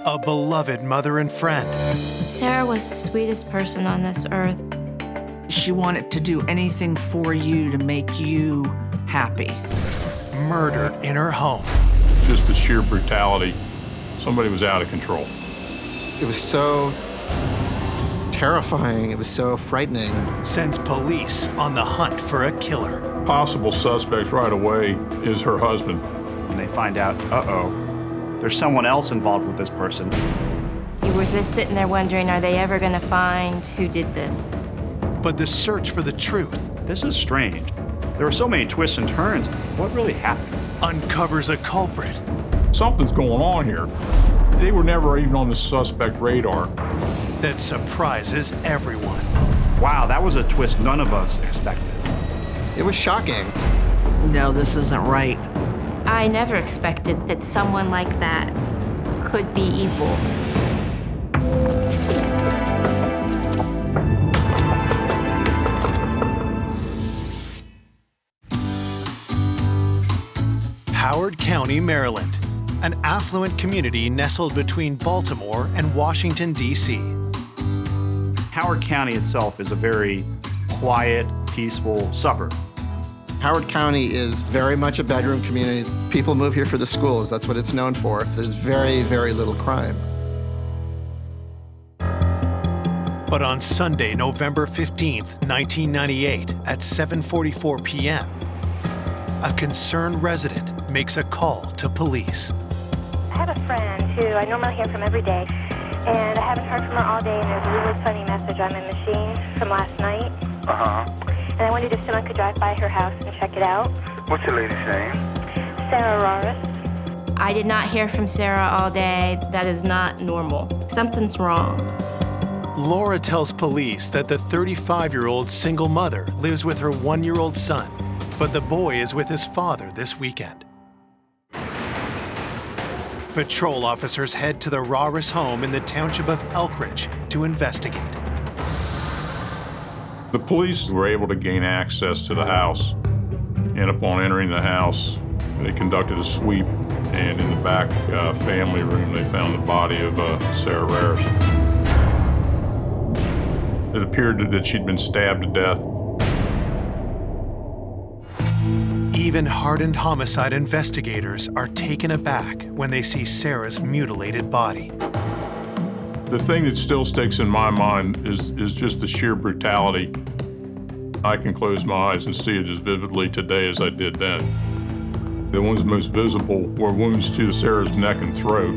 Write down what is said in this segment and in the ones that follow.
a beloved mother and friend. Sarah was the sweetest person on this earth. She wanted to do anything for you to make you happy. Murdered in her home. Just the sheer brutality. Somebody was out of control. It was so terrifying. It was so frightening. Sends police on the hunt for a killer. Possible suspect right away is her husband. And they find out, there's someone else involved with this person. You were just sitting there wondering, are they ever going to find who did this? But the search for the truth. This is strange. There were so many twists and turns. What really happened? Uncovers a culprit. Something's going on here. They were never even on the suspect radar. That surprises everyone. Wow, that was a twist none of us expected. It was shocking. No, this isn't right. I never expected that someone like that could be evil. Howard County, Maryland, an affluent community nestled between Baltimore and Washington, D.C. Howard County itself is a very quiet, peaceful suburb. Howard County is very much a bedroom community. People move here for the schools. That's what it's known for. There's very, very little crime. But on Sunday, November 15th, 1998, at 7:44 p.m., a concerned resident makes a call to police. I have a friend who I normally hear from every day, and I haven't heard from her all day, and there's a really funny message on my machine from last night. And I wondered if someone could drive by her house and check it out. What's your lady's name? Sarah Roris. I did not hear from Sarah all day. That is not normal. Something's wrong. Laura tells police that the 35-year-old single mother lives with her 1-year-old son, but the boy is with his father this weekend. Patrol officers head to the Roris home in the township of Elkridge to investigate. The police were able to gain access to the house, and upon entering the house, they conducted a sweep, and in the back family room, they found the body of Sarah Rares. It appeared that she'd been stabbed to death. Even hardened homicide investigators are taken aback when they see Sarah's mutilated body. The thing that still sticks in my mind is just the sheer brutality. I can close my eyes and see it as vividly today as I did then. The ones most visible were wounds to Sarah's neck and throat,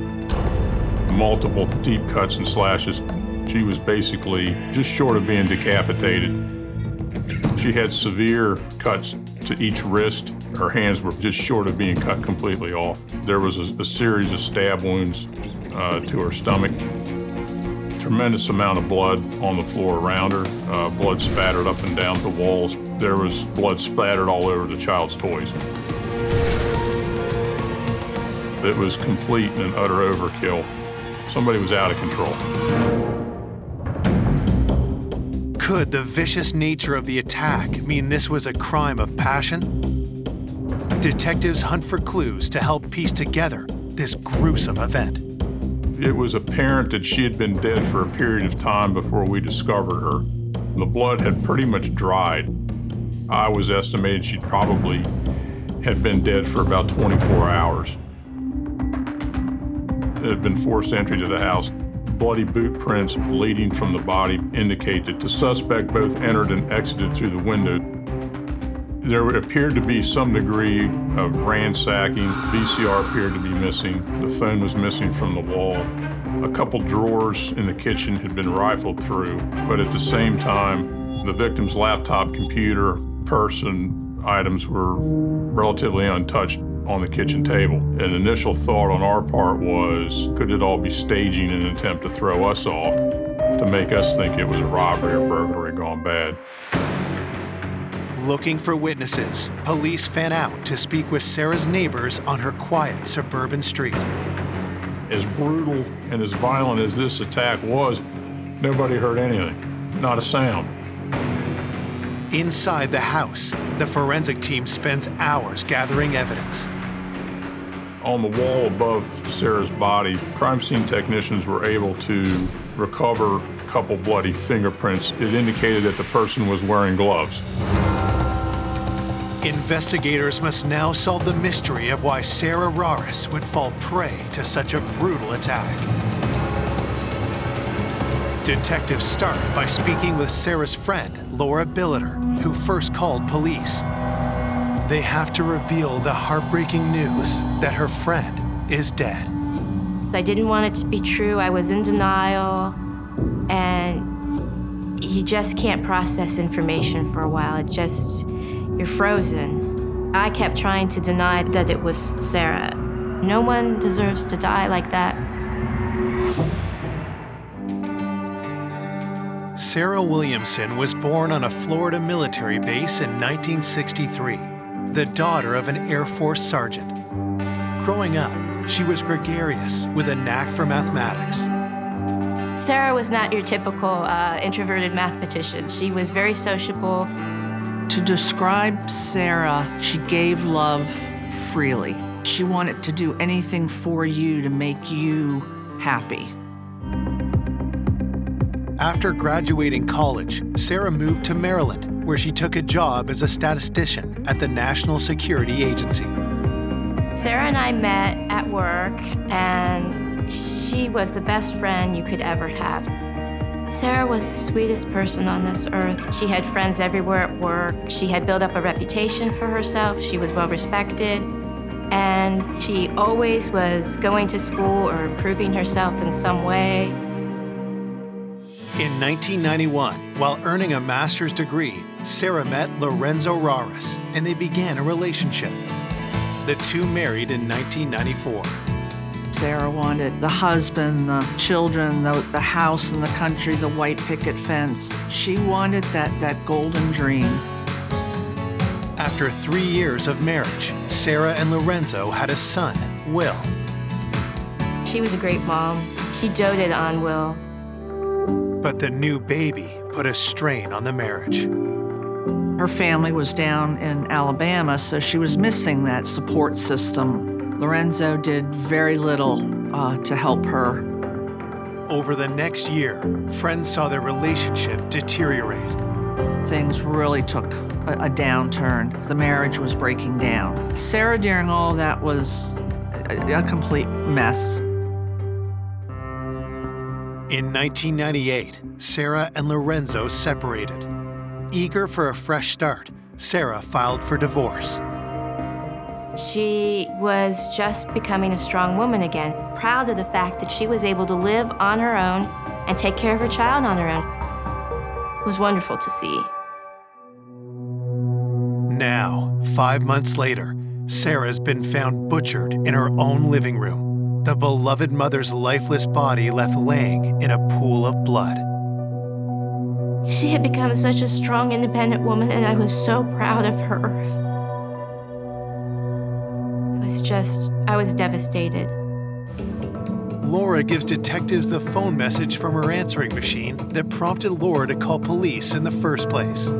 multiple deep cuts and slashes. She was basically just short of being decapitated. She had severe cuts to each wrist. Her hands were just short of being cut completely off. There was a series of stab wounds to her stomach. Tremendous amount of blood on the floor around her, blood spattered up and down the walls. There was blood splattered all over the child's toys. It was complete and utter overkill. Somebody was out of control. Could the vicious nature of the attack mean this was a crime of passion? Detectives hunt for clues to help piece together this gruesome event. It was apparent that she had been dead for a period of time before we discovered her. The blood had pretty much dried. I was estimating she probably had been dead for about 24 hours. There had been forced entry to the house. Bloody boot prints leading from the body indicate that the suspect both entered and exited through the window. There appeared to be some degree of ransacking. VCR appeared to be missing. The phone was missing from the wall. A couple drawers in the kitchen had been rifled through, but at the same time, the victim's laptop, computer, purse, and items were relatively untouched on the kitchen table. An initial thought on our part was, could it all be staging in an attempt to throw us off, to make us think it was a robbery or burglary gone bad? Looking for witnesses, police fan out to speak with Sarah's neighbors on her quiet suburban street. As brutal and as violent as this attack was, nobody heard anything, not a sound. Inside the house, the forensic team spends hours gathering evidence. On the wall above Sarah's body, crime scene technicians were able to recover a couple bloody fingerprints. It indicated that the person was wearing gloves. Investigators must now solve the mystery of why Sarah Raris would fall prey to such a brutal attack. Detectives start by speaking with Sarah's friend, Laura Billiter, who first called police. They have to reveal the heartbreaking news that her friend is dead. I didn't want it to be true. I was in denial, and you just can't process information for a while. You're frozen. I kept trying to deny that it was Sarah. No one deserves to die like that. Sarah Williamson was born on a Florida military base in 1963, the daughter of an Air Force sergeant. Growing up, she was gregarious with a knack for mathematics. Sarah was not your typical introverted mathematician. She was very sociable. To describe Sarah, she gave love freely. She wanted to do anything for you to make you happy. After graduating college, Sarah moved to Maryland, where she took a job as a statistician at the National Security Agency. Sarah and I met at work, and she was the best friend you could ever have. Sarah was the sweetest person on this earth. She had friends everywhere at work. She had built up a reputation for herself. She was well respected, and she always was going to school or improving herself in some way. In 1991, while earning a master's degree, Sarah met Lorenzo Raris, and they began a relationship. The two married in 1994. Sarah wanted the husband, the children, the house in the country, the white picket fence. She wanted that golden dream. After 3 years of marriage, Sarah and Lorenzo had a son, Will. She was a great mom. She doted on Will. But the new baby put a strain on the marriage. Her family was down in Alabama, so she was missing that support system. Lorenzo did very little to help her. Over the next year, friends saw their relationship deteriorate. Things really took a downturn. The marriage was breaking down. Sarah, during all that, was a complete mess. In 1998, Sarah and Lorenzo separated. Eager for a fresh start, Sarah filed for divorce. She was just becoming a strong woman again, proud of the fact that she was able to live on her own and take care of her child on her own. It was wonderful to see. Now, 5 months later, Sarah's been found butchered in her own living room. The beloved mother's lifeless body left laying in a pool of blood. She had become such a strong, independent woman, and I was so proud of her. I was devastated. Laura gives detectives the phone message from her answering machine that prompted Laura to call police in the first place.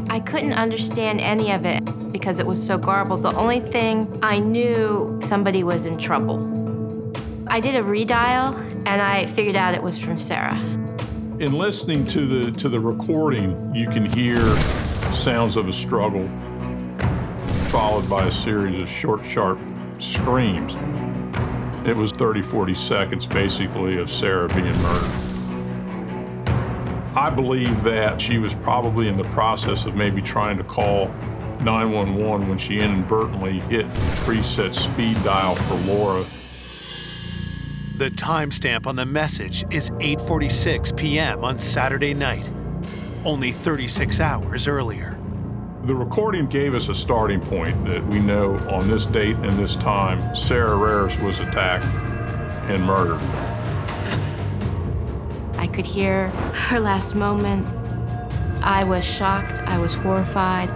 I couldn't understand any of it because it was so garbled. The only thing I knew, somebody was in trouble. I did a redial, and I figured out it was from Sarah. In listening to the recording, you can hear sounds of a struggle, followed by a series of short, sharp screams. It was 30, 40 seconds, basically, of Sarah being murdered. I believe that she was probably in the process of maybe trying to call 911 when she inadvertently hit preset speed dial for Laura. The timestamp on the message is 8:46 p.m. on Saturday night, only 36 hours earlier. The recording gave us a starting point that we know on this date and this time, Sarah Raris was attacked and murdered. I could hear her last moments. I was shocked. I was horrified.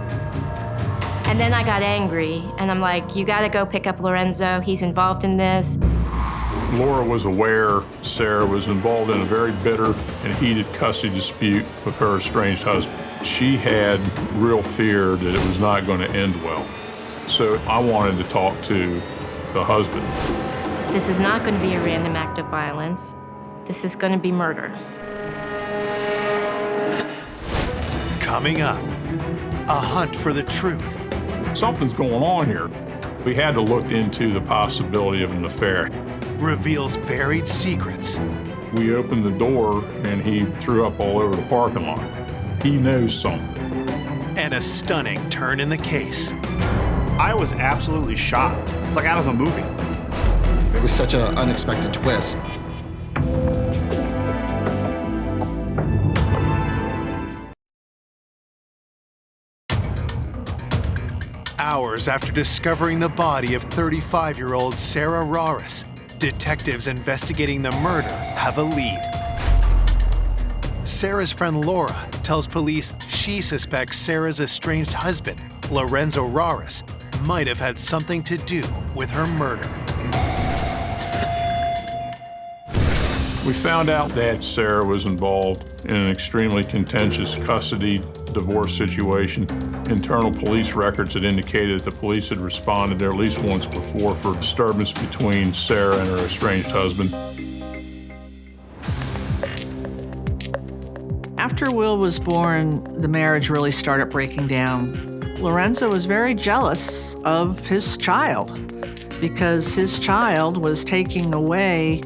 And then I got angry, and I'm like, you gotta go pick up Lorenzo. He's involved in this. Laura was aware Sarah was involved in a very bitter and heated custody dispute with her estranged husband. She had real fear that it was not going to end well. So I wanted to talk to the husband. This is not going to be a random act of violence. This is going to be murder. Coming up, a hunt for the truth. Something's going on here. We had to look into the possibility of an affair. Reveals buried secrets. We opened the door and he threw up all over the parking lot. He knows something. And a stunning turn in the case. I was absolutely shocked. It's like out of a movie. It was such an unexpected twist. Hours after discovering the body of 35-year-old Sarah Raris, detectives investigating the murder have a lead. Sarah's friend Laura tells police she suspects Sarah's estranged husband, Lorenzo Raris, might have had something to do with her murder. We found out that Sarah was involved in an extremely contentious custody divorce situation. Internal police records had indicated that the police had responded there at least once before for disturbance between Sarah and her estranged husband. After Will was born, the marriage really started breaking down. Lorenzo was very jealous of his child because his child was taking away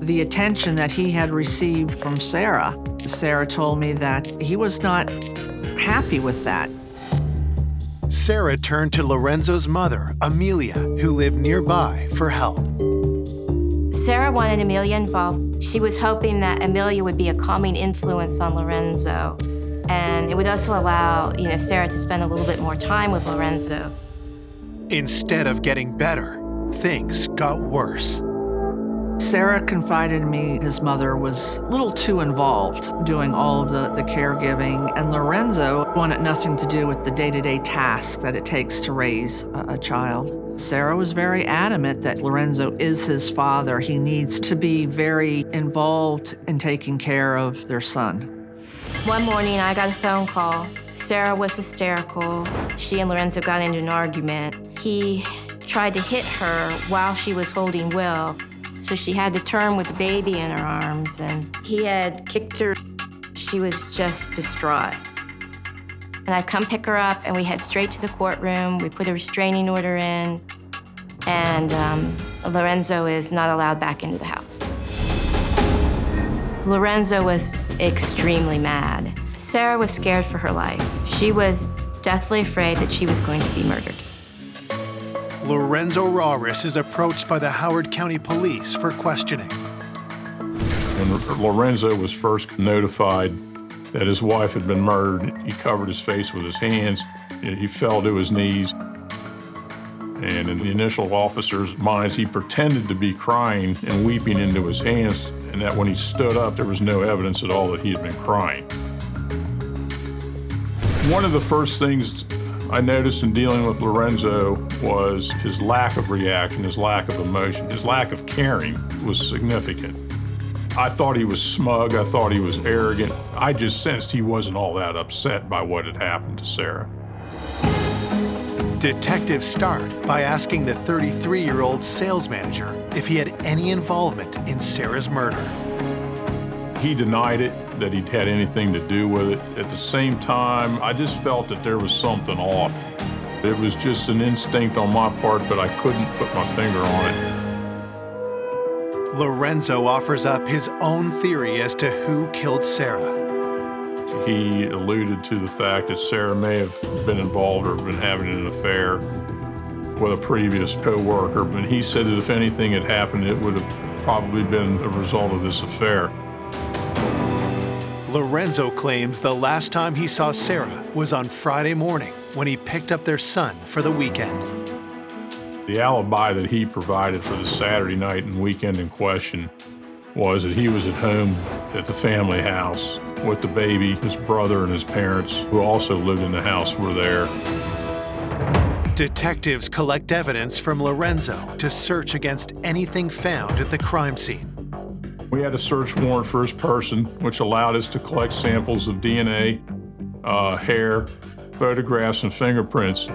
the attention that he had received from Sarah. Sarah told me that he was not happy with that. Sarah turned to Lorenzo's mother, Amelia, who lived nearby, for help. Sarah wanted Amelia involved. She was hoping that Amelia would be a calming influence on Lorenzo. And it would also allow, Sarah to spend a little bit more time with Lorenzo. Instead of getting better, things got worse. Sarah confided to me his mother was a little too involved doing all of the caregiving, and Lorenzo wanted nothing to do with the day-to-day task that it takes to raise a child. Sarah was very adamant that Lorenzo is his father. He needs to be very involved in taking care of their son. One morning, I got a phone call. Sarah was hysterical. She and Lorenzo got into an argument. He tried to hit her while she was holding Will, so she had to turn with the baby in her arms, and he had kicked her. She was just distraught. And I'd come pick her up, and we head straight to the courtroom. We put a restraining order in, and Lorenzo is not allowed back into the house. Lorenzo was extremely mad. Sarah was scared for her life. She was deathly afraid that she was going to be murdered. Lorenzo Raris is approached by the Howard County Police for questioning. When Lorenzo was first notified that his wife had been murdered, he covered his face with his hands. He fell to his knees. And in the initial officer's minds, he pretended to be crying and weeping into his hands, and that when he stood up, there was no evidence at all that he had been crying. One of the first things I noticed in dealing with Lorenzo was his lack of reaction, his lack of emotion, his lack of caring was significant. I thought he was smug, I thought he was arrogant. I just sensed he wasn't all that upset by what had happened to Sarah. Detectives start by asking the 33-year-old sales manager if he had any involvement in Sarah's murder. He denied it, that he'd had anything to do with it. At the same time, I just felt that there was something off. It was just an instinct on my part, but I couldn't put my finger on it. Lorenzo offers up his own theory as to who killed Sarah. He alluded to the fact that Sarah may have been involved or been having an affair with a previous co-worker, but he said that if anything had happened, it would have probably been a result of this affair. Lorenzo claims the last time he saw Sarah was on Friday morning when he picked up their son for the weekend. The alibi that he provided for the Saturday night and weekend in question was that he was at home at the family house with the baby. His brother and his parents, who also lived in the house, were there. Detectives collect evidence from Lorenzo to search against anything found at the crime scene. We had a search warrant for his person, which allowed us to collect samples of DNA, hair, photographs, and fingerprints.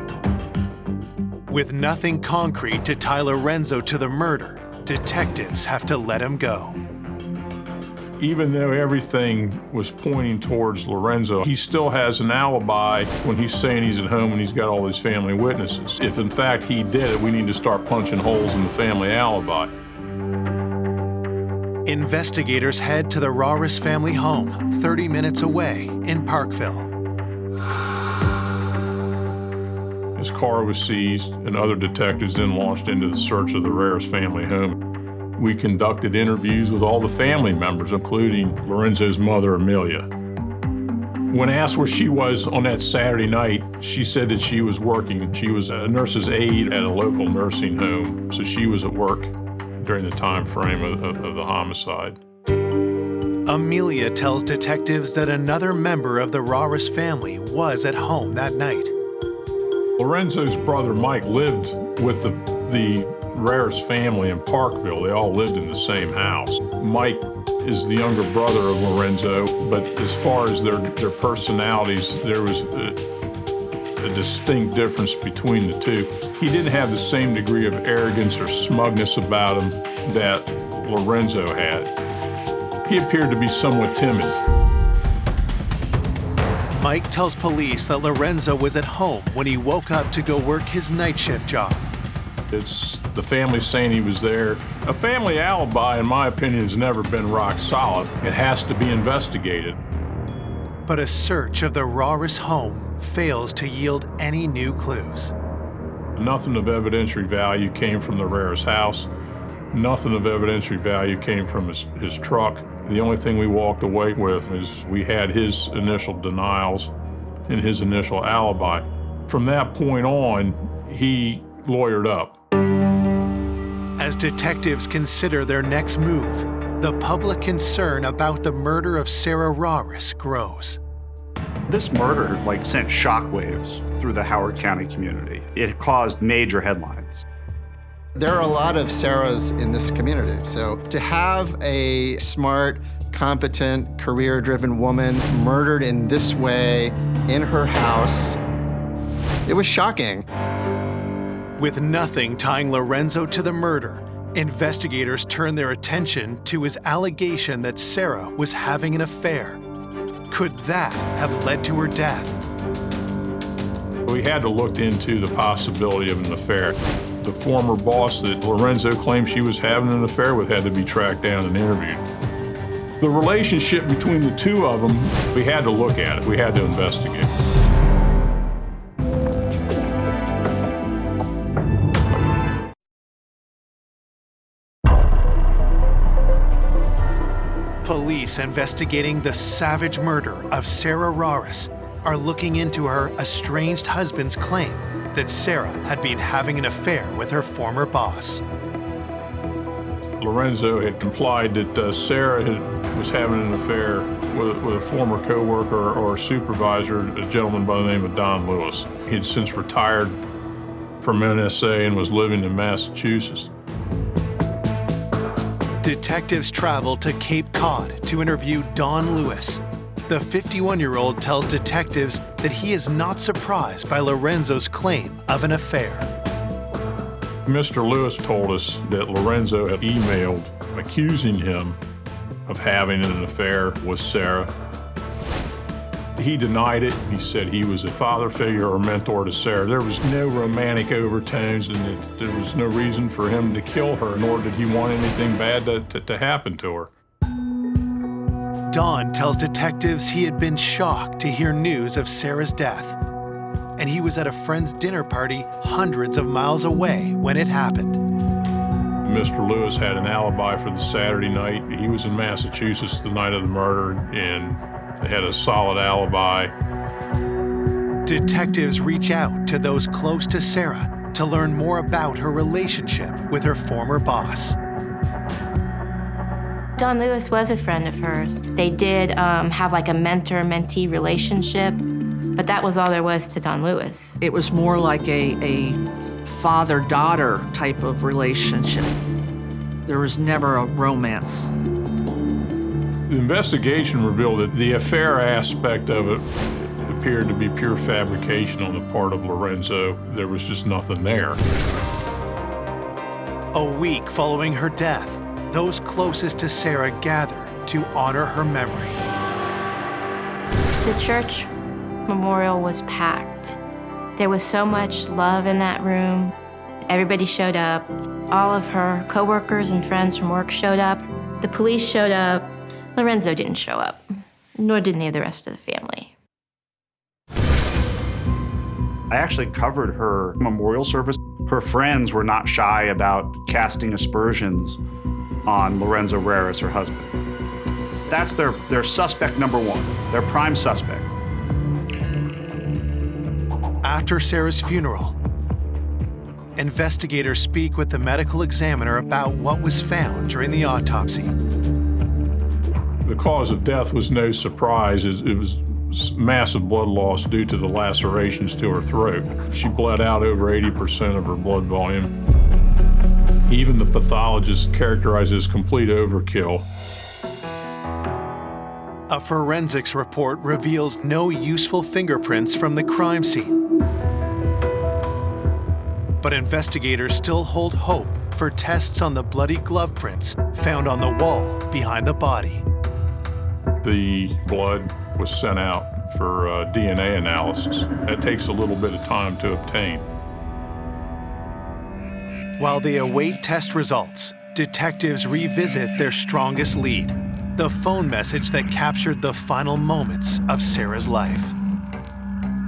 With nothing concrete to tie Lorenzo to the murder, detectives have to let him go. Even though everything was pointing towards Lorenzo, he still has an alibi when he's saying he's at home and he's got all his family witnesses. If in fact he did it, we need to start punching holes in the family alibi. Investigators head to the Raris family home, 30 minutes away in Parkville. His car was seized, and other detectives then launched into the search of the Raris family home. We conducted interviews with all the family members, including Lorenzo's mother, Amelia. When asked where she was on that Saturday night, she said that she was working. She was a nurse's aide at a local nursing home, so she was at work during the time frame of the homicide. Amelia tells detectives that another member of the Raris family was at home that night. Lorenzo's brother Mike lived with the Raris family in Parkville. They all lived in the same house. Mike is the younger brother of Lorenzo, but as far as their personalities, there was a distinct difference between the two. He didn't have the same degree of arrogance or smugness about him that Lorenzo had. He appeared to be somewhat timid. Mike tells police that Lorenzo was at home when he woke up to go work his night shift job. It's the family saying he was there. A family alibi, in my opinion, has never been rock solid. It has to be investigated. But a search of the Raris home fails to yield any new clues. Nothing of evidentiary value came from the Raris house. Nothing of evidentiary value came from his truck. The only thing we walked away with is we had his initial denials and his initial alibi. From that point on, he lawyered up. As detectives consider their next move, the public concern about the murder of Sarah Raris grows. This murder sent shockwaves through the Howard County community. It caused major headlines. There are a lot of Sarahs in this community, so to have a smart, competent, career-driven woman murdered in this way in her house, it was shocking. With nothing tying Lorenzo to the murder, investigators turn their attention to his allegation that Sarah was having an affair. Could that have led to her death? We had to look into the possibility of an affair. The former boss that Lorenzo claimed she was having an affair with had to be tracked down and interviewed. The relationship between the two of them, we had to look at it. We had to investigate. Police investigating the savage murder of Sarah Raris are looking into her estranged husband's claim that Sarah had been having an affair with her former boss. Lorenzo had implied that Sarah was having an affair with a former co-worker or supervisor, a gentleman by the name of Don Lewis. He had since retired from NSA and was living in Massachusetts. Detectives travel to Cape Cod to interview Don Lewis. The 51-year-old tells detectives that he is not surprised by Lorenzo's claim of an affair. Mr. Lewis told us that Lorenzo had emailed accusing him of having an affair with Sarah. He denied it. He said he was a father figure or mentor to Sarah. There was no romantic overtones, and there was no reason for him to kill her, nor did he want anything bad to happen to her. Don tells detectives he had been shocked to hear news of Sarah's death, and he was at a friend's dinner party hundreds of miles away when it happened. Mr. Lewis had an alibi for the Saturday night. He was in Massachusetts the night of the murder, and they had a solid alibi. Detectives reach out to those close to Sarah to learn more about her relationship with her former boss. Don Lewis was a friend of hers. They did have a mentor-mentee relationship, but that was all there was to Don Lewis. It was more like a father-daughter type of relationship. There was never a romance. The investigation revealed that the affair aspect of it appeared to be pure fabrication on the part of Lorenzo. There was just nothing there. A week following her death, those closest to Sarah gathered to honor her memory. The church memorial was packed. There was so much love in that room. Everybody showed up. All of her coworkers and friends from work showed up. The police showed up. Lorenzo didn't show up, nor did any of the rest of the family. I actually covered her memorial service. Her friends were not shy about casting aspersions on Lorenzo Raris, her husband. That's their suspect number one, their prime suspect. After Sarah's funeral, investigators speak with the medical examiner about what was found during the autopsy. The cause of death was no surprise. It was massive blood loss due to the lacerations to her throat. She bled out over 80% of her blood volume. Even the pathologist characterized it as complete overkill. A forensics report reveals no useful fingerprints from the crime scene. But investigators still hold hope for tests on the bloody glove prints found on the wall behind the body. The blood was sent out for DNA analysis. That takes a little bit of time to obtain. While they await test results, detectives revisit their strongest lead, the phone message that captured the final moments of Sarah's life.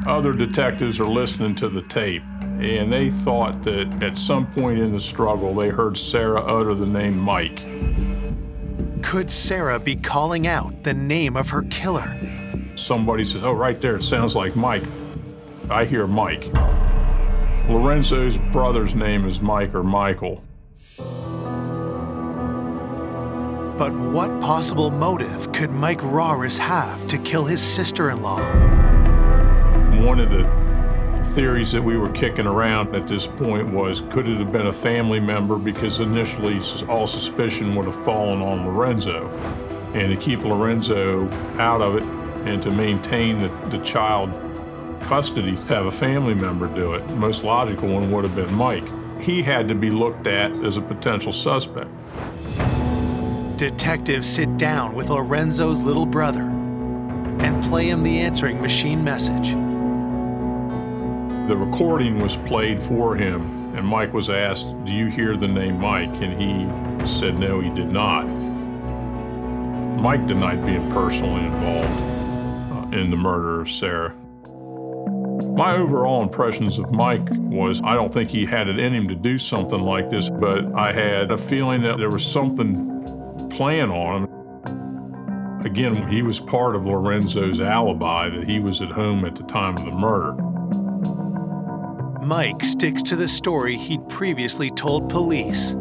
Other detectives are listening to the tape, and they thought that at some point in the struggle, they heard Sarah utter the name Mike. Could Sarah be calling out the name of her killer? Somebody says, "Oh, right there, it sounds like Mike." I hear Mike. Lorenzo's brother's name is Mike or Michael. But what possible motive could Mike Raris have to kill his sister-in-law? One of the theories that we were kicking around at this point was, could it have been a family member? Because initially all suspicion would have fallen on Lorenzo. And to keep Lorenzo out of it and to maintain the child custody, to have a family member do it, the most logical one would have been Mike. He had to be looked at as a potential suspect. Detectives sit down with Lorenzo's little brother and play him the answering machine message. The recording was played for him, and Mike was asked, "Do you hear the name Mike?" And he said no, he did not. Mike denied being personally involved in the murder of Sarah. My overall impressions of Mike was, I don't think he had it in him to do something like this, but I had a feeling that there was something playing on him. Again, he was part of Lorenzo's alibi that he was at home at the time of the murder. Mike sticks to the story he'd previously told police,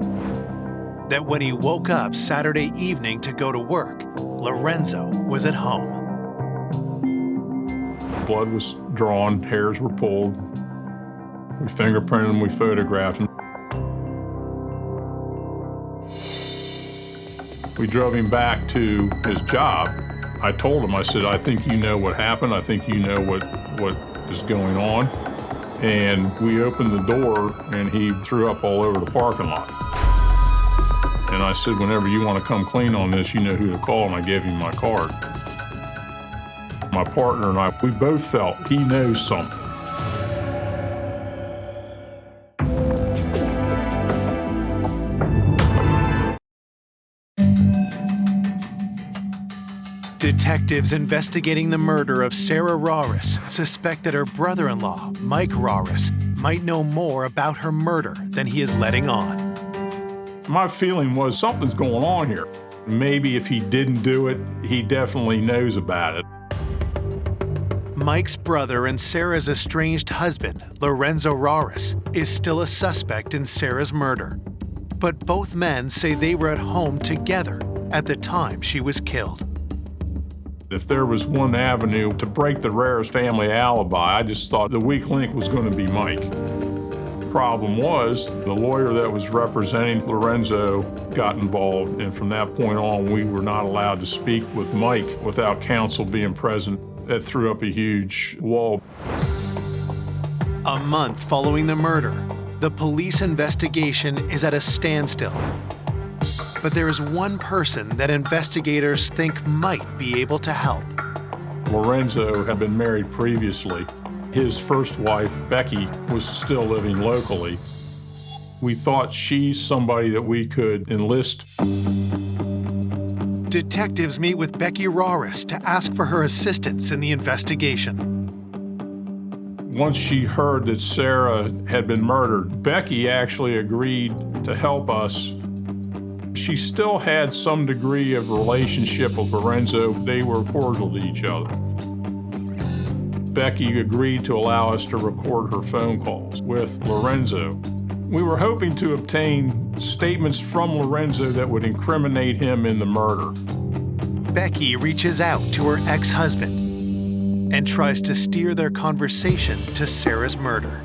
that when he woke up Saturday evening to go to work, Lorenzo was at home. Blood was drawn, hairs were pulled. We fingerprinted him, we photographed him. We drove him back to his job. I told him, I said, "I think you know what happened. I think you know what is going on." And we opened the door and he threw up all over the parking lot. And I said, "Whenever you want to come clean on this, you know who to call," and I gave him my card. My partner and I, we both felt he knows something. Detectives investigating the murder of Sarah Raris suspect that her brother-in-law, Mike Raris, might know more about her murder than he is letting on. My feeling was something's going on here. Maybe if he didn't do it, he definitely knows about it. Mike's brother and Sarah's estranged husband, Lorenzo Raris, is still a suspect in Sarah's murder. But both men say they were at home together at the time she was killed. If there was one avenue to break the Raris family alibi, I just thought the weak link was going to be Mike. Problem was, the lawyer that was representing Lorenzo got involved, and from that point on, we were not allowed to speak with Mike without counsel being present. that threw up a huge wall. A month following the murder, the police investigation is at a standstill. But there is one person that investigators think might be able to help. Lorenzo had been married previously. His first wife, Becky, was still living locally. We thought she's somebody that we could enlist. Detectives meet with Becky Rauris to ask for her assistance in the investigation. Once she heard that Sarah had been murdered, Becky actually agreed to help us. She still had some degree of relationship with Lorenzo. They were cordial to each other. Becky agreed to allow us to record her phone calls with Lorenzo. We were hoping to obtain statements from Lorenzo that would incriminate him in the murder. Becky reaches out to her ex-husband and tries to steer their conversation to Sarah's murder.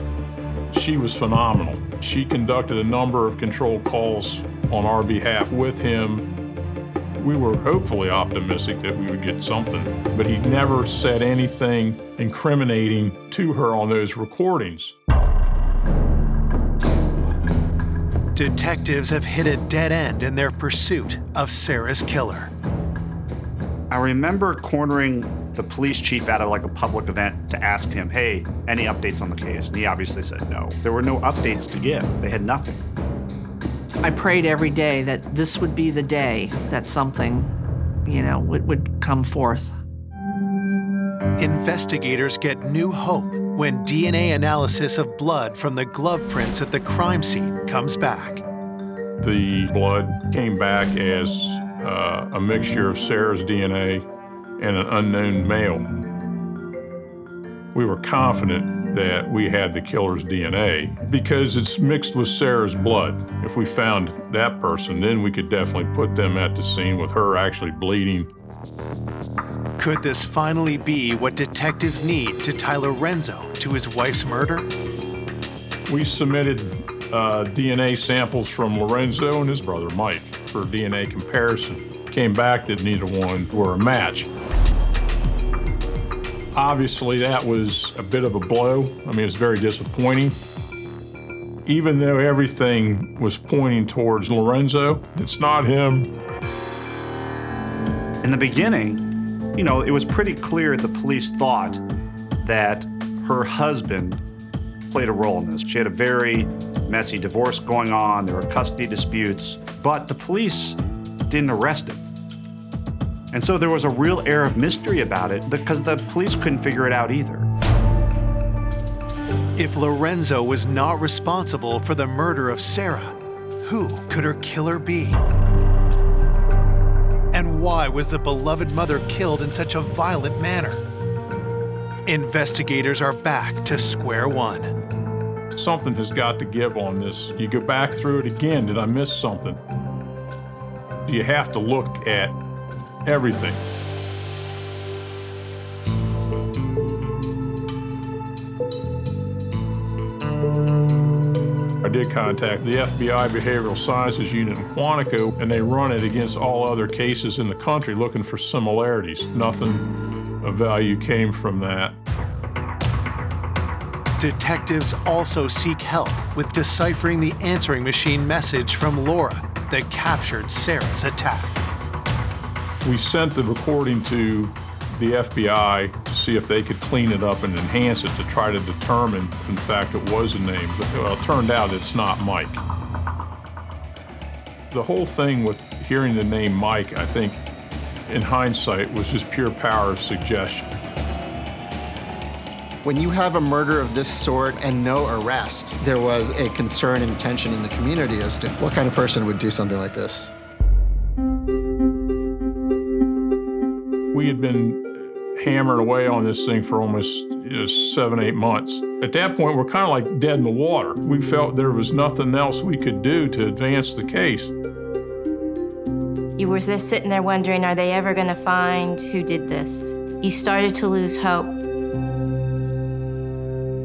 She was phenomenal. She conducted a number of controlled calls on our behalf with him. We were hopefully optimistic that we would get something, but he never said anything incriminating to her on those recordings. Detectives have hit a dead end in their pursuit of Sarah's killer. I remember cornering the police chief out of like a public event to ask him, hey, any updates on the case? And he obviously said no. There were no updates to give. They had nothing. I prayed every day that this would be the day that something, would come forth. Investigators get new hope when DNA analysis of blood from the glove prints at the crime scene comes back. The blood came back as a mixture of Sarah's DNA and an unknown male. We were confident that we had the killer's DNA because it's mixed with Sarah's blood. If we found that person, then we could definitely put them at the scene with her actually bleeding. Could this finally be what detectives need to tie Lorenzo to his wife's murder? We submitted DNA samples from Lorenzo and his brother Mike for DNA comparison. Came back that neither one were a match. Obviously, that was a bit of a blow. I mean, it's very disappointing. Even though everything was pointing towards Lorenzo, it's not him. In the beginning, it was pretty clear the police thought that her husband played a role in this. She had a very messy divorce going on. There were custody disputes, but the police didn't arrest him. And so there was a real air of mystery about it because the police couldn't figure it out either. If Lorenzo was not responsible for the murder of Sarah, who could her killer be? And why was the beloved mother killed in such a violent manner? Investigators are back to square one. Something has got to give on this. You go back through it again. Did I miss something? You have to look at everything. I did contact the FBI Behavioral Sciences Unit in Quantico, and they run it against all other cases in the country looking for similarities. Nothing of value came from that. Detectives also seek help with deciphering the answering machine message from Laura that captured Sarah's attack. We sent the recording to the FBI to see if they could clean it up and enhance it to try to determine if in fact it was a name. But it turned out it's not Mike. The whole thing with hearing the name Mike, I think, in hindsight, was just pure power of suggestion. When you have a murder of this sort and no arrest, there was a concern and tension in the community as to what kind of person would do something like this. We had been hammering away on this thing for almost 7-8 months. At that point, we're kind of like dead in the water. We felt there was nothing else we could do to advance the case. You were just sitting there wondering, are they ever going to find who did this? You started to lose hope.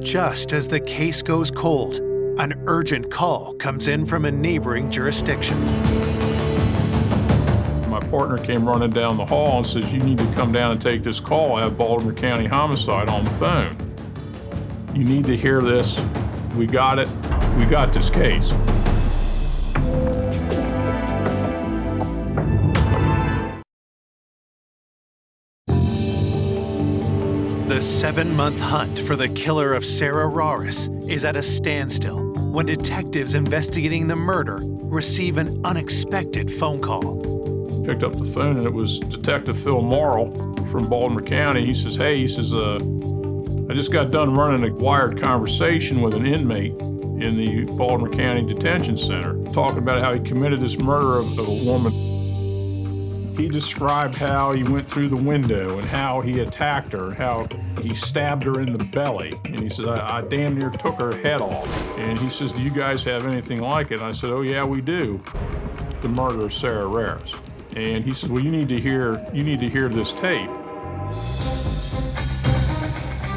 Just as the case goes cold, an urgent call comes in from a neighboring jurisdiction. My partner came running down the hall and says, "You need to come down and take this call. I have Baltimore County Homicide on the phone. You need to hear this. We got it. We got this case." The 7-month hunt for the killer of Sarah Raris is at a standstill when detectives investigating the murder receive an unexpected phone call. Picked up the phone and it was Detective Phil Morrill from Baltimore County. He says, "Hey," he says, "I just got done running a wired conversation with an inmate in the Baltimore County Detention Center, talking about how he committed this murder of a woman." He described how he went through the window and how he attacked her, how he stabbed her in the belly. And he says, I damn near took her head off. And he says, "Do you guys have anything like it?" And I said, "Oh yeah, we do. The murder of Sarah Raris." And he said, "Well, you need to hear this tape."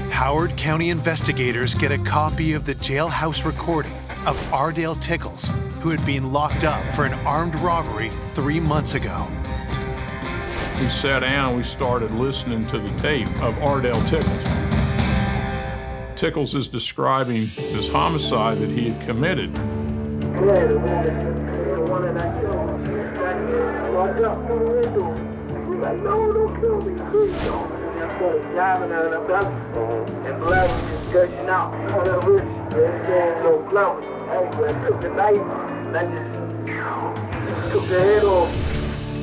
Howard County investigators get a copy of the jailhouse recording of Ardale Tickles, who had been locked up for an armed robbery 3 months ago. We sat down and we started listening to the tape of Ardale Tickles. Tickles is describing this homicide that he had committed.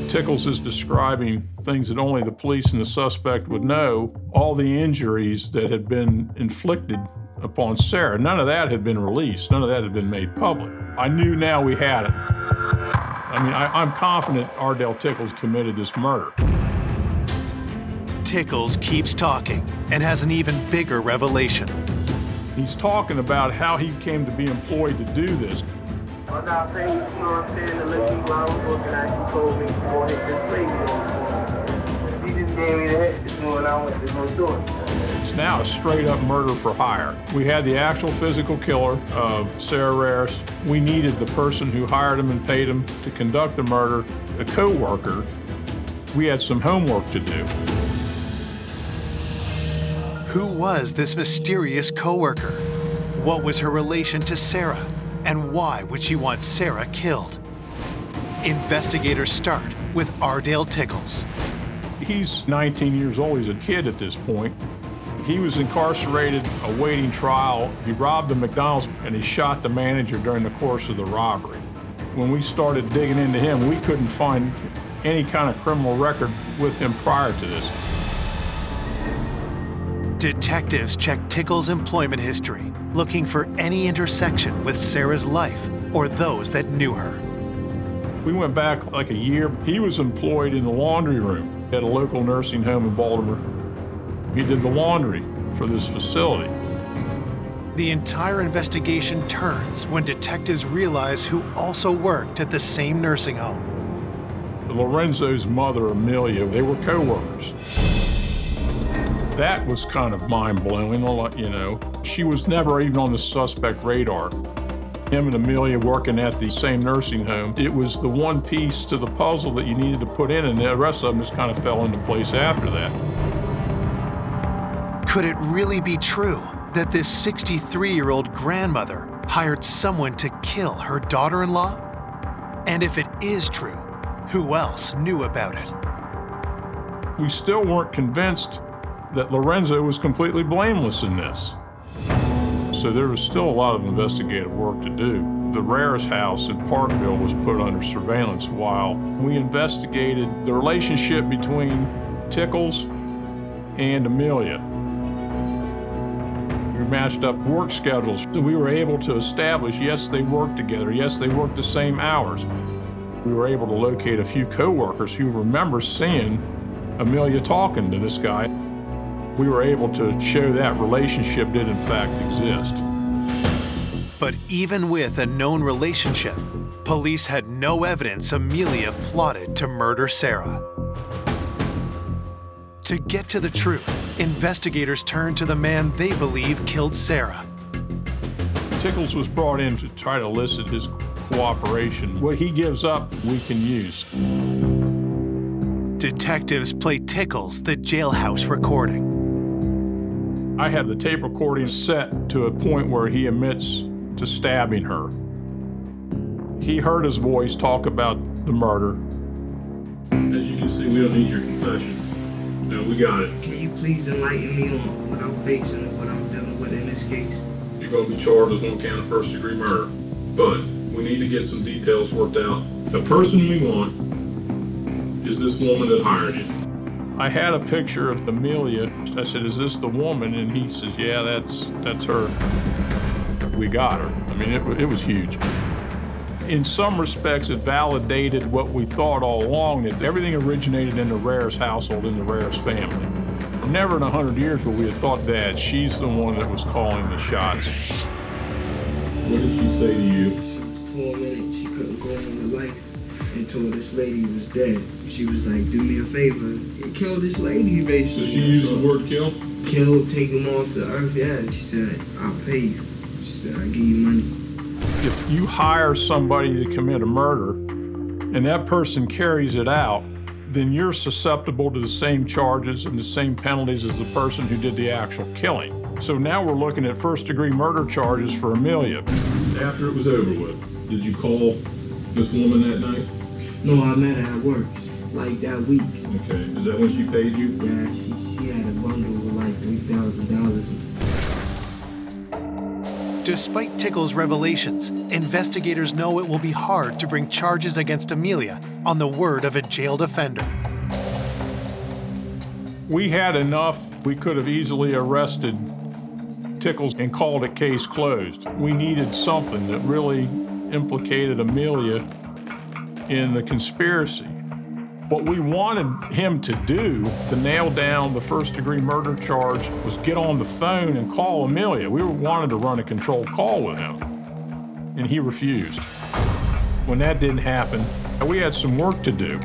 Tickles is describing things that only the police and the suspect would know, all the injuries that had been inflicted upon Sarah. None of that had been released. None of that had been made public. I knew now we had it. I mean, I'm confident Ardale Tickles committed this murder. Tickles keeps talking and has an even bigger revelation. He's talking about how he came to be employed to do this. I got paid, you know what I'm saying, to let you know I was working at. He told me to go ahead and play for him. He just gave me the head to do it, and I went to go do it. It's now a straight-up murder for hire. We had the actual physical killer of Sarah Raris. We needed the person who hired him and paid him to conduct the murder, a co-worker. We had some homework to do. Who was this mysterious co-worker? What was her relation to Sarah? And why would she want Sarah killed? Investigators start with Ardale Tickles. He's 19 years old. He's a kid at this point. He was incarcerated awaiting trial. He robbed the McDonald's and he shot the manager during the course of the robbery. When we started digging into him, we couldn't find any kind of criminal record with him prior to this. Detectives checked Tickles' employment history, looking for any intersection with Sarah's life or those that knew her. We went back like a year. He was employed in the laundry room at a local nursing home in Baltimore. He did the laundry for this facility. The entire investigation turns when detectives realize who also worked at the same nursing home. Lorenzo's mother, Amelia, they were co-workers. That was kind of mind-blowing, you know. She was never even on the suspect radar. Him and Amelia working at the same nursing home, it was the one piece to the puzzle that you needed to put in, and the rest of them just kind of fell into place after that. Could it really be true that this 63-year-old grandmother hired someone to kill her daughter-in-law? And if it is true, who else knew about it? We still weren't convinced that Lorenzo was completely blameless in this. So there was still a lot of investigative work to do. The Raris house in Parkville was put under surveillance while we investigated the relationship between Tickles and Amelia. We matched up work schedules. So we were able to establish, yes, they worked together. Yes, they worked the same hours. We were able to locate a few co-workers who remember seeing Amelia talking to this guy. We were able to show that relationship did in fact exist. But even with a known relationship, police had no evidence Amelia plotted to murder Sarah. To get to the truth, investigators turned to the man they believe killed Sarah. Tickles was brought in to try to elicit his cooperation. What he gives up, we can use. Detectives play Tickles the jailhouse recording. I had the tape recording set to a point where he admits to stabbing her. He heard his voice talk about the murder. As you can see, we don't need your confession. No, we got it. Can you please enlighten me on what I'm facing and what I'm dealing with in this case? You're going to be charged with 1 count of first-degree murder. But we need to get some details worked out. The person we want is this woman that hired you. I had a picture of Amelia. I said, "Is this the woman?" And he says, "Yeah, that's her." We got her. I mean, it was huge. In some respects, it validated what we thought all along, that everything originated in the Rares household, in the Rares family. Never in 100 years would we have thought that she's the one that was calling the shots. What did she say to you? For a minute, she couldn't go on with life until this lady was dead. She was like, "Do me a favor and kill this lady," basically. So she used the word kill? Kill, take him off the earth, yeah. And she said, "I'll pay you." She said, "I'll give you money." If you hire somebody to commit a murder and that person carries it out, then you're susceptible to the same charges and the same penalties as the person who did the actual killing. So now we're looking at first-degree murder charges for Amelia. After it was over with, did you call this woman that night? No, I met her at work, like that week. Okay, is that when she paid you? Yeah, she had a bundle with like $3,000. Despite Tickle's revelations, investigators know it will be hard to bring charges against Amelia on the word of a jailed offender. We had enough. We could have easily arrested Tickles and called it case closed. We needed something that really implicated Amelia in the conspiracy. What we wanted him to do to nail down the first-degree murder charge was get on the phone and call Amelia. We wanted to run a controlled call with him, and he refused. When that didn't happen, we had some work to do.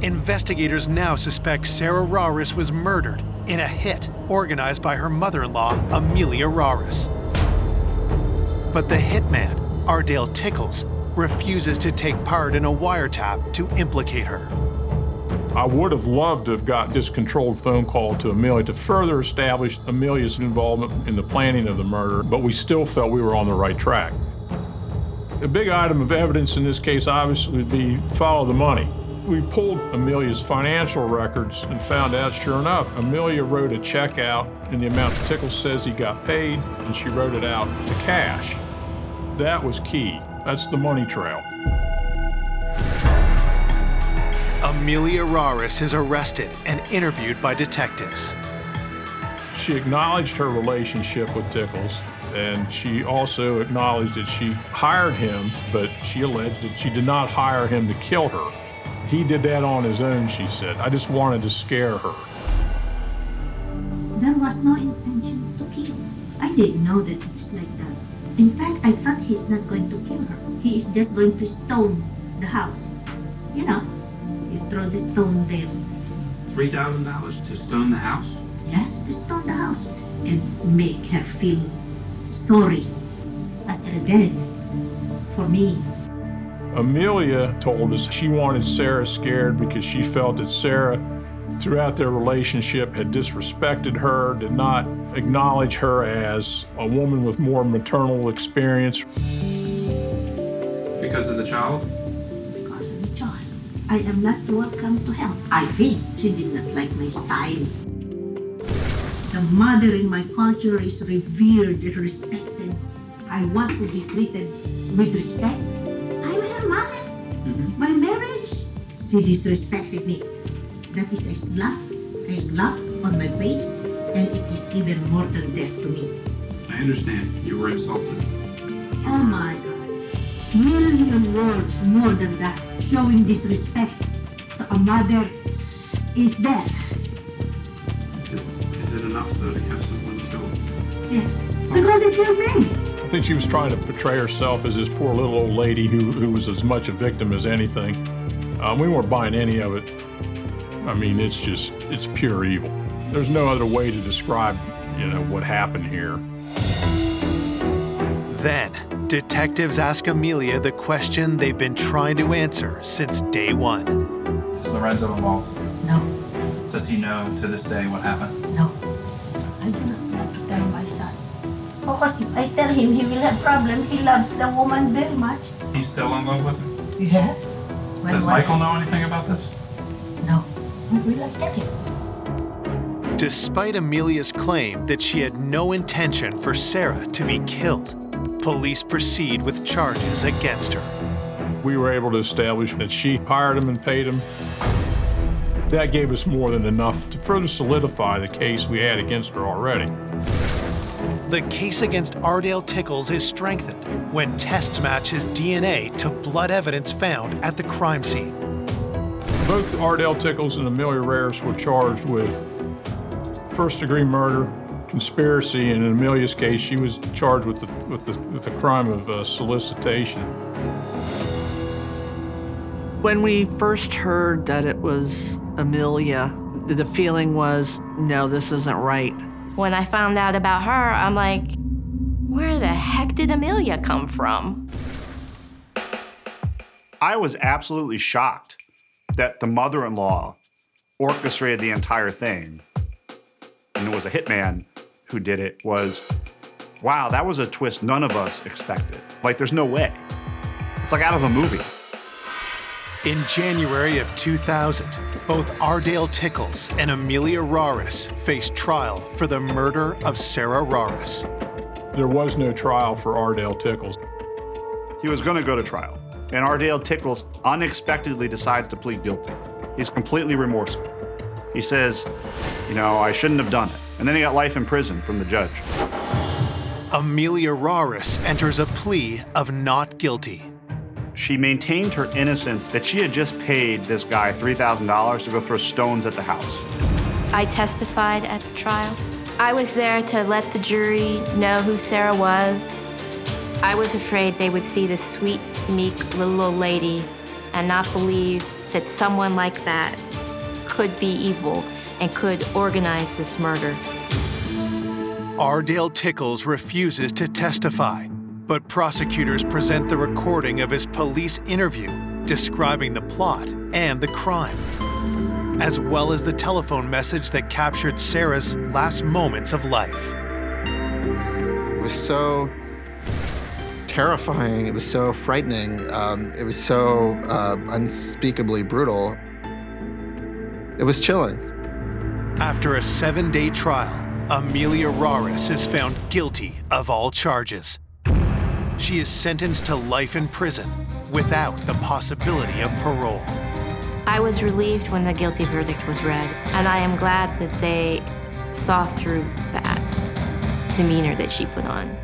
Investigators now suspect Sarah Raris was murdered in a hit organized by her mother-in-law, Amelia Raris. But the hitman, Ardale Tickles, refuses to take part in a wiretap to implicate her. I would have loved to have got this controlled phone call to Amelia to further establish Amelia's involvement in the planning of the murder, but we still felt we were on the right track. A big item of evidence in this case obviously would be follow the money. We pulled Amelia's financial records and found out, sure enough, Amelia wrote a check out in the amount Tickles says he got paid, and she wrote it out to cash. That was key. That's the money trail. Amelia Raris is arrested and interviewed by detectives. She acknowledged her relationship with Tickles, and she also acknowledged that she hired him, but she alleged that she did not hire him to kill her. He did that on his own, she said. I just wanted to scare her. There was no intention to kill. I didn't know that it's like that. In fact, I thought he's not going to kill her. He is just going to stone the house. You know, you throw the stone there. $3,000 to stone the house? Yes, to stone the house. And make her feel sorry as revenge for me. Amelia told us she wanted Sarah scared because she felt that Sarah, throughout their relationship, had disrespected her, did not acknowledge her as a woman with more maternal experience. Because of the child? Because of the child. I am not welcome to help. I think she did not like my style. The mother in my culture is revered and respected. I want to be treated with respect. I'm her mother. My marriage, she disrespected me. That is a slap on my face, and it is even mortal death to me. I understand. You were insulted. Oh my God. Million words more than that. Showing disrespect to a mother is death. Is it enough, though, to have someone killed? Yes, because it killed me. I think she was trying to portray herself as this poor little old lady who was as much a victim as anything. We weren't buying any of it. I mean, it's pure evil. There's no other way to describe, what happened here. Then, detectives ask Amelia the question they've been trying to answer since day one. Is Lorenzo involved? No, Does he know to this day what happened? no. I do not want to tell my son. Because if I tell him, he will have problems. He loves the woman very much. He's still in love with her? Yeah. Does Michael know anything about this? No. What will I tell him? Despite Amelia's claim that she had no intention for Sarah to be killed, police proceed with charges against her. We were able to establish that she hired him and paid him. That gave us more than enough to further solidify the case we had against her already. The case against Ardale Tickles is strengthened when tests match his DNA to blood evidence found at the crime scene. Both Ardale Tickles and Amelia Reyes were charged with first-degree murder, conspiracy, and in Amelia's case, she was charged with the crime of solicitation. When we first heard that it was Amelia, the feeling was, no, this isn't right. When I found out about her, I'm like, where the heck did Amelia come from? I was absolutely shocked that the mother-in-law orchestrated the entire thing, and it was a hitman who did it. Wow, that was a twist none of us expected. Like, there's no way. It's like out of a movie. In January of 2000, both Ardale Tickles and Amelia Reyes faced trial for the murder of Sarah Reyes. There was no trial for Ardale Tickles. He was going to go to trial, and Ardale Tickles unexpectedly decides to plead guilty. He's completely remorseful. He says, I shouldn't have done it. And then he got life in prison from the judge. Amelia Reyes enters a plea of not guilty. She maintained her innocence, that she had just paid this guy $3,000 to go throw stones at the house. I testified at the trial. I was there to let the jury know who Sarah was. I was afraid they would see the sweet, meek little old lady and not believe that someone like that could be evil and could organize this murder. Ardale Tickles refuses to testify, but prosecutors present the recording of his police interview describing the plot and the crime, as well as the telephone message that captured Sarah's last moments of life. It was so terrifying. It was so frightening. It was so unspeakably brutal. It was chilling. After a 7-day trial, Amelia Reyes is found guilty of all charges. She is sentenced to life in prison without the possibility of parole. I was relieved when the guilty verdict was read, and I am glad that they saw through that demeanor that she put on.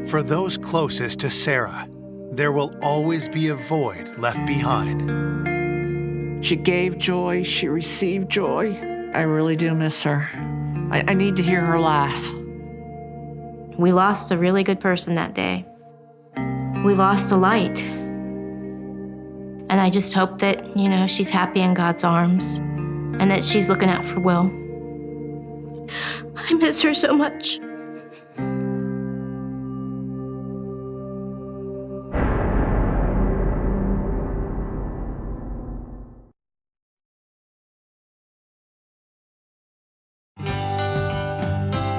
For those closest to Sarah, there will always be a void left behind. She gave joy, she received joy. I really do miss her. I need to hear her laugh. We lost a really good person that day. We lost a light. And I just hope that, she's happy in God's arms and that she's looking out for Will. I miss her so much.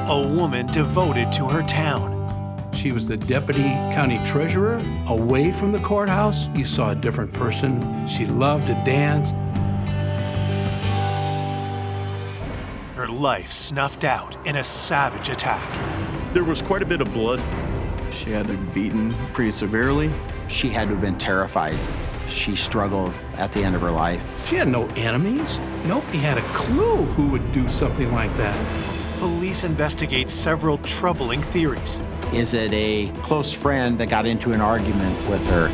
A woman devoted to her town. She was the deputy county treasurer. Away from the courthouse, you saw a different person. She loved to dance. Her life snuffed out in a savage attack. There was quite a bit of blood. She had been beaten pretty severely. She had to have been terrified. She struggled at the end of her life. She had no enemies. Nobody had a clue who would do something like that. Police investigate several troubling theories. Is it a close friend that got into an argument with her?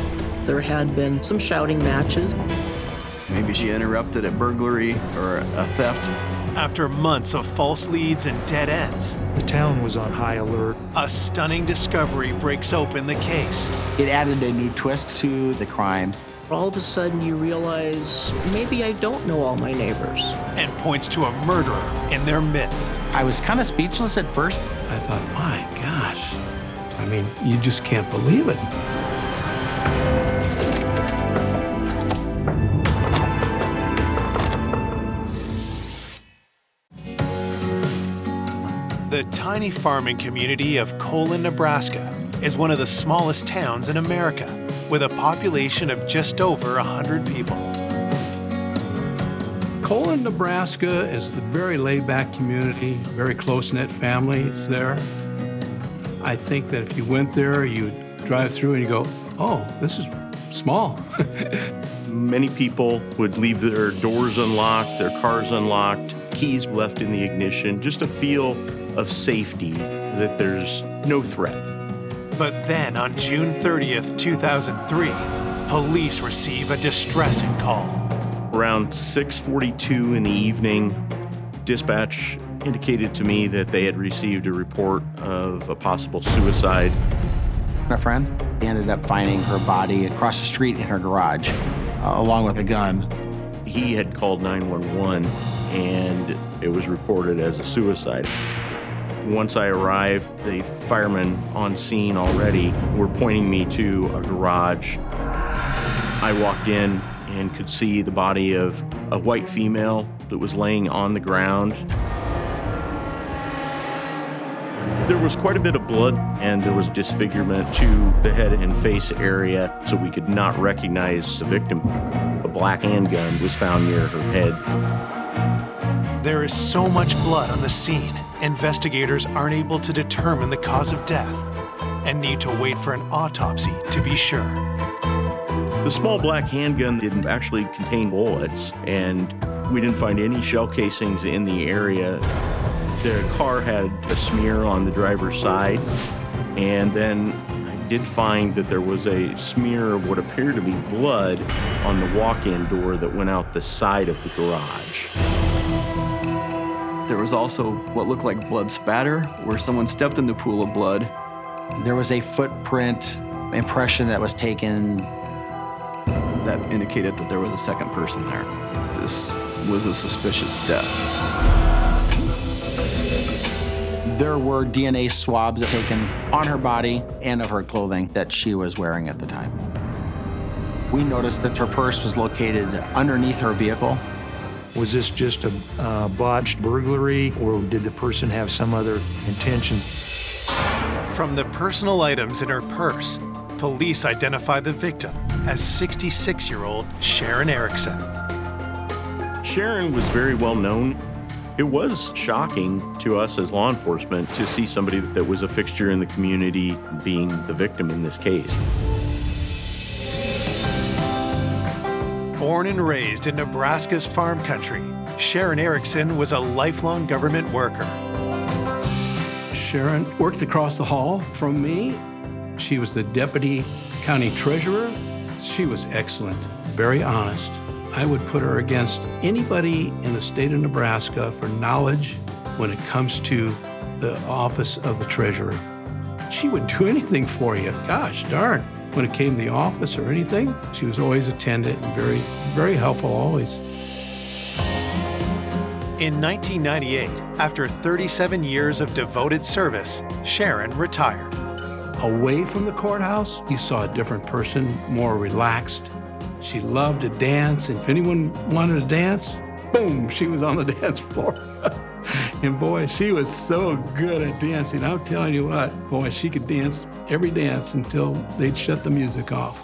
There had been some shouting matches. Maybe she interrupted a burglary or a theft. After months of false leads and dead ends, the town was on high alert. A stunning discovery breaks open the case. It added a new twist to the crime. All of a sudden you realize maybe I don't know all my neighbors. And points to a murderer in their midst. I was kind of speechless at first. I thought, my gosh, I mean, you just can't believe it. The tiny farming community of Colon, Nebraska is one of the smallest towns in America, with a population of just over 100 people. Colon, Nebraska is a very laid-back community, very close-knit families there. I think that if you went there, you'd drive through and you go, oh, this is small. Many people would leave their doors unlocked, their cars unlocked, keys left in the ignition, just a feel of safety, that there's no threat. But then on June 30th, 2003, police receive a distressing call. Around 6:42 in the evening, dispatch indicated to me that they had received a report of a possible suicide. A friend ended up finding her body across the street in her garage, along with a gun. He had called 911 and it was reported as a suicide. Once I arrived, the firemen on scene already were pointing me to a garage. I walked in and could see the body of a white female that was laying on the ground. There was quite a bit of blood and there was disfigurement to the head and face area, so we could not recognize the victim. A black handgun was found near her head. There is so much blood on the scene, investigators aren't able to determine the cause of death and need to wait for an autopsy to be sure. The small black handgun didn't actually contain bullets, and we didn't find any shell casings in the area. The car had a smear on the driver's side, and then I did find that there was a smear of what appeared to be blood on the walk-in door that went out the side of the garage. There was also what looked like blood spatter, where someone stepped in the pool of blood. There was a footprint impression that was taken that indicated that there was a second person there. This was a suspicious death. There were DNA swabs taken on her body and of her clothing that she was wearing at the time. We noticed that her purse was located underneath her vehicle. Was this just a botched burglary, or did the person have some other intention? From the personal items in her purse, police identify the victim as 66-year-old Sharon Erickson. Sharon was very well known. It was shocking to us as law enforcement to see somebody that was a fixture in the community being the victim in this case. Born and raised in Nebraska's farm country, Sharon Erickson was a lifelong government worker. Sharon worked across the hall from me. She was the deputy county treasurer. She was excellent, very honest. I would put her against anybody in the state of Nebraska for knowledge when it comes to the office of the treasurer. She would do anything for you. Gosh darn. When it came to the office or anything, she was always attentive and very, very helpful always. In 1998, after 37 years of devoted service, Sharon retired. Away from the courthouse, you saw a different person, more relaxed. She loved to dance, and if anyone wanted to dance, boom, she was on the dance floor. And boy, she was so good at dancing. I'm telling you what, boy, she could dance every dance until they'd shut the music off.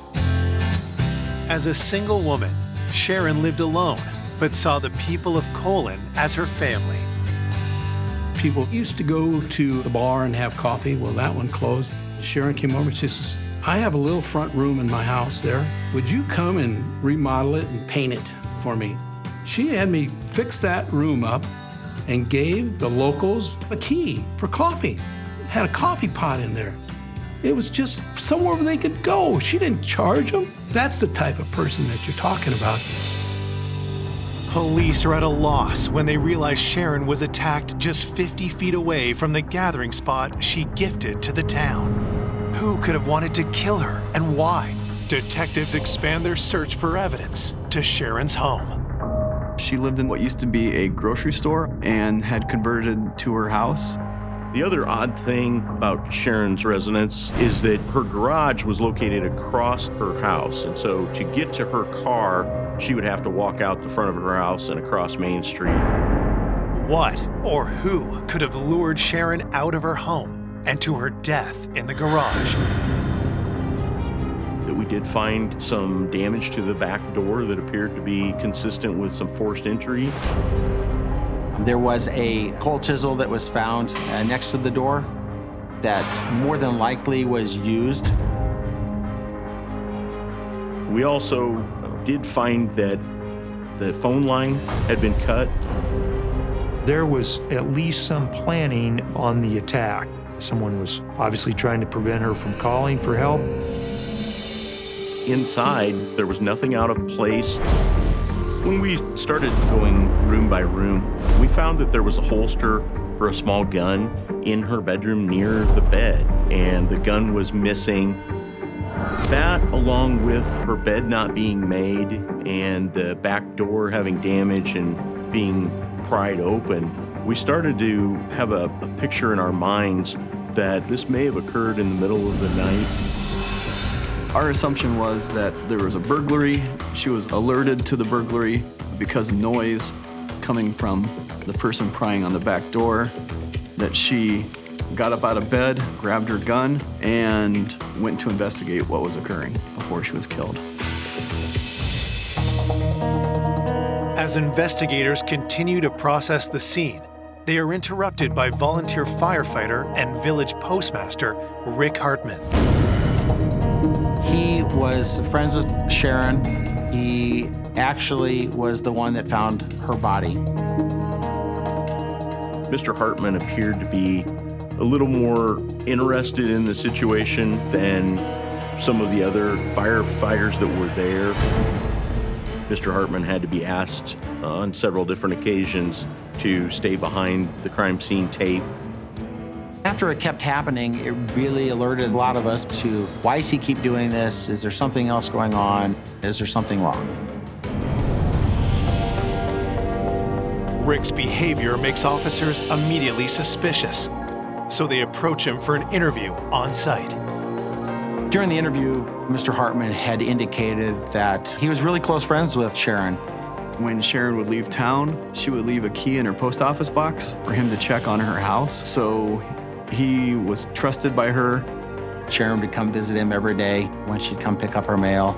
As a single woman, Sharon lived alone, but saw the people of Colon as her family. People used to go to the bar and have coffee. Well, that one closed. Sharon came over and she says, I have a little front room in my house there. Would you come and remodel it and paint it for me? She had me fix that room up and gave the locals a key for coffee. Had a coffee pot in there. It was just somewhere where they could go. She didn't charge them. That's the type of person that you're talking about. Police are at a loss when they realize Sharon was attacked just 50 feet away from the gathering spot she gifted to the town. Who could have wanted to kill her and why? Detectives expand their search for evidence to Sharon's home. She lived in what used to be a grocery store and had converted to her house. The other odd thing about Sharon's residence is that her garage was located across her house. And so to get to her car, she would have to walk out the front of her house and across Main Street. What or who could have lured Sharon out of her home and to her death in the garage? We did find some damage to the back door that appeared to be consistent with some forced entry. There was a coal chisel that was found next to the door that more than likely was used. We also did find that the phone line had been cut. There was at least some planning on the attack. Someone was obviously trying to prevent her from calling for help. Inside, there was nothing out of place. When we started going room by room, we found that there was a holster for a small gun in her bedroom near the bed, and the gun was missing. That, along with her bed not being made and the back door having damage and being pried open, we started to have a picture in our minds that this may have occurred in the middle of the night. Our assumption was that there was a burglary. She was alerted to the burglary because of noise coming from the person prying on the back door, that she got up out of bed, grabbed her gun, and went to investigate what was occurring before she was killed. As investigators continue to process the scene, they are interrupted by volunteer firefighter and village postmaster Rick Hartman. He was friends with Sharon. He actually was the one that found her body. Mr. Hartman appeared to be a little more interested in the situation than some of the other firefighters that were there. Mr. Hartman had to be asked on several different occasions to stay behind the crime scene tape. After it kept happening, it really alerted a lot of us to, why does he keep doing this? Is there something else going on? Is there something wrong? Rick's behavior makes officers immediately suspicious, so they approach him for an interview on site. During the interview, Mr. Hartman had indicated that he was really close friends with Sharon. When Sharon would leave town, she would leave a key in her post office box for him to check on her house. So he was trusted by her. Sharon would come visit him every day when she'd come pick up her mail.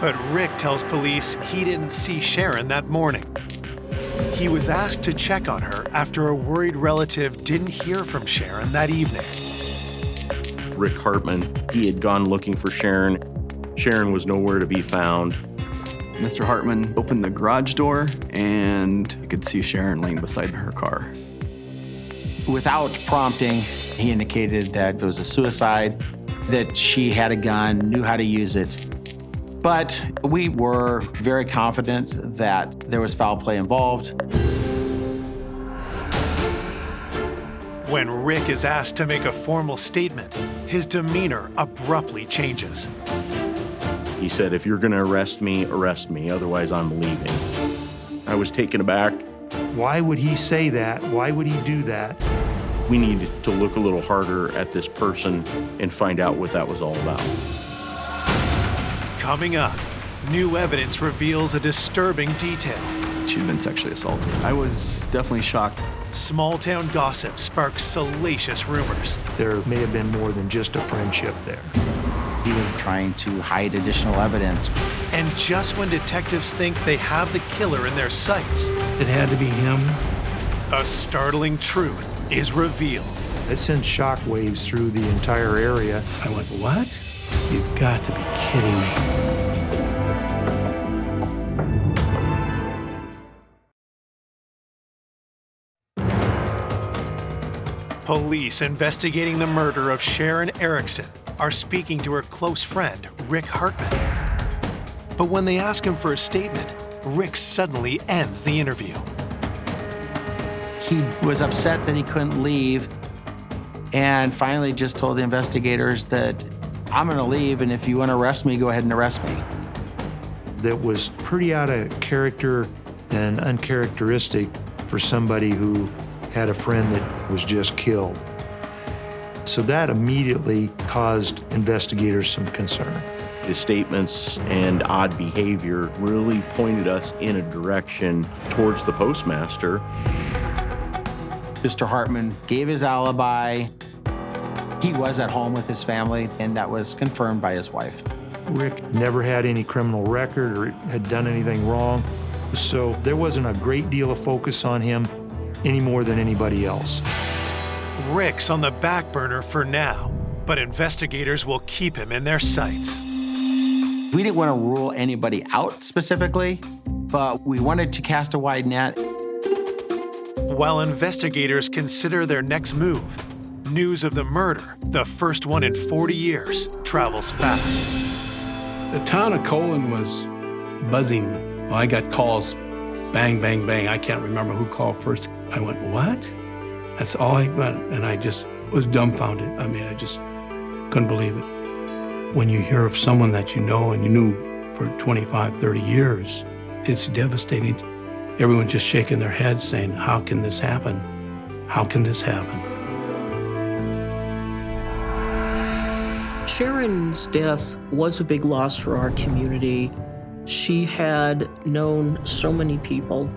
But Rick tells police he didn't see Sharon that morning. He was asked to check on her after a worried relative didn't hear from Sharon that evening. Rick Hartman, he had gone looking for Sharon. Sharon was nowhere to be found. Mr. Hartman opened the garage door and you could see Sharon laying beside her car. Without prompting, he indicated that it was a suicide, that she had a gun, knew how to use it. But we were very confident that there was foul play involved. When Rick is asked to make a formal statement, his demeanor abruptly changes. He said, "If you're going to arrest me, otherwise I'm leaving." I was taken aback. Why would he say that? Why would he do that? We needed to look a little harder at this person and find out what that was all about. Coming up, new evidence reveals a disturbing detail. She'd been sexually assaulted. I was definitely shocked. Small-town gossip sparks salacious rumors. There may have been more than just a friendship there. He was trying to hide additional evidence. And just when detectives think they have the killer in their sights, it had to be him. A startling truth is revealed. It sent shockwaves through the entire area. I went, what? You've got to be kidding me. Police investigating the murder of Sharon Erickson are speaking to her close friend, Rick Hartman. But when they ask him for a statement, Rick suddenly ends the interview. He was upset that he couldn't leave and finally just told the investigators that I'm going to leave, and if you want to arrest me, go ahead and arrest me. That was pretty out of character and uncharacteristic for somebody who had a friend that was just killed. So that immediately caused investigators some concern. His statements and odd behavior really pointed us in a direction towards the postmaster. Mr. Hartman gave his alibi. He was at home with his family, and that was confirmed by his wife. Rick never had any criminal record or had done anything wrong, so there wasn't a great deal of focus on him any more than anybody else. Rick's on the back burner for now, but investigators will keep him in their sights. We didn't want to rule anybody out specifically, but we wanted to cast a wide net. While investigators consider their next move, news of the murder, the first one in 40 years, travels fast. The town of Colon was buzzing. Well, I got calls, bang, bang, bang. I can't remember who called first. I went, what? That's all I got, and I just was dumbfounded. I mean, I just couldn't believe it. When you hear of someone that you know and you knew for 25, 30 years, it's devastating. Everyone's just shaking their heads saying, how can this happen? How can this happen? Sharon's death was a big loss for our community. She had known so many people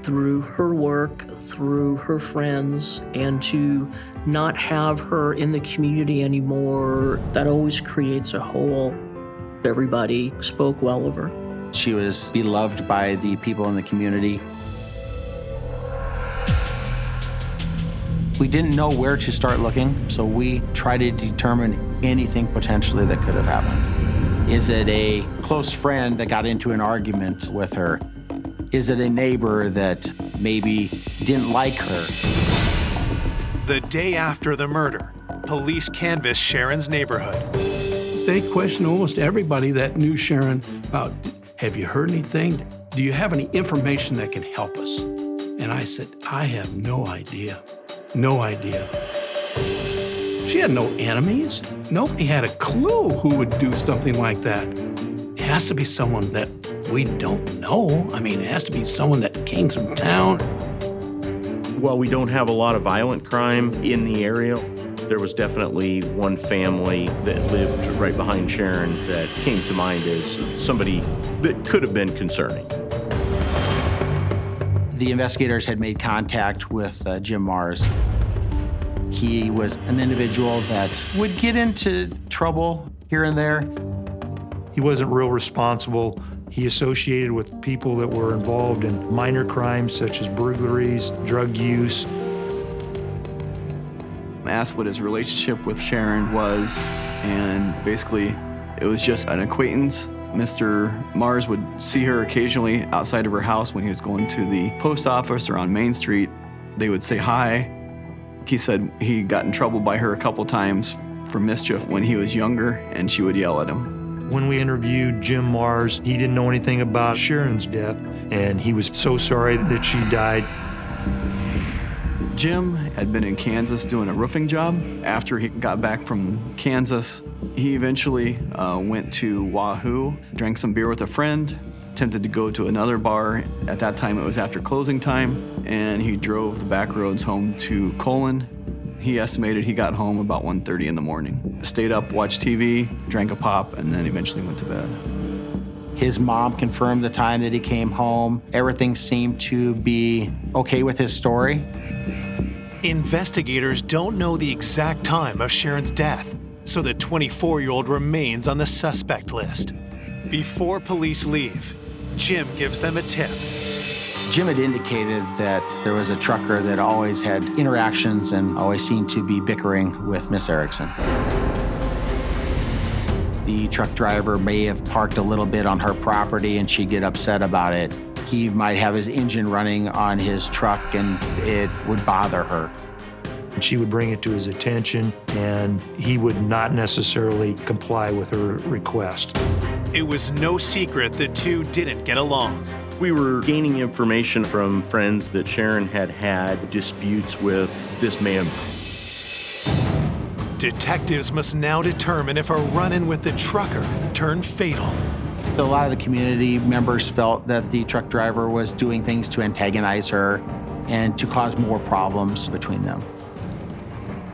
through her work, through her friends, and to not have her in the community anymore, that always creates a hole. Everybody spoke well of her. She was beloved by the people in the community. We didn't know where to start looking, so we tried to determine anything potentially that could have happened. Is it a close friend that got into an argument with her? Is it a neighbor that maybe didn't like her? The day after the murder, police canvassed Sharon's neighborhood. They questioned almost everybody that knew Sharon about, have you heard anything? Do you have any information that can help us? And I said, I have no idea. No idea. She had no enemies. Nobody had a clue who would do something like that. It has to be someone that we don't know. I mean, it has to be someone that came from town. While we don't have a lot of violent crime in the area, there was definitely one family that lived right behind Sharon that came to mind as somebody that could have been concerning. The investigators had made contact with Jim Mars. He was an individual that would get into trouble here and there. He wasn't real responsible. He associated with people that were involved in minor crimes such as burglaries, drug use. I asked what his relationship with Sharon was, and basically it was just an acquaintance. Mr. Mars would see her occasionally outside of her house when he was going to the post office or on Main Street. They would say hi. He said he got in trouble by her a couple times for mischief when he was younger, and she would yell at him. When we interviewed Jim Mars, he didn't know anything about Sharon's death, and he was so sorry that she died. Jim had been in Kansas doing a roofing job. After he got back from Kansas, he eventually went to Wahoo, drank some beer with a friend, attempted to go to another bar. At that time, it was after closing time, and he drove the back roads home to Colon. He estimated he got home about 1:30 in the morning. Stayed up, watched TV, drank a pop, and then eventually went to bed. His mom confirmed the time that he came home. Everything seemed to be okay with his story. Investigators don't know the exact time of Sharon's death, so the 24-year-old remains on the suspect list. Before police leave, Jim gives them a tip. Jim had indicated that there was a trucker that always had interactions and always seemed to be bickering with Miss Erickson. The truck driver may have parked a little bit on her property and she'd get upset about it. He might have his engine running on his truck and it would bother her. She would bring it to his attention and he would not necessarily comply with her request. It was no secret the two didn't get along. We were gaining information from friends that Sharon had had disputes with this man. Detectives must now determine if a run-in with the trucker turned fatal. A lot of the community members felt that the truck driver was doing things to antagonize her and to cause more problems between them.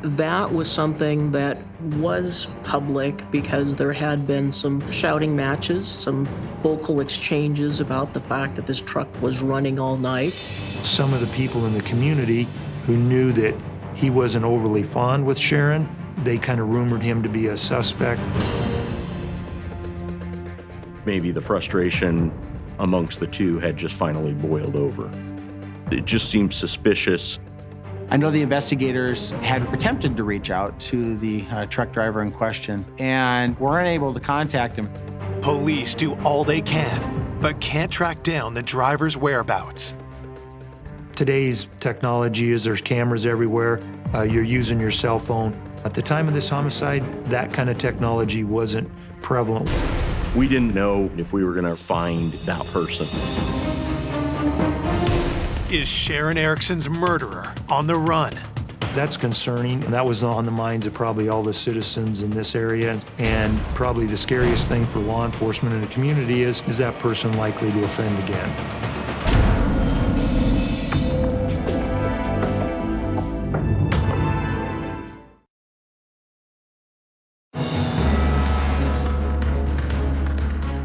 That was something that was public because there had been some shouting matches, some vocal exchanges about the fact that this truck was running all night. Some of the people in the community who knew that he wasn't overly fond with Sharon, they kind of rumored him to be a suspect. Maybe the frustration amongst the two had just finally boiled over. It just seemed suspicious. I know the investigators had attempted to reach out to the truck driver in question and were unable to contact him. Police do all they can, but can't track down the driver's whereabouts. Today's technology is there's cameras everywhere. You're using your cell phone. At the time of this homicide, that kind of technology wasn't prevalent. We didn't know if we were going to find that person. Is Sharon Erickson's murderer on the run? That's concerning, and that was on the minds of probably all the citizens in this area. And probably the scariest thing for law enforcement in the community is that person likely to offend again?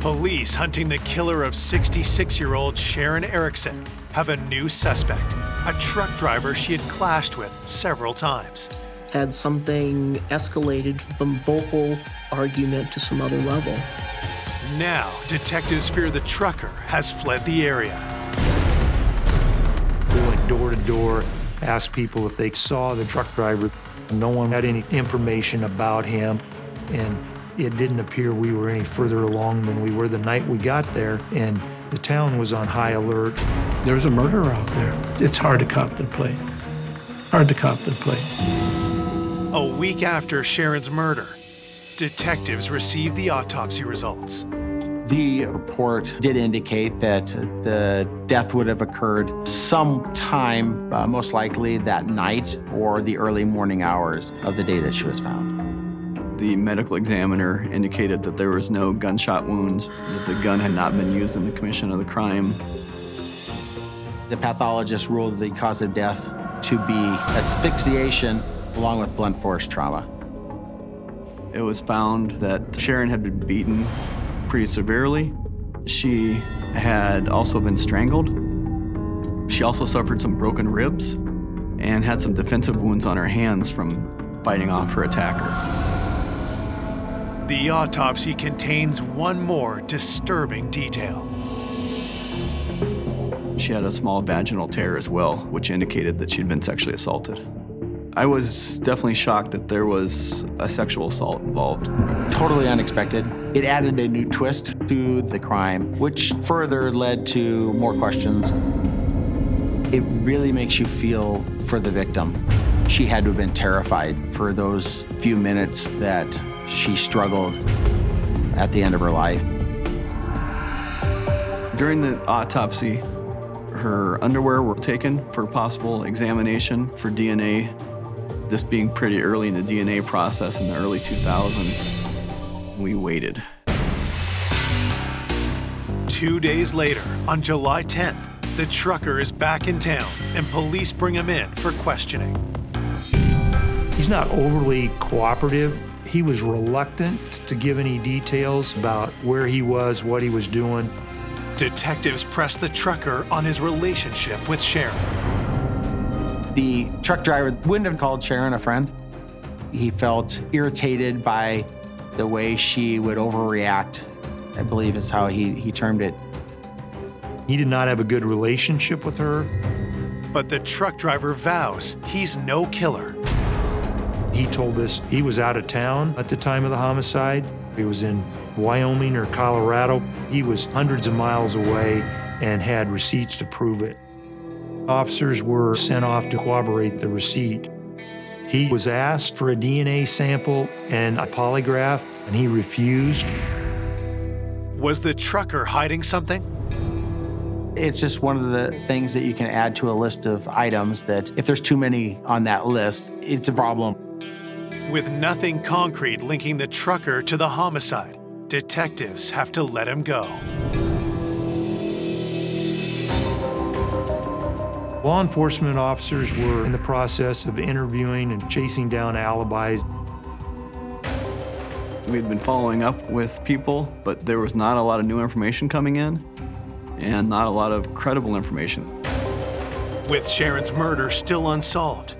Police hunting the killer of 66-year-old Sharon Erickson have a new suspect, a truck driver she had clashed with several times. Had something escalated from vocal argument to some other level. Now, detectives fear the trucker has fled the area. We went door to door, asked people if they saw the truck driver. No one had any information about him, and it didn't appear we were any further along than we were the night we got there, and the town was on high alert. There's a murderer out there. It's hard to contemplate. Hard to contemplate. A week after Sharon's murder, detectives received the autopsy results. The report did indicate that the death would have occurred sometime, most likely that night or the early morning hours of the day that she was found. The medical examiner indicated that there was no gunshot wounds, that the gun had not been used in the commission of the crime. The pathologist ruled the cause of death to be asphyxiation along with blunt force trauma. It was found that Sharon had been beaten pretty severely. She had also been strangled. She also suffered some broken ribs and had some defensive wounds on her hands from fighting off her attacker. The autopsy contains one more disturbing detail. She had a small vaginal tear as well, which indicated that she'd been sexually assaulted. I was definitely shocked that there was a sexual assault involved. Totally unexpected. It added a new twist to the crime, which further led to more questions. It really makes you feel for the victim. She had to have been terrified for those few minutes that she struggled at the end of her life. During the autopsy, her underwear were taken for possible examination for DNA. This being pretty early in the DNA process in the early 2000s, we waited. 2 days later, on July 10th, the trucker is back in town and police bring him in for questioning. He's not overly cooperative. He was reluctant to give any details about where he was, what he was doing. Detectives press the trucker on his relationship with Sharon. The truck driver wouldn't have called Sharon a friend. He felt irritated by the way she would overreact, I believe is how he termed it. He did not have a good relationship with her. But the truck driver vows he's no killer. He told us he was out of town at the time of the homicide. He was in Wyoming or Colorado. He was hundreds of miles away and had receipts to prove it. Officers were sent off to corroborate the receipt. He was asked for a DNA sample and a polygraph, and he refused. Was the trucker hiding something? It's just one of the things that you can add to a list of items that if there's too many on that list, it's a problem. With nothing concrete linking the trucker to the homicide, detectives have to let him go. Law enforcement officers were in the process of interviewing and chasing down alibis. We'd been following up with people, but there was not a lot of new information coming in and not a lot of credible information. With Sharon's murder still unsolved,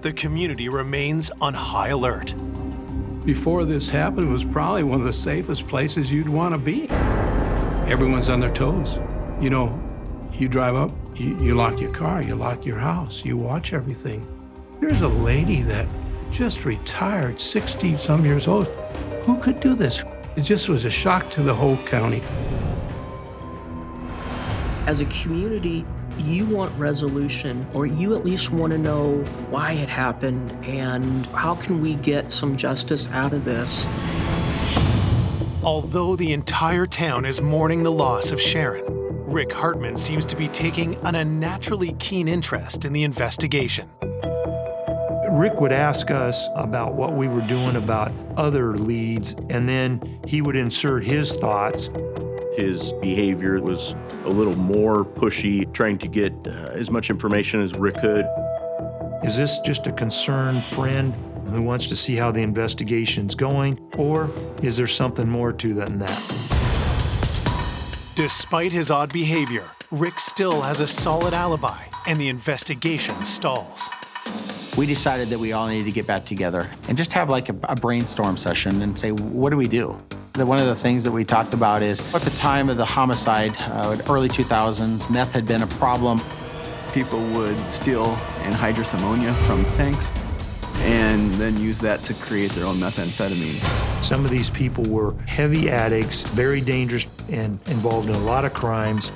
the community remains on high alert. Before this happened, it was probably one of the safest places you'd want to be. Everyone's on their toes. You know, you drive up, you lock your car, you lock your house, you watch everything. Here's a lady that just retired, 60-some years old. Who could do this? It just was a shock to the whole county. As a community, you want resolution, or you at least want to know why it happened and how can we get some justice out of this. Although the entire town is mourning the loss of Sharon, Rick Hartman seems to be taking an unnaturally keen interest in the investigation. Rick would ask us about what we were doing about other leads, and then he would insert his thoughts. His behavior was a little more pushy, trying to get as much information as Rick could. Is this just a concerned friend who wants to see how the investigation's going, or is there something more to than that? Despite his odd behavior, Rick still has a solid alibi, and the investigation stalls. We decided that we all needed to get back together and just have like a brainstorm session and say, what do we do? One of the things that we talked about is at the time of the homicide, early 2000s, meth had been a problem. People would steal anhydrous ammonia from tanks and then use that to create their own methamphetamine. Some of these people were heavy addicts, very dangerous, and involved in a lot of crimes.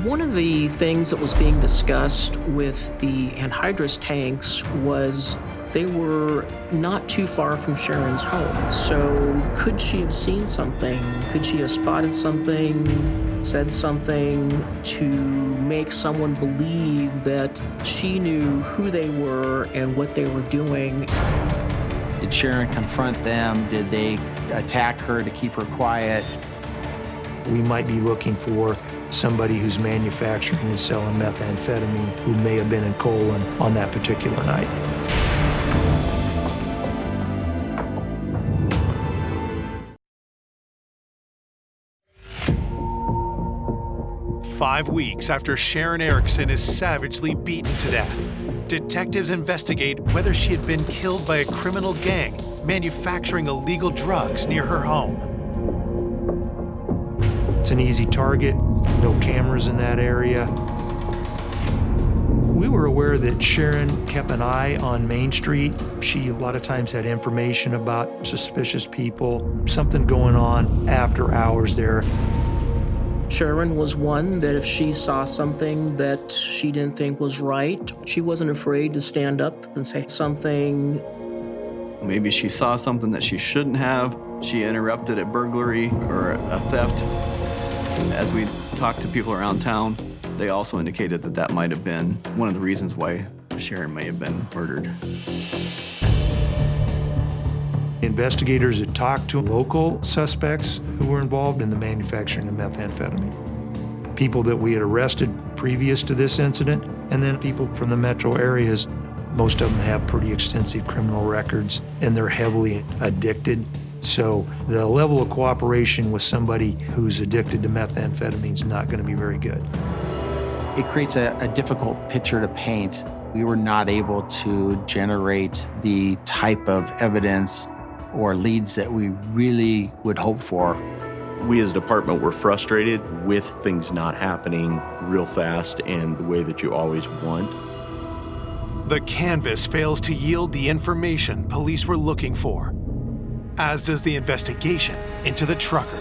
One of the things that was being discussed with the anhydrous tanks was they were not too far from Sharon's home. So could she have seen something? Could she have spotted something, said something to make someone believe that she knew who they were and what they were doing? Did Sharon confront them? Did they attack her to keep her quiet? We might be looking for somebody who's manufacturing and selling methamphetamine who may have been in Colon on that particular night. "5 weeks after Sharon Erickson is savagely beaten to death, detectives investigate whether she had been killed by a criminal gang manufacturing illegal drugs near her home. It's an easy target, no cameras in that area. We were aware that Sharon kept an eye on Main Street. She a lot of times had information about suspicious people, something going on after hours there. Sharon was one that if she saw something that she didn't think was right, she wasn't afraid to stand up and say something. Maybe she saw something that she shouldn't have. She interrupted a burglary or a theft. As we talked to people around town, they also indicated that that might have been one of the reasons why Sharon may have been murdered. Investigators had talked to local suspects who were involved in the manufacturing of methamphetamine. People that we had arrested previous to this incident, and then people from the metro areas. Most of them have pretty extensive criminal records, and they're heavily addicted. So the level of cooperation with somebody who's addicted to methamphetamine is not going to be very good. It creates a difficult picture to paint. We were not able to generate the type of evidence or leads that we really would hope for. We as a department were frustrated with things not happening real fast and the way that you always want. The canvas fails to yield the information police were looking for, as does the investigation into the trucker.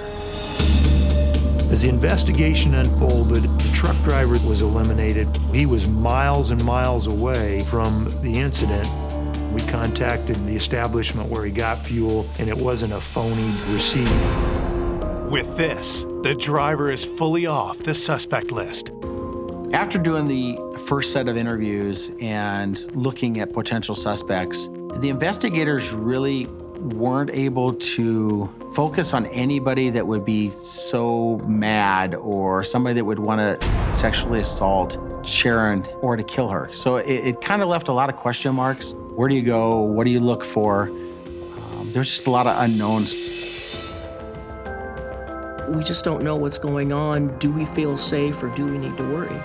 As the investigation unfolded, the truck driver was eliminated. He was miles and miles away from the incident. We contacted the establishment where he got fuel, and it wasn't a phony receipt. With this, the driver is fully off the suspect list. After doing the first set of interviews and looking at potential suspects, the investigators really weren't able to focus on anybody that would be so mad or somebody that would want to sexually assault Sharon or to kill her. So it kind of left a lot of question marks. Where do you go? What do you look for? There's just a lot of unknowns. We just don't know what's going on. Do we feel safe or do we need to worry?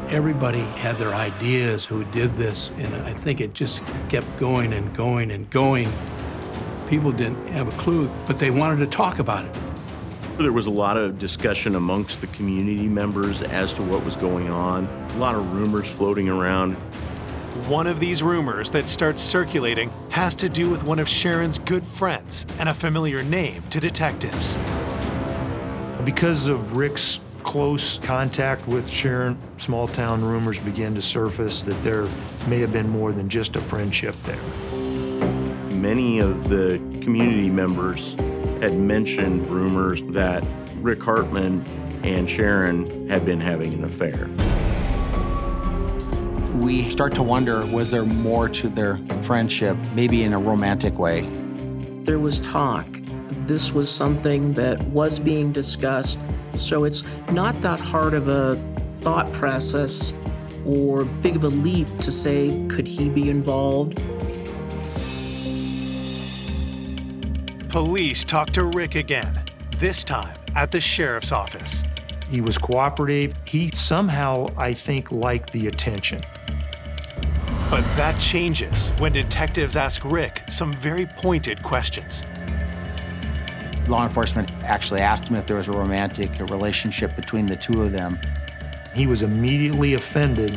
Everybody had their ideas who did this, and I think it just kept going and going and going. People didn't have a clue, but they wanted to talk about it. There was a lot of discussion amongst the community members as to what was going on. A lot of rumors floating around. One of these rumors that starts circulating has to do with one of Sharon's good friends and a familiar name to detectives. Because of Rick's close contact with Sharon, small town rumors began to surface that there may have been more than just a friendship there. Many of the community members had mentioned rumors that Rick Hartman and Sharon had been having an affair. We start to wonder, was there more to their friendship, maybe in a romantic way? There was talk. This was something that was being discussed. So it's not that hard of a thought process or big of a leap to say, could he be involved? Police talked to Rick again, this time at the sheriff's office. He was cooperative. He somehow, I think, liked the attention. But that changes when detectives ask Rick some very pointed questions. Law enforcement actually asked him if there was a romantic relationship between the two of them. He was immediately offended,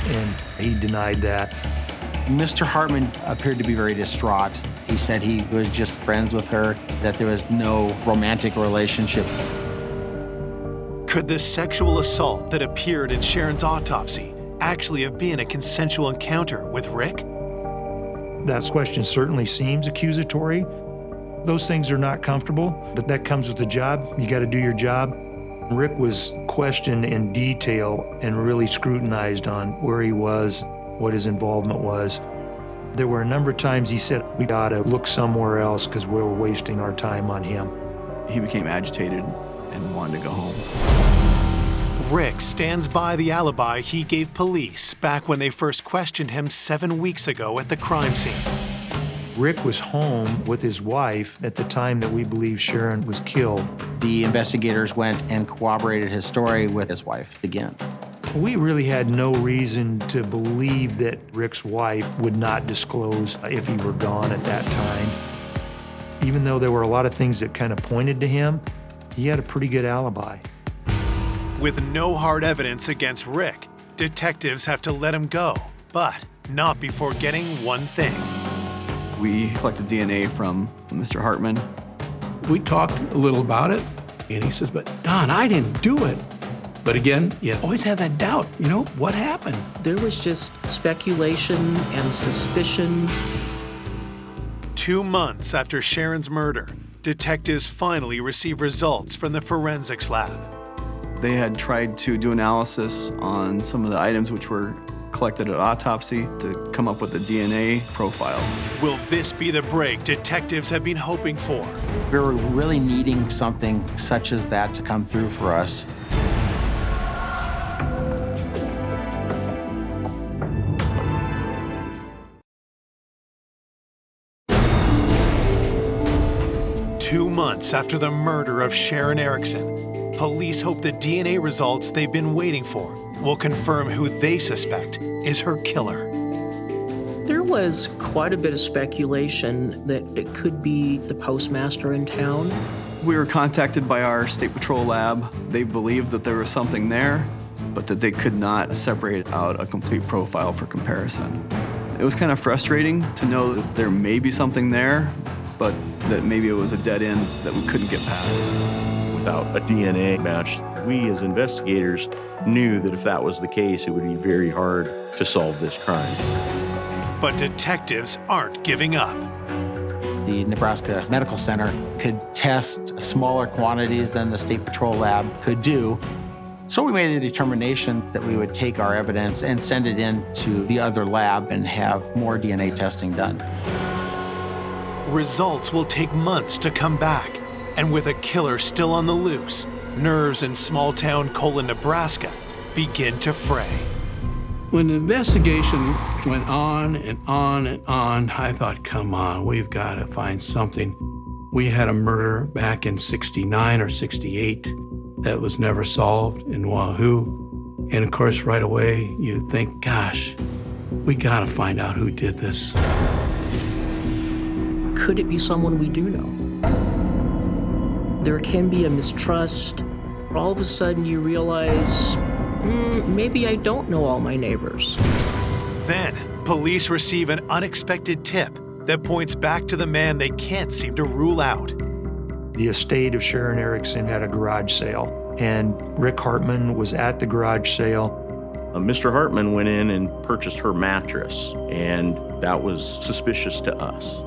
and he denied that. Mr. Hartman appeared to be very distraught. He said he was just friends with her, that there was no romantic relationship. Could the sexual assault that appeared in Sharon's autopsy actually have been a consensual encounter with Rick? That question certainly seems accusatory. Those things are not comfortable, but that comes with the job. You got to do your job. Rick was questioned in detail and really scrutinized on where he was, what his involvement was. There were a number of times he said, we got to look somewhere else because we were wasting our time on him. He became agitated and wanted to go home. Rick stands by the alibi he gave police back when they first questioned him 7 weeks ago at the crime scene. Rick was home with his wife at the time that we believe Sharon was killed. The investigators went and corroborated his story with his wife again. We really had no reason to believe that Rick's wife would not disclose if he were gone at that time. Even though there were a lot of things that kind of pointed to him, he had a pretty good alibi. With no hard evidence against Rick, detectives have to let him go, but not before getting one thing. We collected DNA from Mr. Hartman. We talked a little about it, and he says, but Don, I didn't do it. But again, you always have that doubt, what happened? There was just speculation and suspicion. 2 months after Sharon's murder, detectives finally receive results from the forensics lab. They had tried to do analysis on some of the items which were collected at autopsy to come up with a DNA profile. Will this be the break detectives have been hoping for? We were really needing something such as that to come through for us. Two months after the murder of Sharon Erickson, police hope the DNA results they've been waiting for will confirm who they suspect is her killer. There was quite a bit of speculation that it could be the postmaster in town. We were contacted by our state patrol lab. They believed that there was something there, but that they could not separate out a complete profile for comparison. It was kind of frustrating to know that there may be something there, but that maybe it was a dead end that we couldn't get past. Without a DNA match, we as investigators knew that if that was the case, it would be very hard to solve this crime. But detectives aren't giving up. The Nebraska Medical Center could test smaller quantities than the State Patrol lab could do. So we made a determination that we would take our evidence and send it in to the other lab and have more DNA testing done. Results will take months to come back, and with a killer still on the loose, nerves in small-town Colon, Nebraska begin to fray. When the investigation went on and on and on, I thought, come on, we've got to find something. We had a murder back in 69 or 68 that was never solved in Wahoo. And of course, right away, you think, gosh, we got to find out who did this. Could it be someone we do know? There can be a mistrust. All of a sudden you realize, maybe I don't know all my neighbors. Then, police receive an unexpected tip that points back to the man they can't seem to rule out. The estate of Sharon Erickson had a garage sale, and Rick Hartman was at the garage sale. Mr. Hartman went in and purchased her mattress, and that was suspicious to us.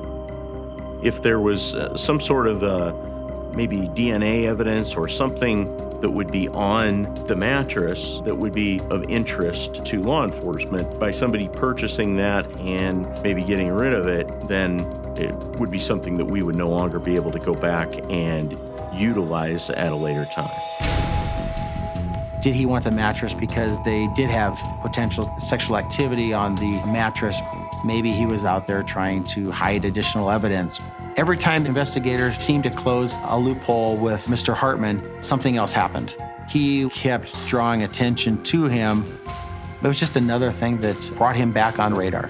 If there was some sort of maybe DNA evidence or something that would be on the mattress that would be of interest to law enforcement, by somebody purchasing that and maybe getting rid of it, then it would be something that we would no longer be able to go back and utilize at a later time. Did he want the mattress because they did have potential sexual activity on the mattress? Maybe he was out there trying to hide additional evidence. Every time investigators seemed to close a loophole with Mr. Hartman, something else happened. He kept drawing attention to him. It was just another thing that brought him back on radar.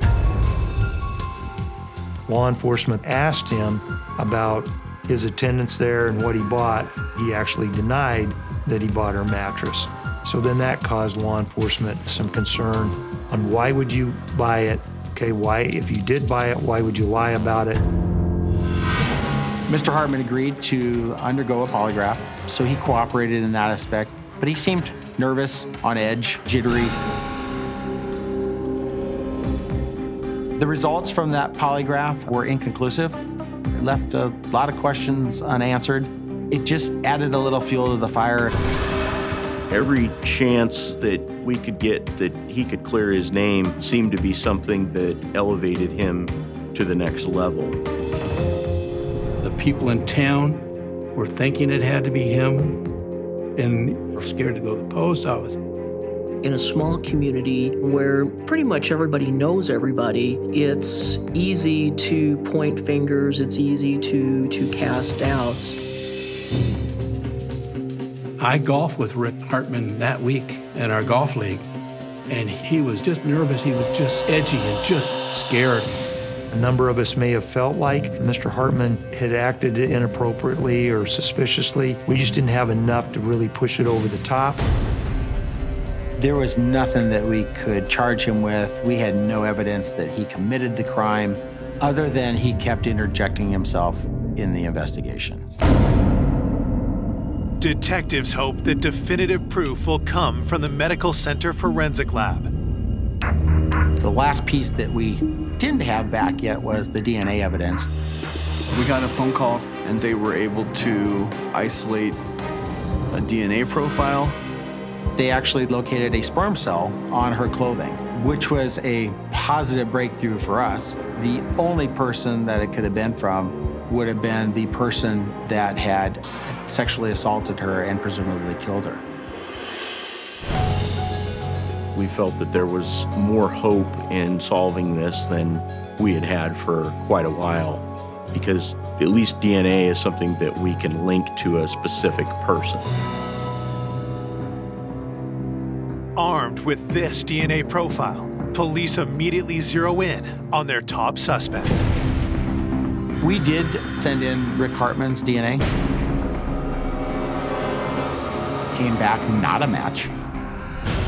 Law enforcement asked him about his attendance there and what he bought. He actually denied that he bought her mattress. So then that caused law enforcement some concern on why would you buy it? Okay, why, if you did buy it, why would you lie about it? Mr. Hartman agreed to undergo a polygraph, so he cooperated in that aspect, but he seemed nervous, on edge, jittery. The results from that polygraph were inconclusive. It left a lot of questions unanswered. It just added a little fuel to the fire. Every chance that we could get that he could clear his name seemed to be something that elevated him to the next level. The people in town were thinking it had to be him and were scared to go to the post office. In a small community where pretty much everybody knows everybody, it's easy to point fingers, it's easy to cast doubts. I golfed with Rick Hartman that week in our golf league, and he was just nervous, he was just edgy and just scared. A number of us may have felt like Mr. Hartman had acted inappropriately or suspiciously. We just didn't have enough to really push it over the top. There was nothing that we could charge him with. We had no evidence that he committed the crime, other than he kept interjecting himself in the investigation. Detectives hope that definitive proof will come from the Medical Center Forensic Lab. The last piece that we didn't have back yet was the DNA evidence. We got a phone call and they were able to isolate a DNA profile. They actually located a sperm cell on her clothing, which was a positive breakthrough for us. The only person that it could have been from would have been the person that had sexually assaulted her and presumably killed her. We felt that there was more hope in solving this than we had had for quite a while, because at least DNA is something that we can link to a specific person. Armed with this DNA profile, police immediately zero in on their top suspect. We did send in Rick Hartman's DNA. Came back not a match.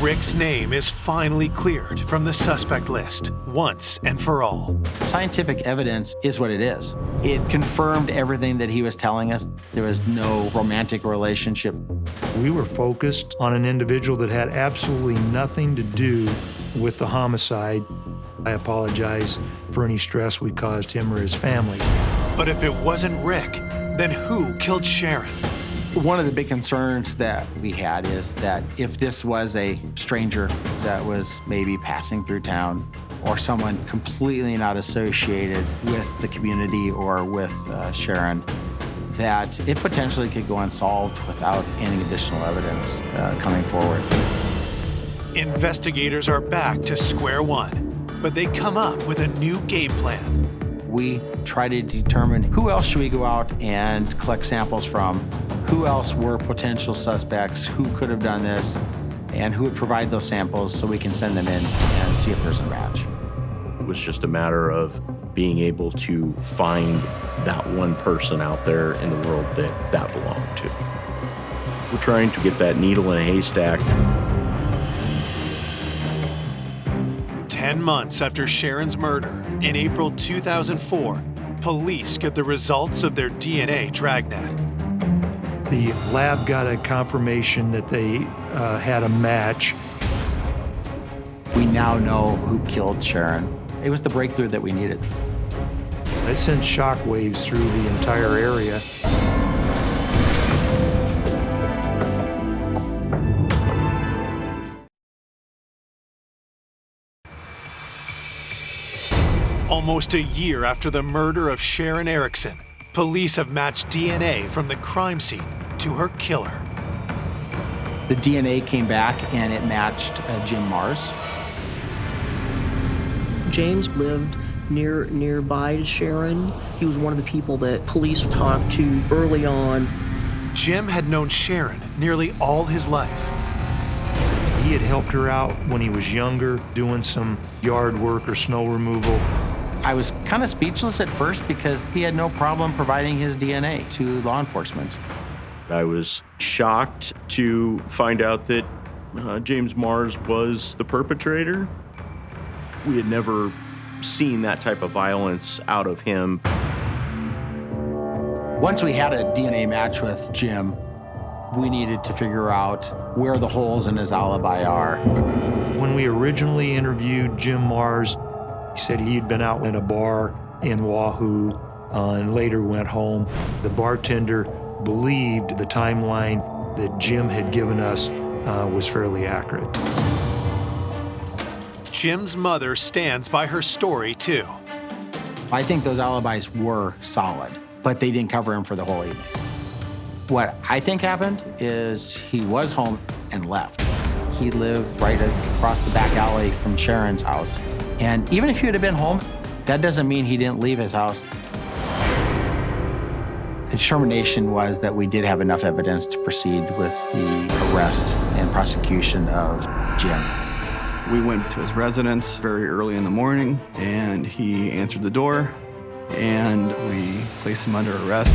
Rick's name is finally cleared from the suspect list once and for all. Scientific evidence is what it is. It confirmed everything that he was telling us. There was no romantic relationship. We were focused on an individual that had absolutely nothing to do with the homicide. I apologize for any stress we caused him or his family. But if it wasn't Rick, then who killed Sharon? One of the big concerns that we had is that if this was a stranger that was maybe passing through town or someone completely not associated with the community or with Sharon, that it potentially could go unsolved without any additional evidence coming forward. Investigators are back to square one, but they come up with a new game plan. We try to determine who else should we go out and collect samples from, who else were potential suspects, who could have done this, and who would provide those samples so we can send them in and see if there's a match. It was just a matter of being able to find that one person out there in the world that belonged to. We're trying to get that needle in a haystack. 10 months after Sharon's murder, in April 2004, police get the results of their DNA dragnet. The lab got a confirmation that they had a match. We now know who killed Sharon. It was the breakthrough that we needed. It sent shockwaves through the entire area. Almost a year after the murder of Sharon Erickson, police have matched DNA from the crime scene to her killer. The DNA came back and it matched Jim Mars. James lived nearby Sharon. He was one of the people that police talked to early on. Jim had known Sharon nearly all his life. He had helped her out when he was younger, doing some yard work or snow removal. I was kind of speechless at first because he had no problem providing his DNA to law enforcement. I was shocked to find out that James Mars was the perpetrator. We had never seen that type of violence out of him. Once we had a DNA match with Jim, we needed to figure out where the holes in his alibi are. When we originally interviewed Jim Mars, he said he'd been out in a bar in Wahoo and later went home. The bartender believed the timeline that Jim had given us was fairly accurate. Jim's mother stands by her story, too. I think those alibis were solid, but they didn't cover him for the whole evening. What I think happened is he was home and left. He lived right across the back alley from Sharon's house. And even if he would have been home, that doesn't mean he didn't leave his house. The determination was that we did have enough evidence to proceed with the arrest and prosecution of Jim. We went to his residence very early in the morning, and he answered the door, and we placed him under arrest.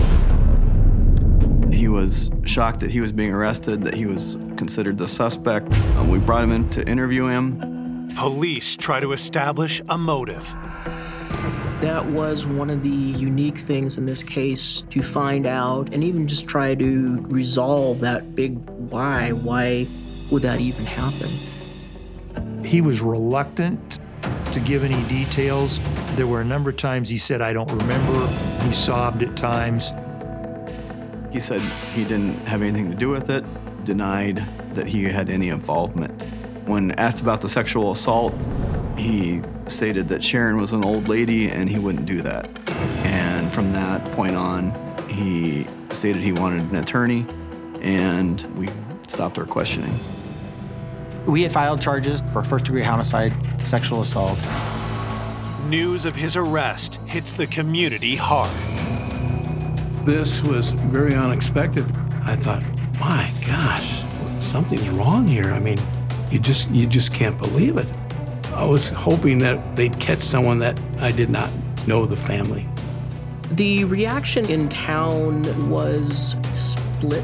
He was shocked that he was being arrested, that he was considered the suspect. We brought him in to interview him. Police try to establish a motive. That was one of the unique things in this case, to find out and even just try to resolve that big why. Why would that even happen? He was reluctant to give any details. There were a number of times he said, "I don't remember." He sobbed at times. He said he didn't have anything to do with it, denied that he had any involvement. When asked about the sexual assault, he stated that Sharon was an old lady and he wouldn't do that. And from that point on, he stated he wanted an attorney, and we stopped our questioning. We had filed charges for first-degree homicide, sexual assault. News of his arrest hits the community hard. This was very unexpected. I thought, my gosh, something's wrong here. I mean, you just can't believe it. I was hoping that they'd catch someone that I did not know the family. The reaction in town was split.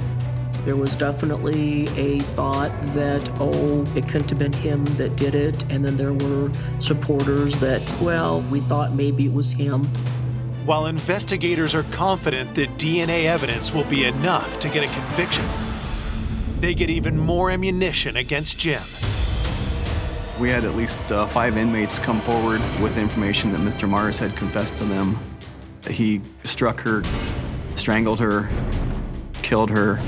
There was definitely a thought that, oh, it couldn't have been him that did it. And then there were supporters that, well, we thought maybe it was him. While investigators are confident that DNA evidence will be enough to get a conviction, they get even more ammunition against Jim. We had at least 5 inmates come forward with information that Mr. Mars had confessed to them. He struck her, strangled her, killed her.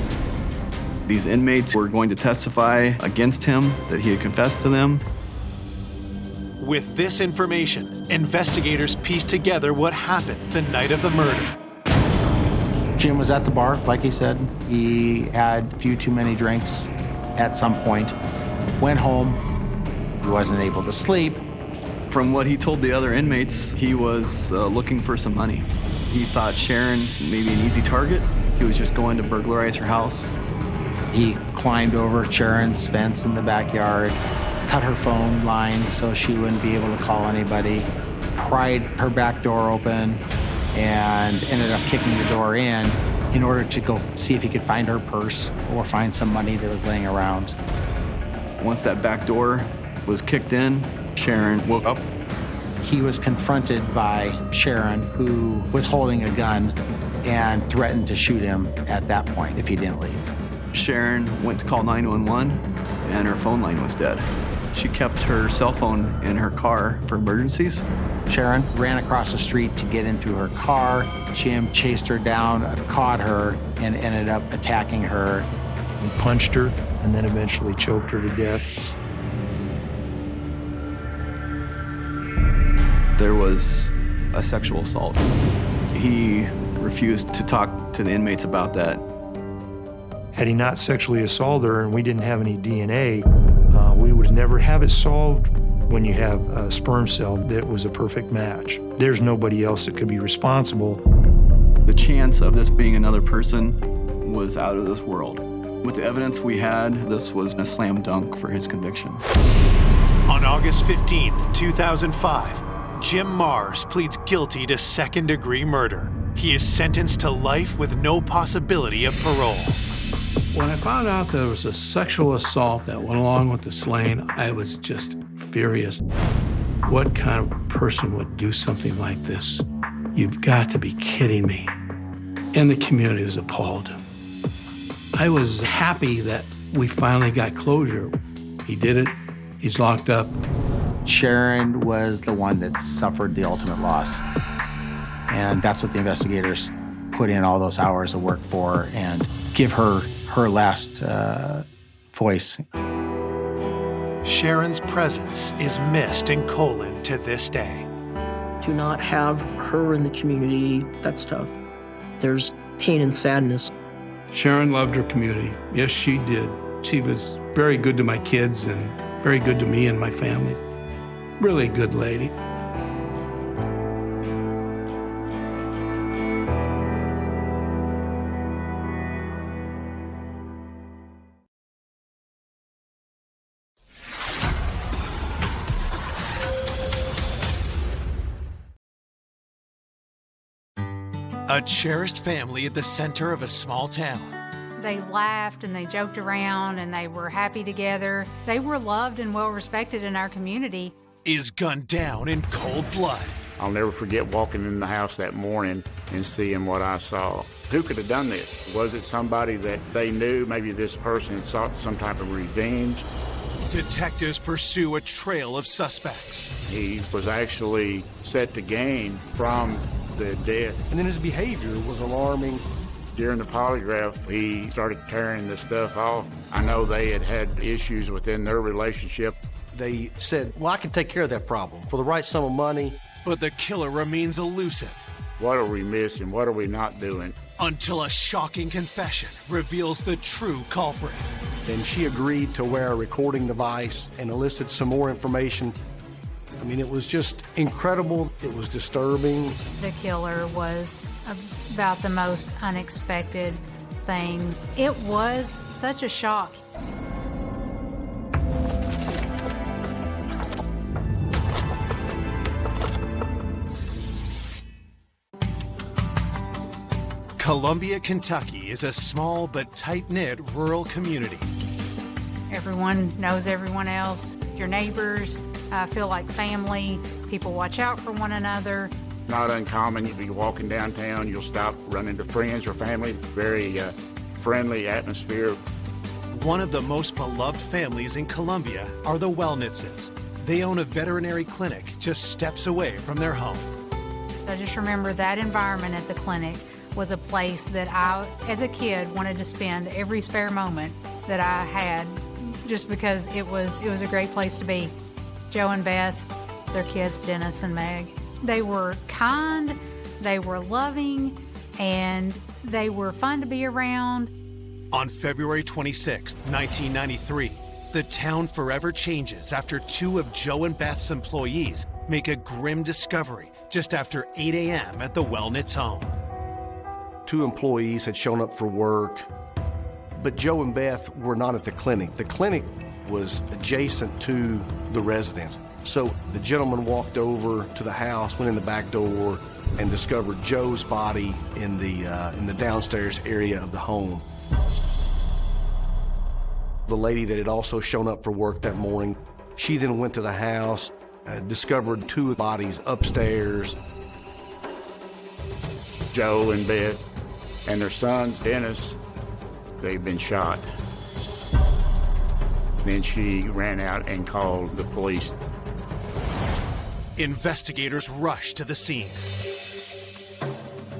These inmates were going to testify against him, that he had confessed to them. With this information, investigators pieced together what happened the night of the murder. Jim was at the bar, like he said. He had a few too many drinks at some point, went home, he wasn't able to sleep. From what he told the other inmates, he was looking for some money. He thought Sharon may be an easy target. He was just going to burglarize her house. He climbed over Sharon's fence in the backyard, cut her phone line so she wouldn't be able to call anybody, pried her back door open, and ended up kicking the door in order to go see if he could find her purse or find some money that was laying around. Once that back door was kicked in, Sharon woke up. He was confronted by Sharon, who was holding a gun and threatened to shoot him at that point if he didn't leave. Sharon went to call 911 and her phone line was dead. She kept her cell phone in her car for emergencies. Sharon ran across the street to get into her car. Jim chased her down, caught her, and ended up attacking her. He punched her and then eventually choked her to death. There was a sexual assault. He refused to talk to the inmates about that. Had he not sexually assaulted her and we didn't have any DNA, we would never have it solved. When you have a sperm cell that was a perfect match, there's nobody else that could be responsible. The chance of this being another person was out of this world. With the evidence we had, this was a slam dunk for his conviction. On August 15th, 2005, Jim Mars pleads guilty to second-degree murder. He is sentenced to life with no possibility of parole. When I found out there was a sexual assault that went along with the slaying, I was just furious. What kind of person would do something like this? You've got to be kidding me. And the community was appalled. I was happy that we finally got closure. He did it. He's locked up. Sharon was the one that suffered the ultimate loss. And that's what the investigators put in all those hours of work for and give her last voice. Sharon's presence is missed in Colon to this day. To not have her in the community, that's tough. There's pain and sadness. Sharon loved her community. Yes, she did. She was very good to my kids and very good to me and my family. Really good lady. A cherished family at the center of a small town. They laughed and they joked around and they were happy together. They were loved and well respected in our community. Is gunned down in cold blood. I'll never forget walking in the house that morning and seeing what I saw. Who could have done this? Was it somebody that they knew? Maybe this person had sought some type of revenge. Detectives pursue a trail of suspects. He was actually set to gain from the death. And then his behavior was alarming. During the polygraph, he started tearing the stuff off. I know they had issues within their relationship. They said, well, I can take care of that problem for the right sum of money. But the killer remains elusive. What are we missing? What are we not doing? Until a shocking confession reveals the true culprit. Then she agreed to wear a recording device and elicit some more information. I mean, it was just incredible. It was disturbing. The killer was about the most unexpected thing. It was such a shock. Columbia, Kentucky is a small but tight-knit rural community. Everyone knows everyone else. Your neighbors feel like family. People watch out for one another. Not uncommon. You'll be walking downtown, you'll stop, run into friends or family. Very friendly atmosphere. One of the most beloved families in Columbia are the Wellnitzes. They own a veterinary clinic just steps away from their home. I just remember that environment at the clinic was a place that I, as a kid, wanted to spend every spare moment that I had, just because it was a great place to be. Joe and Beth, their kids, Dennis and Meg, they were kind, they were loving, and they were fun to be around. On February 26, 1993, the town forever changes after two of Joe and Beth's employees make a grim discovery just after 8 a.m. at the Wellnitz home. 2 employees had shown up for work, but Joe and Beth were not at the clinic. The clinic was adjacent to the residence. So the gentleman walked over to the house, went in the back door, and discovered Joe's body in the downstairs area of the home. The lady that had also shown up for work that morning, she then went to the house, discovered 2 bodies upstairs. Joe and Beth and their son, Dennis, they've been shot. Then she ran out and called the police. Investigators rushed to the scene.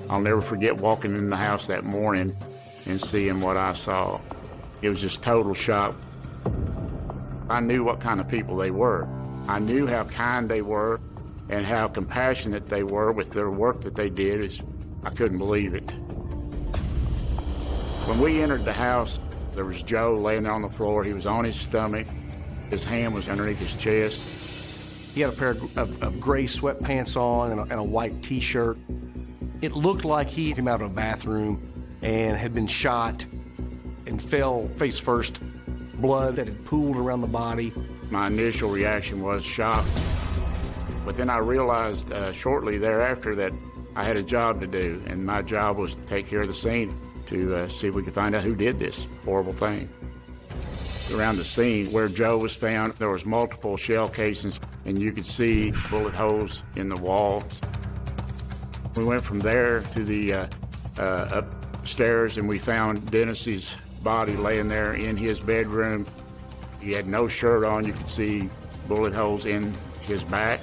I'll never forget walking in the house that morning and seeing what I saw. It was just total shock. I knew what kind of people they were. I knew how kind they were and how compassionate they were with their work that they did. I couldn't believe it. When we entered the house, there was Joe laying on the floor. He was on his stomach. His hand was underneath his chest. He had a pair of gray sweatpants on and a white T-shirt. It looked like he came out of a bathroom and had been shot and fell face first. Blood that had pooled around the body. My initial reaction was shock. But then I realized shortly thereafter that I had a job to do, and my job was to take care of the scene, to see if we could find out who did this horrible thing. Around the scene where Joe was found, there was multiple shell casings, and you could see bullet holes in the walls. We went from there to the upstairs, and we found Dennis's body laying there in his bedroom. He had no shirt on. You could see bullet holes in his back.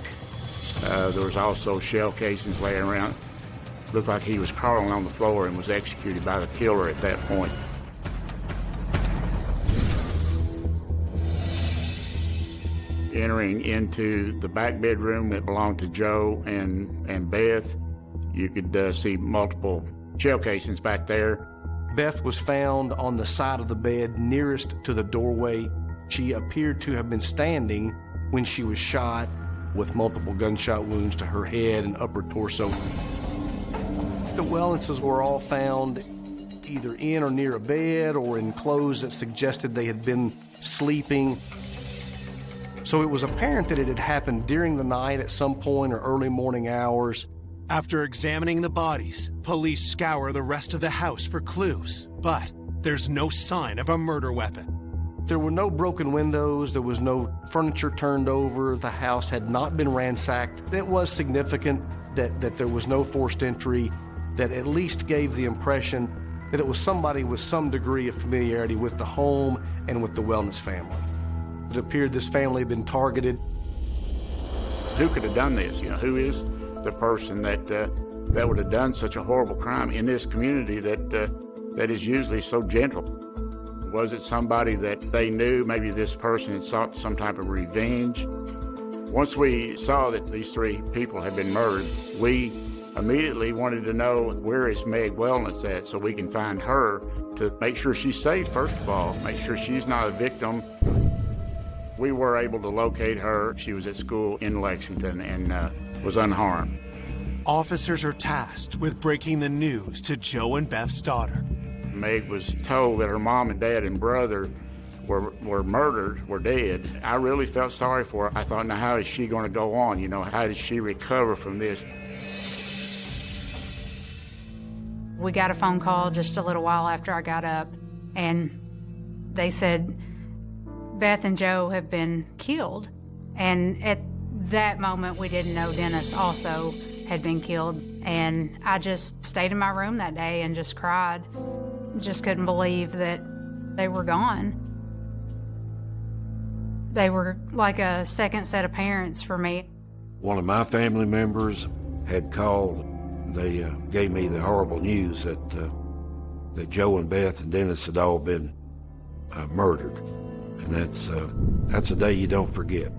There was also shell casings laying around. Looked like he was crawling on the floor and was executed by the killer at that point. Entering into the back bedroom that belonged to Joe and Beth, you could see multiple shell casings back there. Beth was found on the side of the bed nearest to the doorway. She appeared to have been standing when she was shot, with multiple gunshot wounds to her head and upper torso. The Wellnitzes were all found either in or near a bed or in clothes that suggested they had been sleeping. So it was apparent that it had happened during the night at some point or early morning hours. After examining the bodies, police scour the rest of the house for clues, but there's no sign of a murder weapon. There were no broken windows, there was no furniture turned over, the house had not been ransacked. It was significant that there was no forced entry, that at least gave the impression that it was somebody with some degree of familiarity with the home and with the Wellnitz family. It appeared this family had been targeted. Who could have done this? Who is the person that would have done such a horrible crime in this community that is usually so gentle? Was it somebody that they knew? Maybe this person had sought some type of revenge. Once we saw that these 3 people had been murdered, we immediately wanted to know, where is Meg Wellnitz at, so we can find her to make sure she's safe, first of all, make sure she's not a victim. We were able to locate her. She was at school in Lexington and was unharmed. Officers are tasked with breaking the news to Joe and Beth's daughter. Meg was told that her mom and dad and brother were murdered, were dead. I really felt sorry for her. I thought, now how is she going to go on? How does she recover from this? We got a phone call just a little while after I got up, and they said Beth and Joe have been killed. And at that moment, we didn't know Dennis also had been killed. And I just stayed in my room that day and just cried. Just couldn't believe that they were gone. They were like a second set of parents for me. One of my family members had called they gave me the horrible news that that Joe and Beth and Dennis had all been murdered. And that's a day you don't forget.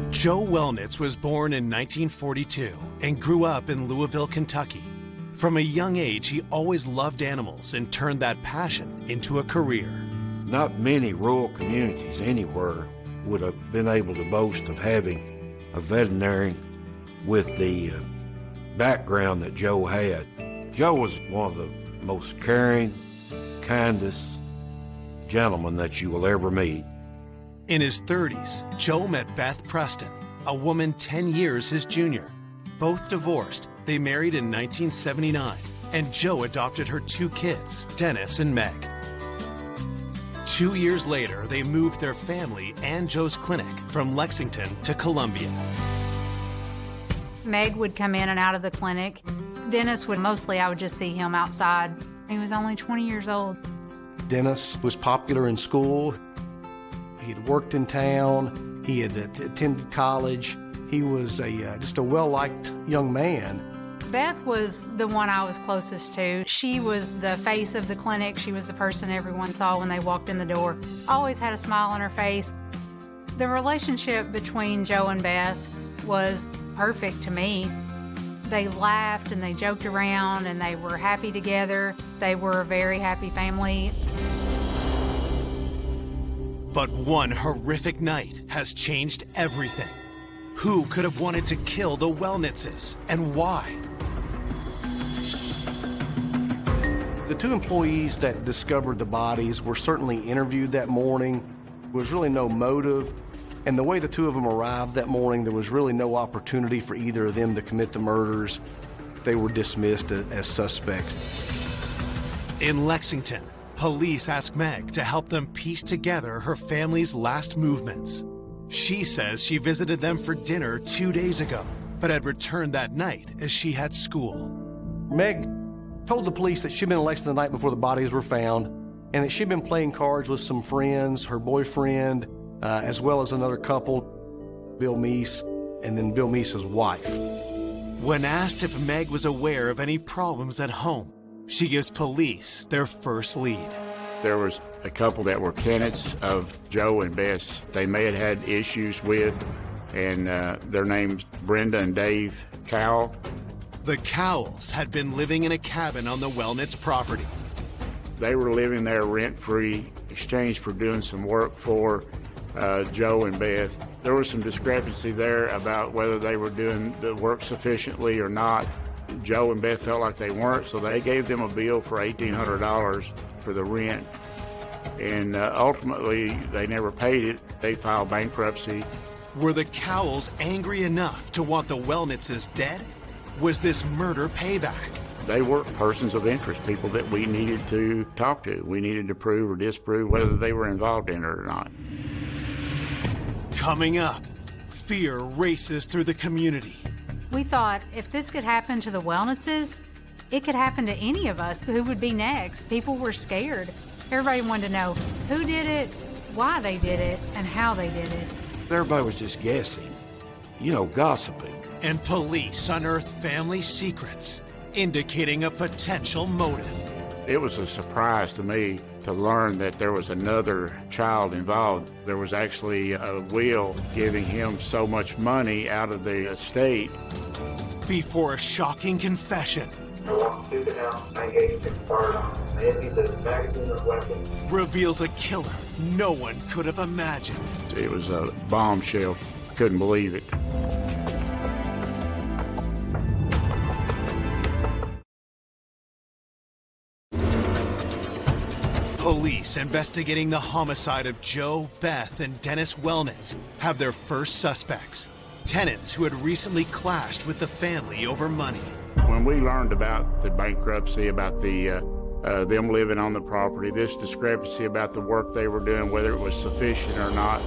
Joe Wellnitz was born in 1942 and grew up in Louisville, Kentucky. From a young age, he always loved animals and turned that passion into a career. Not many rural communities anywhere would have been able to boast of having a veterinarian with the background that Joe had. Joe was one of the most caring, kindest gentlemen that you will ever meet. In his 30s, Joe met Beth Preston, a woman 10 years his junior. Both divorced, they married in 1979, and Joe adopted her 2 kids, Dennis and Meg. 2 years later, they moved their family and Joe's clinic from Lexington to Columbia. Meg would come in and out of the clinic. Dennis would I would just see him outside. He was only 20 years old. Dennis was popular in school. He had worked in town. He had attended college. He was just a well-liked young man. Beth was the one I was closest to. She was the face of the clinic. She was the person everyone saw when they walked in the door. Always had a smile on her face. The relationship between Joe and Beth was perfect to me. They laughed and they joked around and they were happy together. They were a very happy family. But one horrific night has changed everything. Who could have wanted to kill the Wellnitzes, and why? The 2 employees that discovered the bodies were certainly interviewed that morning. There was really no motive. And the way the 2 of them arrived that morning, there was really no opportunity for either of them to commit the murders. They were dismissed as suspects. In Lexington, police asked Meg to help them piece together her family's last movements. She says she visited them for dinner 2 days ago, but had returned that night as she had school. Meg told the police that she'd been in Lexington the night before the bodies were found, and that she'd been playing cards with some friends, her boyfriend, as well as another couple, Bill Meese, and then Bill Meese's wife. When asked if Meg was aware of any problems at home, she gives police their first lead. There was a couple that were tenants of Joe and Bess they may have had issues with, and their names Brenda and Dave Cowell. The Cowells had been living in a cabin on the Wellnitz property. They were living there rent-free, exchanged for doing some work for Joe and Beth. There was some discrepancy there about whether they were doing the work sufficiently or not. Joe and Beth felt like they weren't, so they gave them a bill for $1,800 for the rent. And ultimately, they never paid it. They filed bankruptcy. Were the Cowells angry enough to want the Wellnitzes dead? Was this murder payback? They were persons of interest, people that we needed to talk to. We needed to prove or disprove whether they were involved in it or not. Coming up, fear races through the community. We thought if this could happen to the Wellnitzes, it could happen to any of us. Who would be next? People were scared. Everybody wanted to know who did it, why they did it, and how they did it. Everybody was just guessing, gossiping. And police unearthed family secrets, indicating a potential motive. It was a surprise to me to learn that there was another child involved. There was actually a will giving him so much money out of the estate. Before a shocking confession, reveals a killer no one could have imagined. It was a bombshell. Couldn't believe it. Police investigating the homicide of Joe, Beth, and Dennis Wellnitz have their first suspects. Tenants who had recently clashed with the family over money. When we learned about the bankruptcy, about the them living on the property, this discrepancy about the work they were doing, whether it was sufficient or not,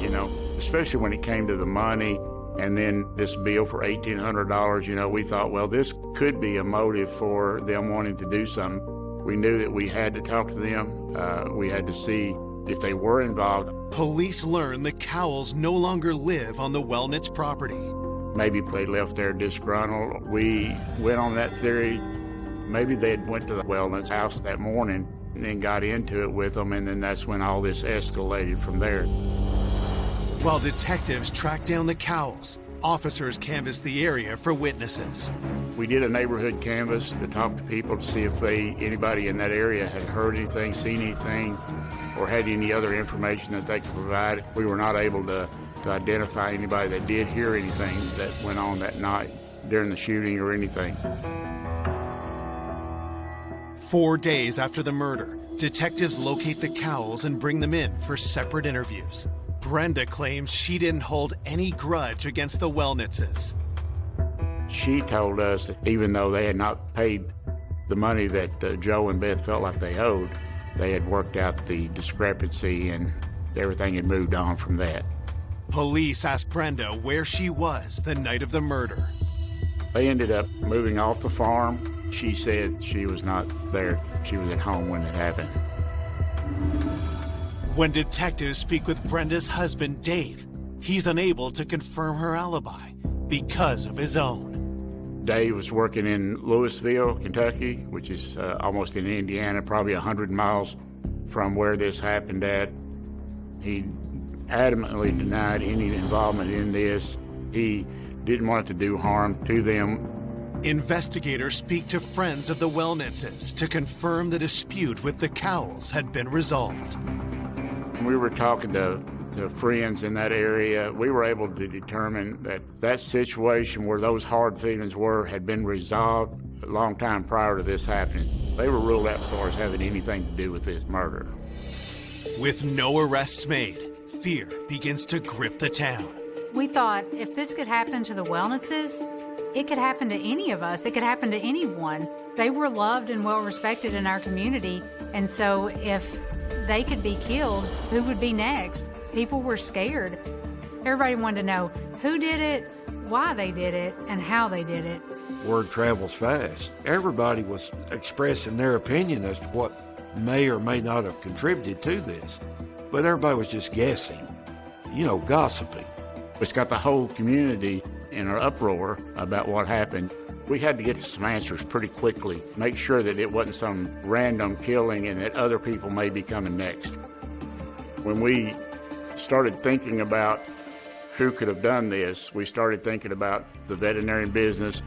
especially when it came to the money, and then this bill for $1,800, we thought, well, this could be a motive for them wanting to do something. We knew that we had to talk to them. We had to see if they were involved. Police learned the Cowles no longer live on the Wellnitz property. Maybe they left there disgruntled. We went on that theory. Maybe they had went to the Wellnitz house that morning and then got into it with them, and then that's when all this escalated from there. While detectives tracked down the Cowles, officers canvassed the area for witnesses. We did a neighborhood canvass to talk to people to see if anybody in that area had heard anything, seen anything, or had any other information that they could provide. We were not able to identify anybody that did hear anything that went on that night during the shooting or anything. 4 days after the murder, detectives locate the Cowles and bring them in for separate interviews. Brenda claims she didn't hold any grudge against the Wellnitzes. She told us that even though they had not paid the money that Joe and Beth felt like they owed, they had worked out the discrepancy and everything had moved on from that. Police asked Brenda where she was the night of the murder. They ended up moving off the farm. She said she was not there. She was at home when it happened. When detectives speak with Brenda's husband, Dave, he's unable to confirm her alibi because of his own. Dave was working in Louisville, Kentucky, which is almost in Indiana, probably 100 miles from where this happened at. He adamantly denied any involvement in this. He didn't want it to do harm to them. Investigators speak to friends of the Wellnitzes to confirm the dispute with the Cowles had been resolved. We were talking to friends in that area. We were able to determine that that situation where those hard feelings were had been resolved a long time prior to this happening. They were ruled out as far as having anything to do with this murder. With no arrests made, fear begins to grip the town. We thought if this could happen to the Wellnitzes, it could happen to any of us. It could happen to anyone. They were loved and well respected in our community. And so if they could be killed, who would be next? People were scared. Everybody wanted to know who did it, why they did it, and how they did it. Word travels fast. Everybody was expressing their opinion as to what may or may not have contributed to this. But everybody was just guessing, gossiping. It's got the whole community in an uproar about what happened. We had to get some answers pretty quickly, make sure that it wasn't some random killing and that other people may be coming next. When we started thinking about who could have done this, we started thinking about the veterinarian business.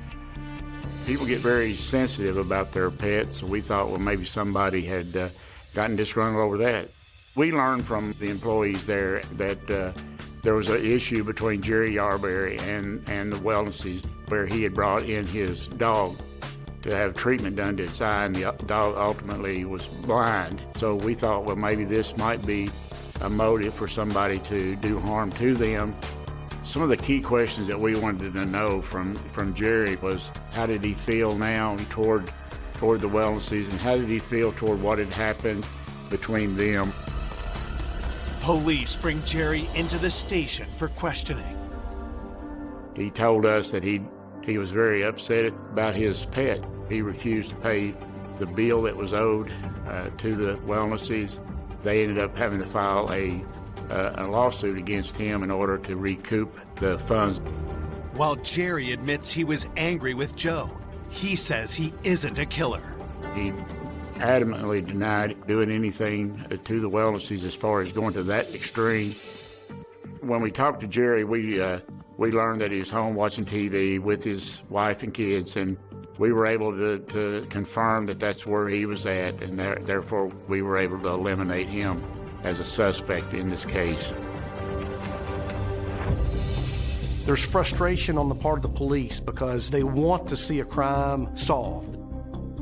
People get very sensitive about their pets, so we thought, well, maybe somebody had gotten disgruntled over that. We learned from the employees there that there was an issue between Jerry Yarberry and the Wellnesses where he had brought in his dog to have treatment done to its eye, and the dog ultimately was blind. So we thought, well, maybe this might be a motive for somebody to do harm to them. Some of the key questions that we wanted to know from Jerry was, how did he feel now toward the Wellnesses, and how did he feel toward what had happened between them? Police bring Jerry into the station for questioning. He told us that he was very upset about his pet. He refused to pay the bill that was owed to the Wellnesses. They ended up having to file a lawsuit against him in order to recoup the funds. While Jerry admits he was angry with Joe, he says he isn't a killer. He adamantly denied doing anything to the Wellnesses as far as going to that extreme. When we talked to Jerry, we learned that he was home watching TV with his wife and kids, and we were able to confirm that that's where he was at, and therefore we were able to eliminate him as a suspect in this case. There's frustration on the part of the police because they want to see a crime solved.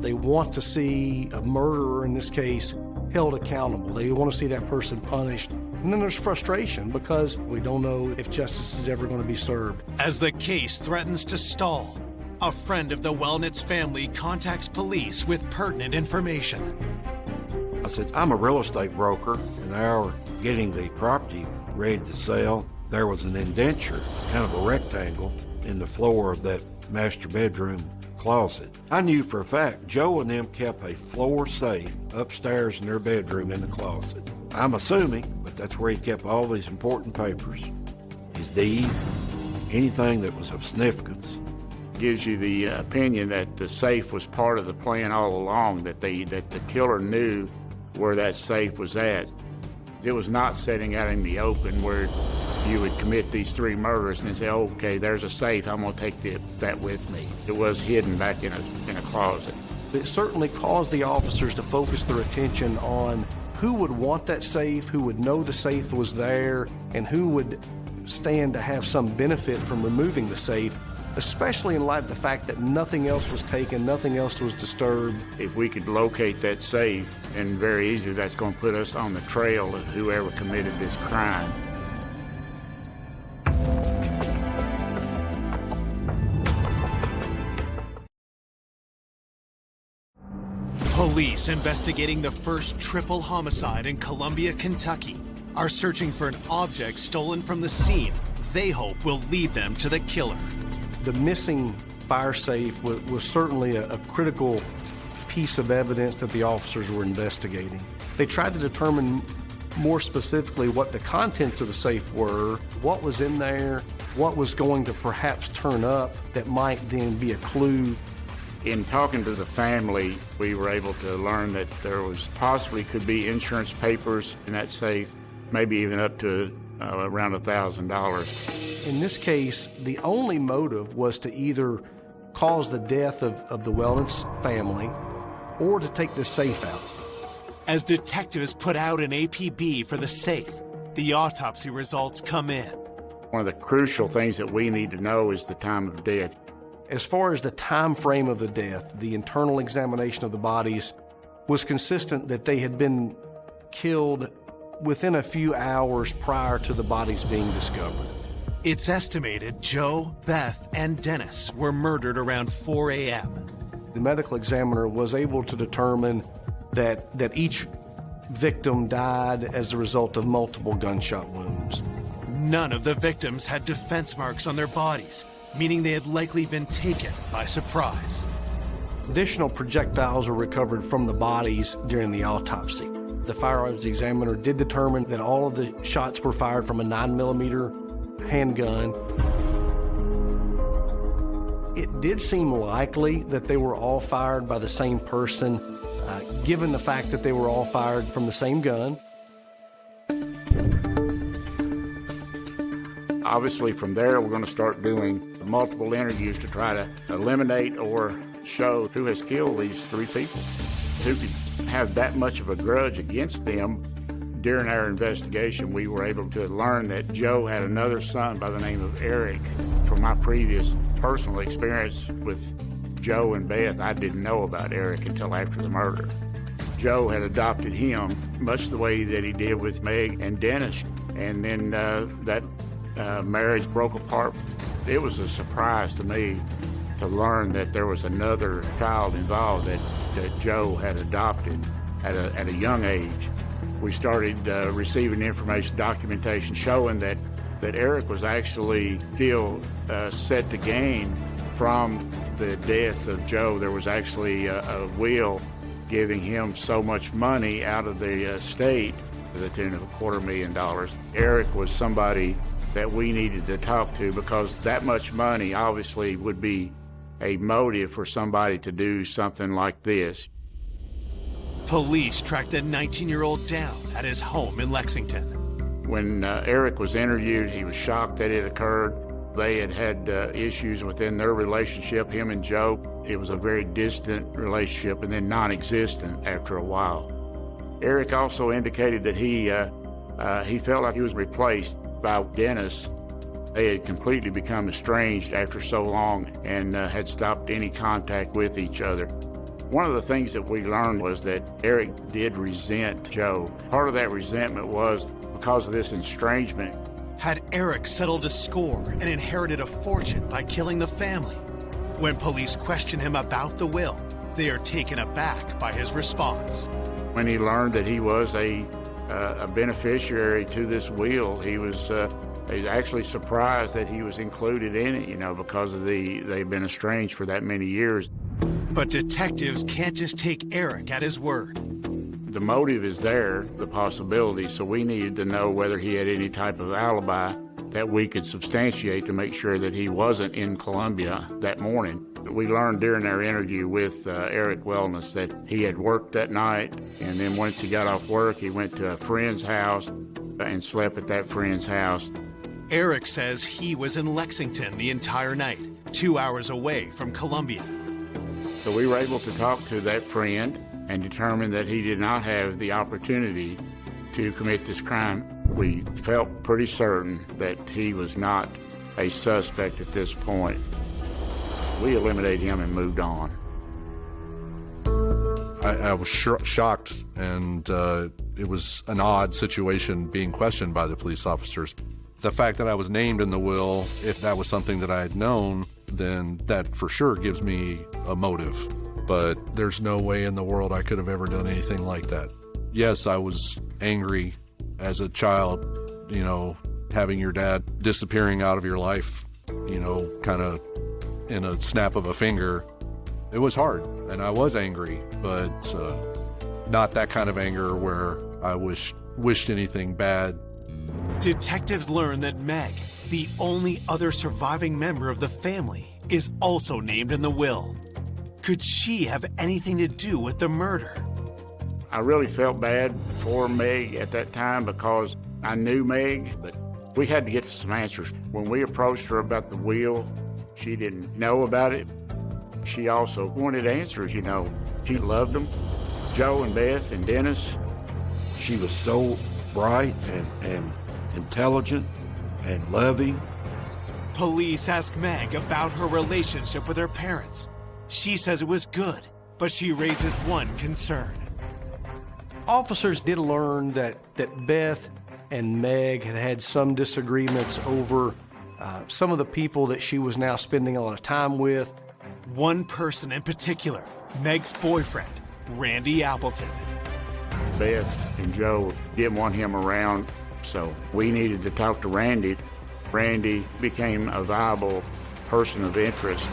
They want to see a murderer, in this case, held accountable. They want to see that person punished. And then there's frustration because we don't know if justice is ever going to be served. As the case threatens to stall, a friend of the Wellnitz family contacts police with pertinent information. I said, I'm a real estate broker, and they were getting the property ready to sell. There was an indenture, kind of a rectangle, in the floor of that master bedroom closet. I knew for a fact Joe and them kept a floor safe upstairs in their bedroom in the closet. I'm assuming, but that's where he kept all these important papers, his deed, anything that was of significance. Gives you the opinion that the safe was part of the plan all along, that the killer knew where that safe was at. It was not setting out in the open where you would commit these 3 murders and then say, oh, okay, there's a safe, I'm going to take that with me. It was hidden back in a closet. It certainly caused the officers to focus their attention on who would want that safe, who would know the safe was there, and who would stand to have some benefit from removing the safe, especially in light of the fact that nothing else was taken, nothing else was disturbed. If we could locate that safe, and very easily, that's going to put us on the trail of whoever committed this crime. Police investigating the first triple homicide in Columbia, Kentucky, are searching for an object stolen from the scene they hope will lead them to the killer. The missing fire safe was certainly a critical piece of evidence that the officers were investigating. They tried to determine more specifically what the contents of the safe were, what was in there, what was going to perhaps turn up that might then be a clue. In talking to the family, we were able to learn that there was possibly could be insurance papers in that safe, maybe even up to around $1,000. In this case, the only motive was to either cause the death of the Wellens family or to take the safe out. As detectives put out an APB for the safe, the autopsy results come in. One of the crucial things that we need to know is the time of death. As far as the time frame of the death, the internal examination of the bodies was consistent that they had been killed within a few hours prior to the bodies being discovered. It's estimated Joe, Beth, and Dennis were murdered around 4 a.m. The medical examiner was able to determine that each victim died as a result of multiple gunshot wounds. None of the victims had defense marks on their bodies, meaning they had likely been taken by surprise. Additional projectiles were recovered from the bodies during the autopsy. The firearms examiner did determine that all of the shots were fired from a 9mm handgun. It did seem likely that they were all fired by the same person, given the fact that they were all fired from the same gun. Obviously, from there, we're going to start doing multiple interviews to try to eliminate or show who has killed these 3 people, who could have that much of a grudge against them. During our investigation, we were able to learn that Joe had another son by the name of Eric. From my previous personal experience with Joe and Beth, I didn't know about Eric until after the murder. Joe had adopted him much the way that he did with Meg and Dennis, and then that marriage broke apart. It was a surprise to me to learn that there was another child involved that Joe had adopted at a young age. We started receiving information, documentation showing that Eric was actually still set to gain from the death of Joe. There was actually a will giving him so much money out of the estate to the tune of $250,000. Eric was somebody that we needed to talk to because that much money obviously would be a motive for somebody to do something like this. Police tracked the 19-year-old down at his home in Lexington. When Eric was interviewed, he was shocked that it occurred. They had issues within their relationship, him and Joe. It was a very distant relationship and then non-existent after a while. Eric also indicated that he felt like he was replaced by Dennis. They had completely become estranged after so long and had stopped any contact with each other. One of the things that we learned was that Eric did resent Joe. Part of that resentment was because of this estrangement. Had Eric settled a score and inherited a fortune by killing the family? When police question him about the will, they are taken aback by his response. When he learned that he was a beneficiary to this will, he was actually surprised that he was included in it, because of they've been estranged for that many years. But detectives can't just take Eric at his word. The motive is there, the possibility, so we needed to know whether he had any type of alibi that we could substantiate to make sure that he wasn't in Columbia that morning. We learned during our interview with Eric Wellness that he had worked that night, and then once he got off work, he went to a friend's house and slept at that friend's house. Eric says he was in Lexington the entire night, 2 hours away from Columbia. So we were able to talk to that friend and determine that he did not have the opportunity to commit this crime. We felt pretty certain that he was not a suspect at this point. We eliminated him and moved on. I was shocked, and it was an odd situation being questioned by the police officers. The fact that I was named in the will, if that was something that I had known, then that for sure gives me a motive. But there's no way in the world I could have ever done anything like that. Yes, I was angry as a child, you know, having your dad disappearing out of your life, you know, kind of in a snap of a finger. It was hard, and I was angry, but not that kind of anger where I wished anything bad. Detectives learned that Meg, the only other surviving member of the family, is also named in the will. Could she have anything to do with the murder? I really felt bad for Meg at that time because I knew Meg, but we had to get some answers. When we approached her about the will, she didn't know about it. She also wanted answers, you know. She loved them, Joe and Beth and Dennis. She was so bright and intelligent and loving. Police ask Meg about her relationship with her parents. She says it was good, but she raises one concern. Officers did learn that Beth and Meg had some disagreements over some of the people that she was now spending a lot of time with. One person in particular, Meg's boyfriend, Randy Appleton. Beth and Joe didn't want him around, so we needed to talk to Randy. Randy became a viable person of interest.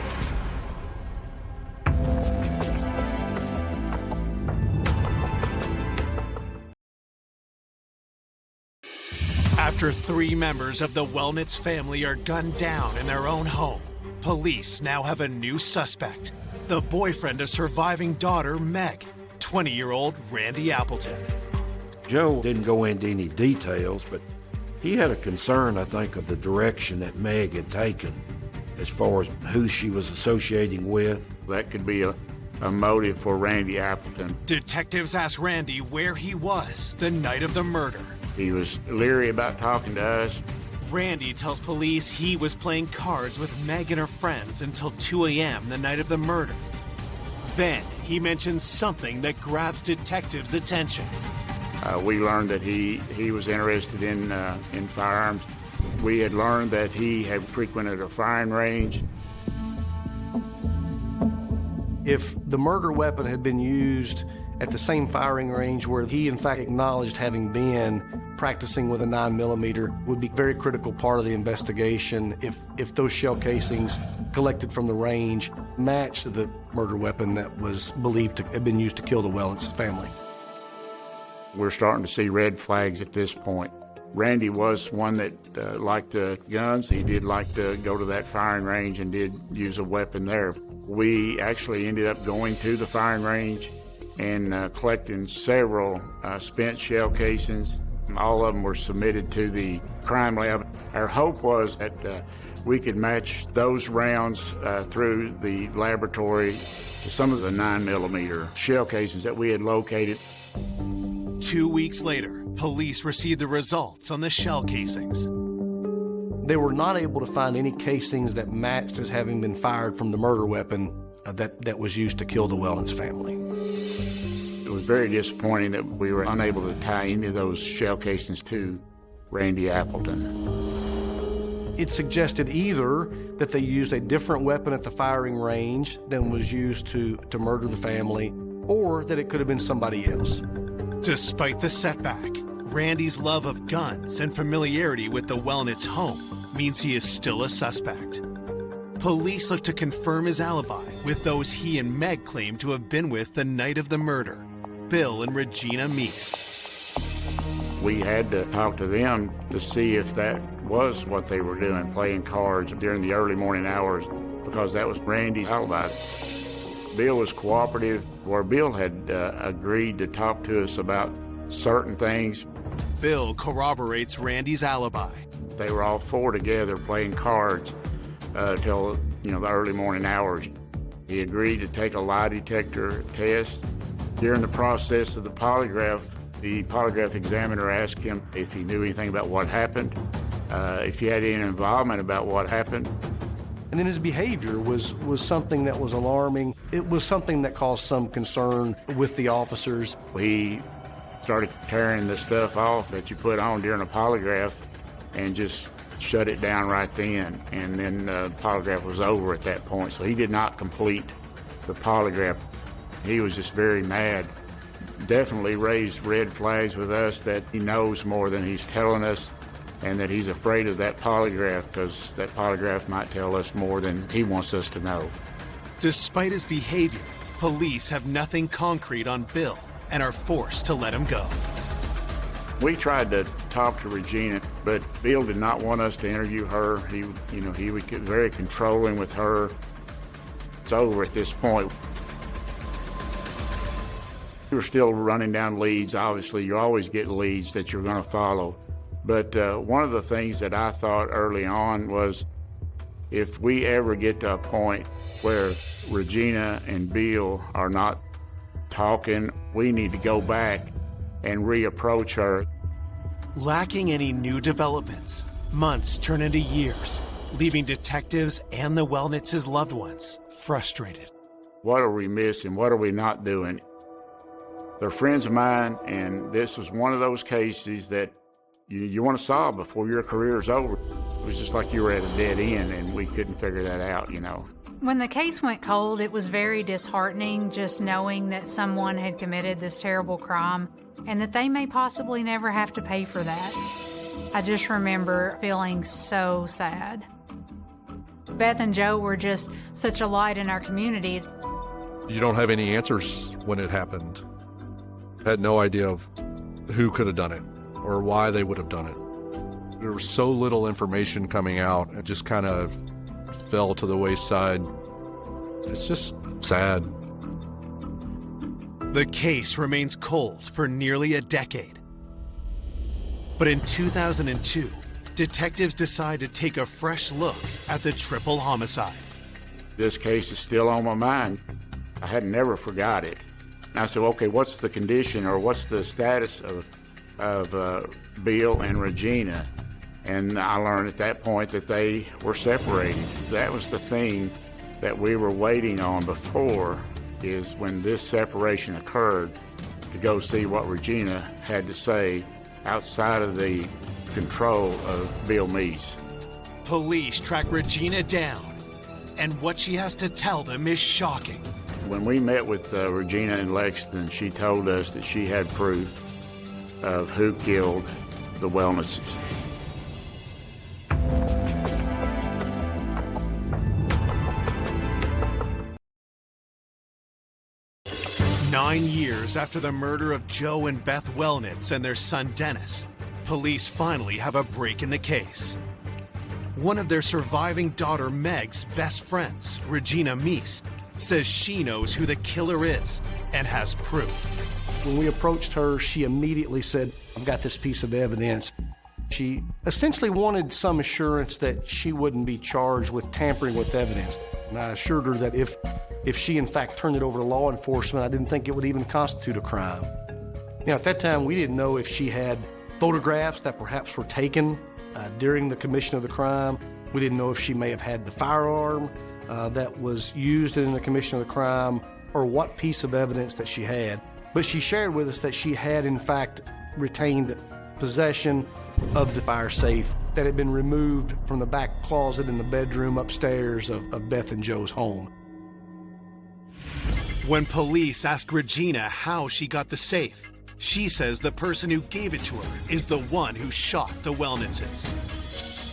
After 3 members of the Wellnitz family are gunned down in their own home, police now have a new suspect, the boyfriend of surviving daughter Meg, 20-year-old Randy Appleton. Joe didn't go into any details, but he had a concern, I think, of the direction that Meg had taken as far as who she was associating with. That could be a motive for Randy Appleton. Detectives asked Randy where he was the night of the murder. He was leery about talking to us. Randy tells police he was playing cards with Meg and her friends until 2 a.m. the night of the murder. Then he mentions something that grabs detectives' attention. We learned that he was interested in firearms. We had learned that he had frequented a firing range. If the murder weapon had been used at the same firing range where he in fact acknowledged having been practicing with a 9mm, would be a very critical part of the investigation if those shell casings collected from the range matched the murder weapon that was believed to have been used to kill the Wellnitz family. We're starting to see red flags at this point. Randy was one that liked guns. He did like to go to that firing range and did use a weapon there. We actually ended up going to the firing range and collecting several spent shell casings. All of them were submitted to the crime lab. Our hope was that we could match those rounds through the laboratory to some of the 9mm shell casings that we had located. 2 weeks later, police received the results on the shell casings. They were not able to find any casings that matched as having been fired from the murder weapon that was used to kill the Wellnitz family. It was very disappointing that we were unable to tie any of those shell casings to Randy Appleton. It suggested either that they used a different weapon at the firing range than was used to murder the family, or that it could have been somebody else. Despite the setback, Randy's love of guns and familiarity with the Wellnitz home means he is still a suspect. Police look to confirm his alibi with those he and Meg claim to have been with the night of the murder. Bill and Regina Meese. We had to talk to them to see if that was what they were doing, playing cards during the early morning hours, because that was Randy's alibi. Bill was cooperative, where Bill had agreed to talk to us about certain things. Bill corroborates Randy's alibi. They were all four together playing cards till the early morning hours. He agreed to take a lie detector test. During the process of the polygraph examiner asked him if he knew anything about what happened, if he had any involvement about what happened. And then his behavior was something that was alarming. It was something that caused some concern with the officers. He started tearing the stuff off that you put on during a polygraph and just shut it down right then. And then the polygraph was over at that point. So he did not complete the polygraph. He was just very mad. Definitely raised red flags with us that he knows more than he's telling us, and that he's afraid of that polygraph because that polygraph might tell us more than he wants us to know. Despite his behavior, police have nothing concrete on Bill and are forced to let him go. We tried to talk to Regina, but Bill did not want us to interview her. He would get very controlling with her. It's over at this point. We were still running down leads. Obviously, you always get leads that you're going to follow. But one of the things that I thought early on was, if we ever get to a point where Regina and Bill are not talking, we need to go back and reapproach her. Lacking any new developments, months turn into years, leaving detectives and the Wellnitz's loved ones frustrated. What are we missing? What are we not doing? They're friends of mine, and this was one of those cases that you want to solve before your career is over. It was just like you were at a dead end, and we couldn't figure that out, When the case went cold, it was very disheartening just knowing that someone had committed this terrible crime and that they may possibly never have to pay for that. I just remember feeling so sad. Beth and Joe were just such a light in our community. You don't have any answers when it happened. Had no idea of who could have done it or why they would have done it. There was so little information coming out, it just kind of fell to the wayside. It's just sad. The case remains cold for nearly a decade. But in 2002, detectives decide to take a fresh look at the triple homicide. This case is still on my mind. I had never forgot it. And I said, okay, what's the condition or what's the status of Bill and Regina? And I learned at that point that they were separated. That was the thing that we were waiting on before, is when this separation occurred, to go see what Regina had to say outside of the control of Bill Meese. Police track Regina down, and what she has to tell them is shocking. When we met with Regina in Lexington, she told us that she had proof of who killed the Wellnitzes. Nine years after the murder of Joe and Beth Wellnitz and their son Dennis, police finally have a break in the case. One of their surviving daughter Meg's best friends, Regina Meese, says she knows who the killer is and has proof. When we approached her, she immediately said, I've got this piece of evidence. She essentially wanted some assurance that she wouldn't be charged with tampering with evidence. And I assured her that if she in fact turned it over to law enforcement, I didn't think it would even constitute a crime. Now, at that time, we didn't know if she had photographs that perhaps were taken during the commission of the crime. We didn't know if she may have had the firearm that was used in the commission of the crime, or what piece of evidence that she had. But she shared with us that she had in fact retained possession of the fire safe that had been removed from the back closet in the bedroom upstairs of Beth and Joe's home. When police asked Regina how she got the safe, she says the person who gave it to her is the one who shot the Wellnitzes.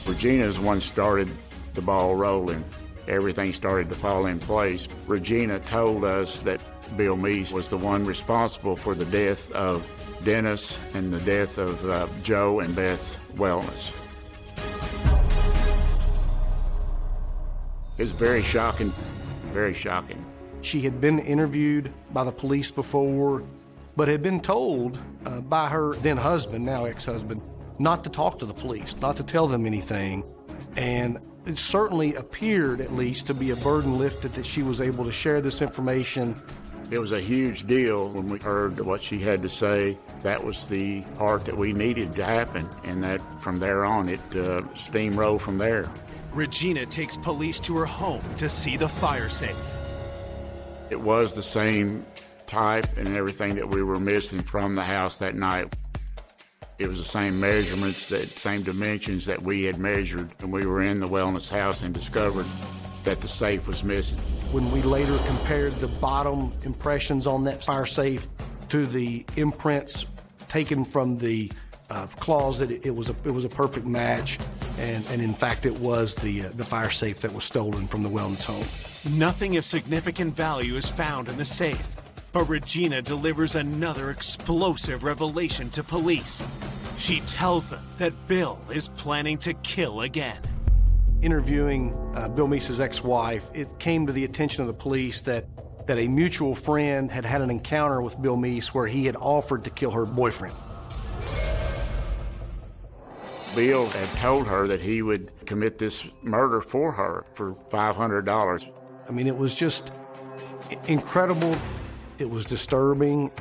Regina's the one started the ball rolling. Everything started to fall in place. Regina told us that Bill Meese was the one responsible for the death of Dennis and the death of Joe and Beth Wellness. It was very shocking, very shocking. She had been interviewed by the police before, but had been told by her then husband, now ex-husband, not to talk to the police, not to tell them anything. And it certainly appeared, at least, to be a burden lifted that she was able to share this information. It was a huge deal when we heard what she had to say. That was the part that we needed to happen, and that from there on, it steamrolled from there. Regina takes police to her home to see the fire safe. It was the same type and everything that we were missing from the house that night. It was the same measurements, that same dimensions that we had measured when we were in the Wellness house and discovered that the safe was missing. When we later compared the bottom impressions on that fire safe to the imprints taken from the closet, it was a perfect match, and in fact it was the fire safe that was stolen from the Wellness home. Nothing of significant value is found in the safe, but Regina delivers another explosive revelation to police. She tells them that Bill is planning to kill again. Interviewing Bill Meese's ex-wife, it came to the attention of the police that a mutual friend had had an encounter with Bill Meese where he had offered to kill her boyfriend. Bill had told her that he would commit this murder for her for $500. I mean, it was just incredible. It was disturbing.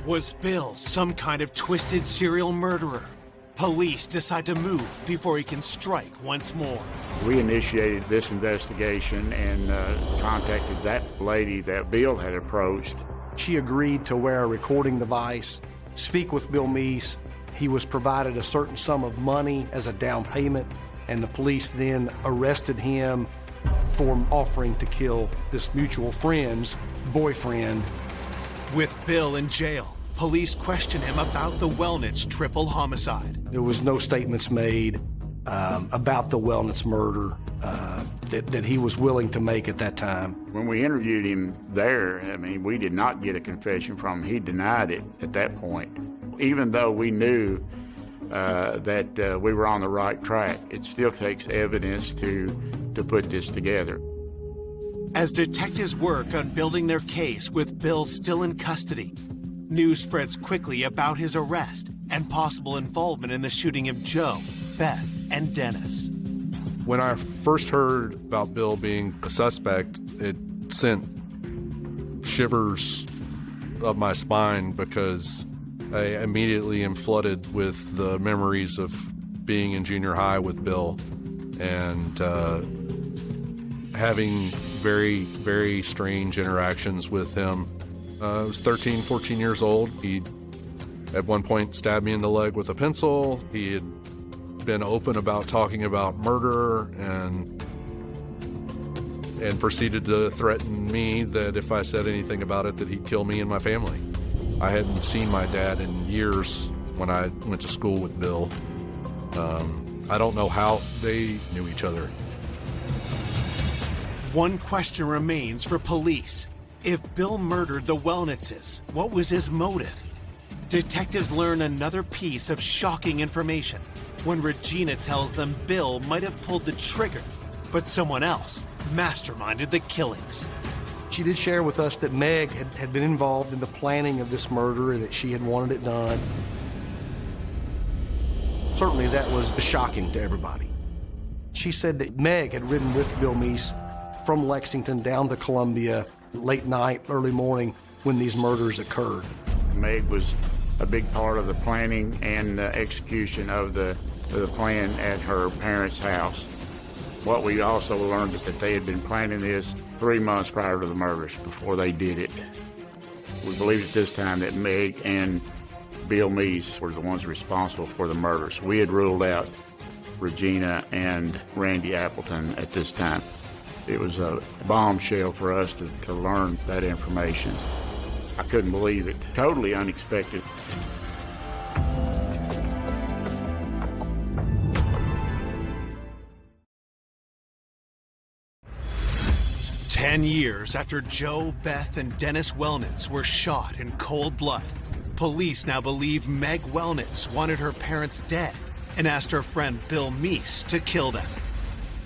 Was Bill some kind of twisted serial murderer? Police decide to move before he can strike once more. We initiated this investigation and contacted that lady that Bill had approached. She agreed to wear a recording device, speak with Bill Meese. He was provided a certain sum of money as a down payment, and the police then arrested him for offering to kill this mutual friend's boyfriend. With Bill in jail, police question him about the Wellness triple homicide. There was no statements made about the Wellness murder that he was willing to make at that time. When we interviewed him there, I mean, we did not get a confession from him. He denied it at that point. Even though we knew that we were on the right track, it still takes evidence to put this together. As detectives work on building their case with Bill still in custody, news spreads quickly about his arrest and possible involvement in the shooting of Joe, Beth, and Dennis. When I first heard about Bill being a suspect, it sent shivers up my spine because I immediately am flooded with the memories of being in junior high with Bill and having very, very strange interactions with him. I was 13, 14 years old. He at one point stabbed me in the leg with a pencil. He had been open about talking about murder and proceeded to threaten me that if I said anything about it, that he'd kill me and my family. I hadn't seen my dad in years when I went to school with Bill. I don't know how they knew each other. One question remains for police. If Bill murdered the Wellnitses, what was his motive? Detectives learn another piece of shocking information when Regina tells them Bill might have pulled the trigger, but someone else masterminded the killings. She did share with us that Meg had been involved in the planning of this murder and that she had wanted it done. Certainly that was shocking to everybody. She said that Meg had ridden with Bill Meese from Lexington down to Columbia late night, early morning when these murders occurred. Meg was a big part of the planning and execution of the plan at her parents' house. What we also learned is that they had been planning this 3 months prior to the murders before they did it. We believed at this time that Meg and Bill Meese were the ones responsible for the murders. We had ruled out Regina and Randy Appleton at this time. It was a bombshell for us to learn that information. I couldn't believe it. Totally unexpected. 10 years after Joe, Beth, and Dennis Wellnitz were shot in cold blood, police now believe Meg Wellnitz wanted her parents dead and asked her friend Bill Meese to kill them.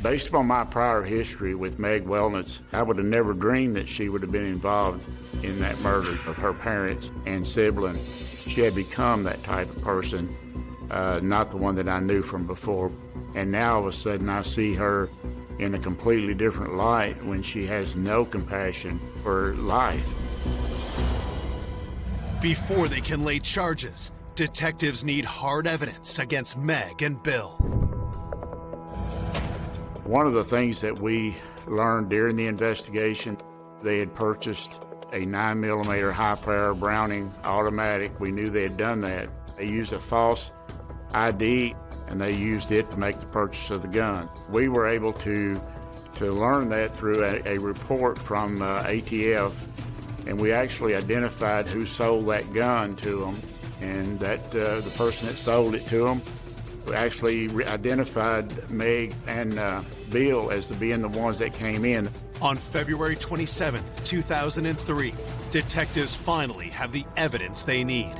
Based upon my prior history with Meg Wellnitz, I would have never dreamed that she would have been involved in that murder of her parents and sibling. She had become that type of person, not the one that I knew from before. And now all of a sudden I see her in a completely different light when she has no compassion for life. Before they can lay charges, detectives need hard evidence against Meg and Bill. One of the things that we learned during the investigation, they had purchased a 9mm high-power Browning automatic. We knew they had done that. They used a false ID, and they used it to make the purchase of the gun. We were able to learn that through a report from ATF, and we actually identified who sold that gun to them, and that the person that sold it to them actually identified Meg and Bill as being the ones that came in. On February 27, 2003, detectives finally have the evidence they need.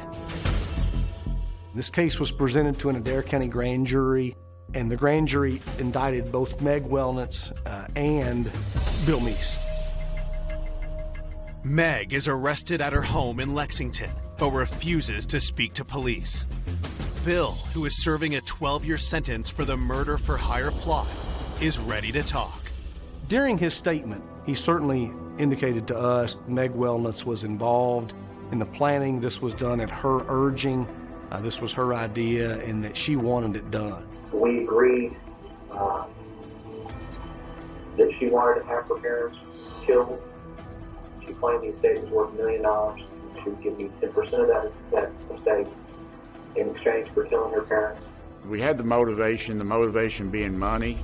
This case was presented to an Adair County grand jury, and the grand jury indicted both Meg Wellnitz and Bill Meese. Meg is arrested at her home in Lexington, but refuses to speak to police. Bill, who is serving a 12-year sentence for the murder-for-hire plot, is ready to talk. During his statement, he certainly indicated to us Meg Wellnitz was involved in the planning. This was done at her urging. This was her idea, and that she wanted it done. We agreed that she wanted to have her parents killed. She claimed the estate was worth $1 million. She would give me 10% of that estate in exchange for killing her parents. We had the motivation being money.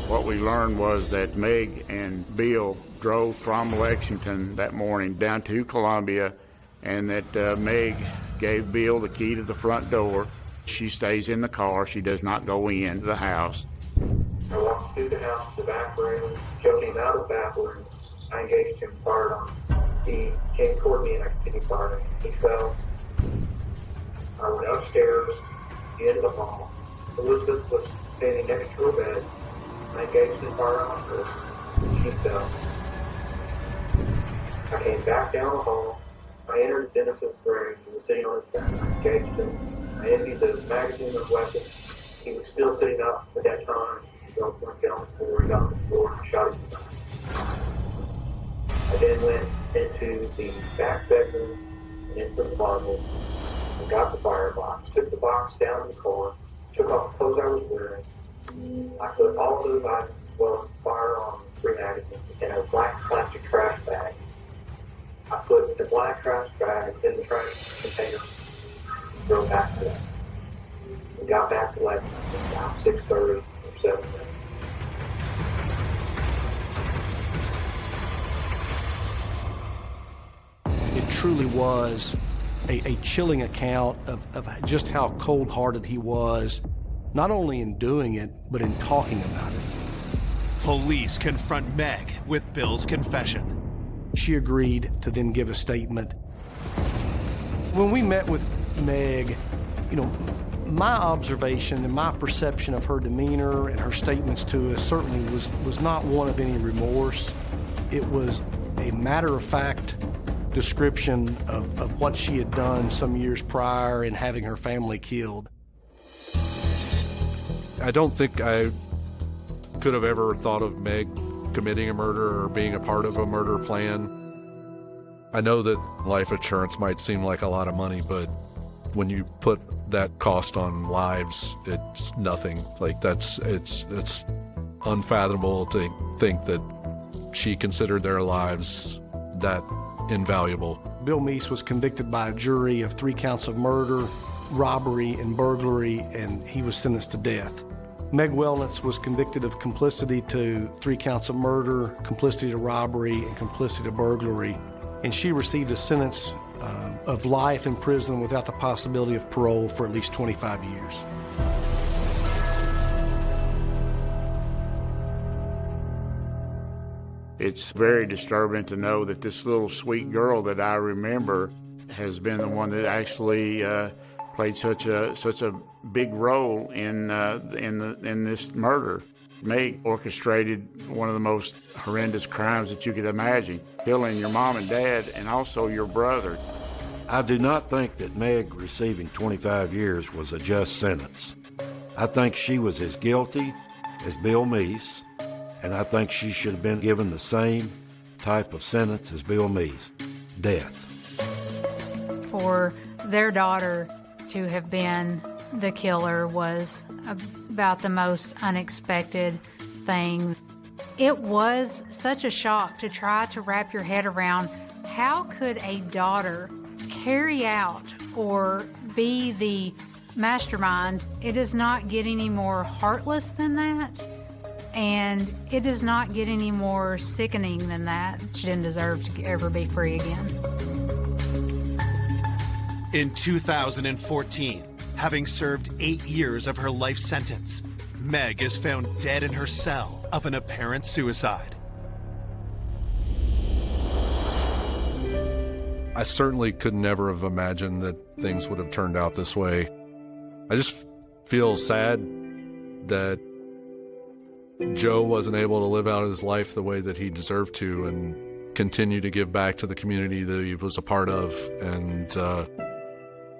What we learned was that Meg and Bill drove from Lexington that morning down to Columbia, and that Meg gave Bill the key to the front door. She stays in the car. She does not go in the house. I walked through the house, the back room, showed him out of the back room. I engaged him, fired on him. He came toward me and I continued firing. He fell. I went upstairs, into the hall. Elizabeth was standing next to her bed. I engaged and fired on her. She fell. I came back down the hall. I entered Dennis's room. He was sitting on his bed. I engaged him. I emptied the magazine of weapons. He was still sitting up at that time. He went down the floor, got on the floor, and I shot him in the back. I then went into the back bedroom and into the closet and got the firebox, took the box down in the car, took off the clothes I was wearing. I put all of those items as well as the firearm and 3 magazines in a black plastic trash bag. I put the black trash bag in the trash container and drove back to that. We got back to Lexington about 6:30 or 7. It truly was a chilling account of just how cold-hearted he was, not only in doing it, but in talking about it. Police confront Meg with Bill's confession. She agreed to then give a statement. When we met with Meg, my observation and my perception of her demeanor and her statements to us certainly was not one of any remorse. It was a matter-of-fact description of what she had done some years prior in having her family killed. I don't think I could have ever thought of Meg committing a murder or being a part of a murder plan. I know that life insurance might seem like a lot of money, but when you put that cost on lives, it's nothing. It's unfathomable to think that she considered their lives that invaluable. Bill Meese was convicted by a jury of 3 counts of murder, robbery, and burglary, and he was sentenced to death. Meg Wellnitz was convicted of complicity to 3 counts of murder, complicity to robbery, and complicity to burglary, and she received a sentence of life in prison without the possibility of parole for at least 25 years. It's very disturbing to know that this little sweet girl that I remember has been the one that actually played such a big role in this murder. Meg orchestrated one of the most horrendous crimes that you could imagine, killing your mom and dad and also your brother. I do not think that Meg receiving 25 years was a just sentence. I think she was as guilty as Bill Meese, and I think she should have been given the same type of sentence as Bill Meese, death. For their daughter to have been the killer was about the most unexpected thing. It was such a shock to try to wrap your head around how could a daughter carry out or be the mastermind. It does not get any more heartless than that, and it does not get any more sickening than that. She didn't deserve to ever be free again. In 2014, having served 8 years of her life sentence, Meg is found dead in her cell of an apparent suicide. I certainly could never have imagined that things would have turned out this way. I just feel sad that Joe wasn't able to live out his life the way that he deserved to and continue to give back to the community that he was a part of, and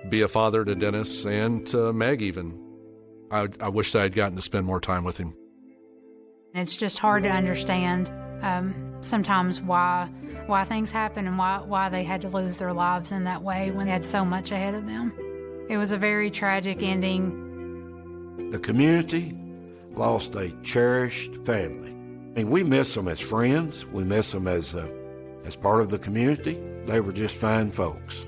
be a father to Dennis and to Meg even. I wish that I'd gotten to spend more time with him. It's just hard to understand sometimes why things happen and why they had to lose their lives in that way when they had so much ahead of them. It was a very tragic ending. The community lost a cherished family. I mean, we miss them as friends. We miss them as part of the community. They were just fine folks.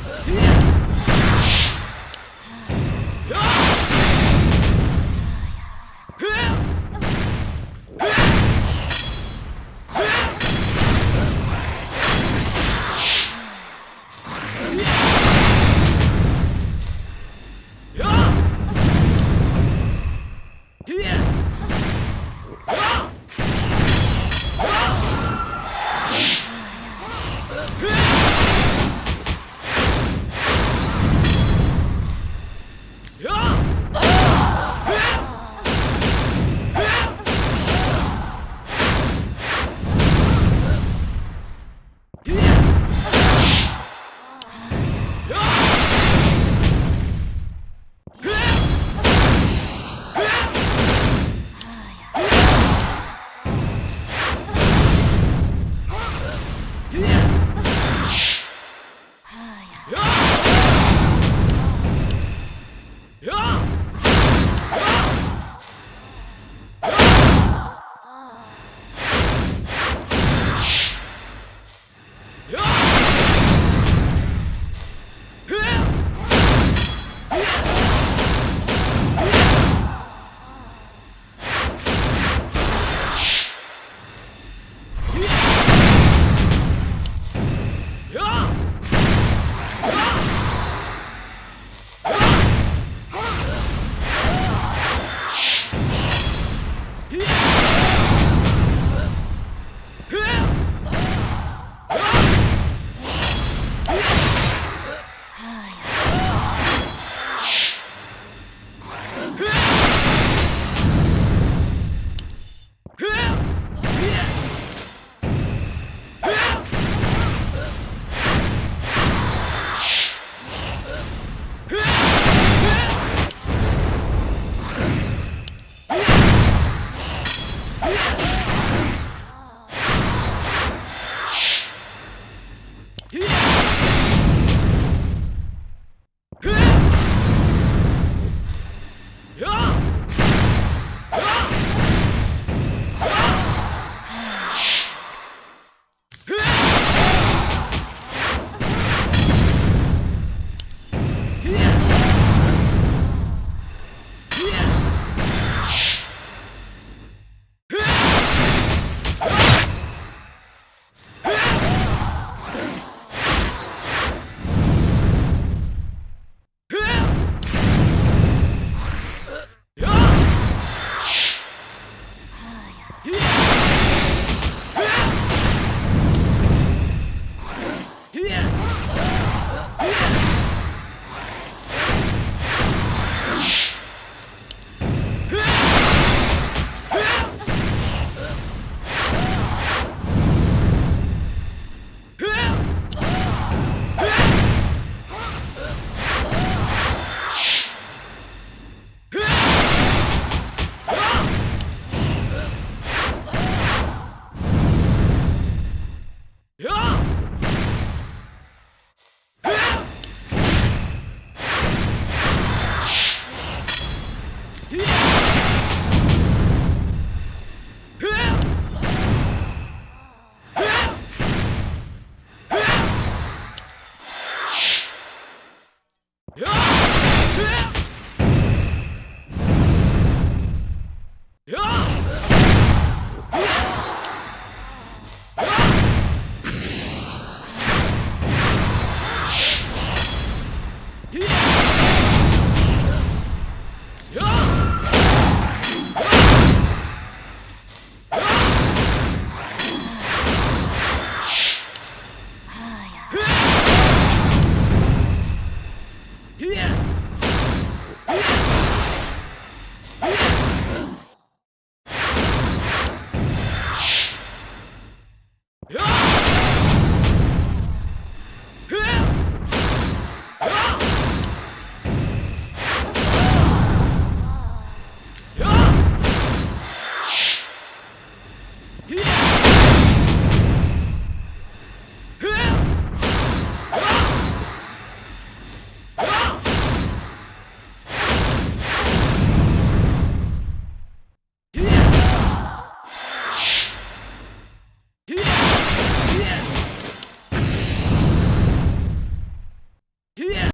Yeah.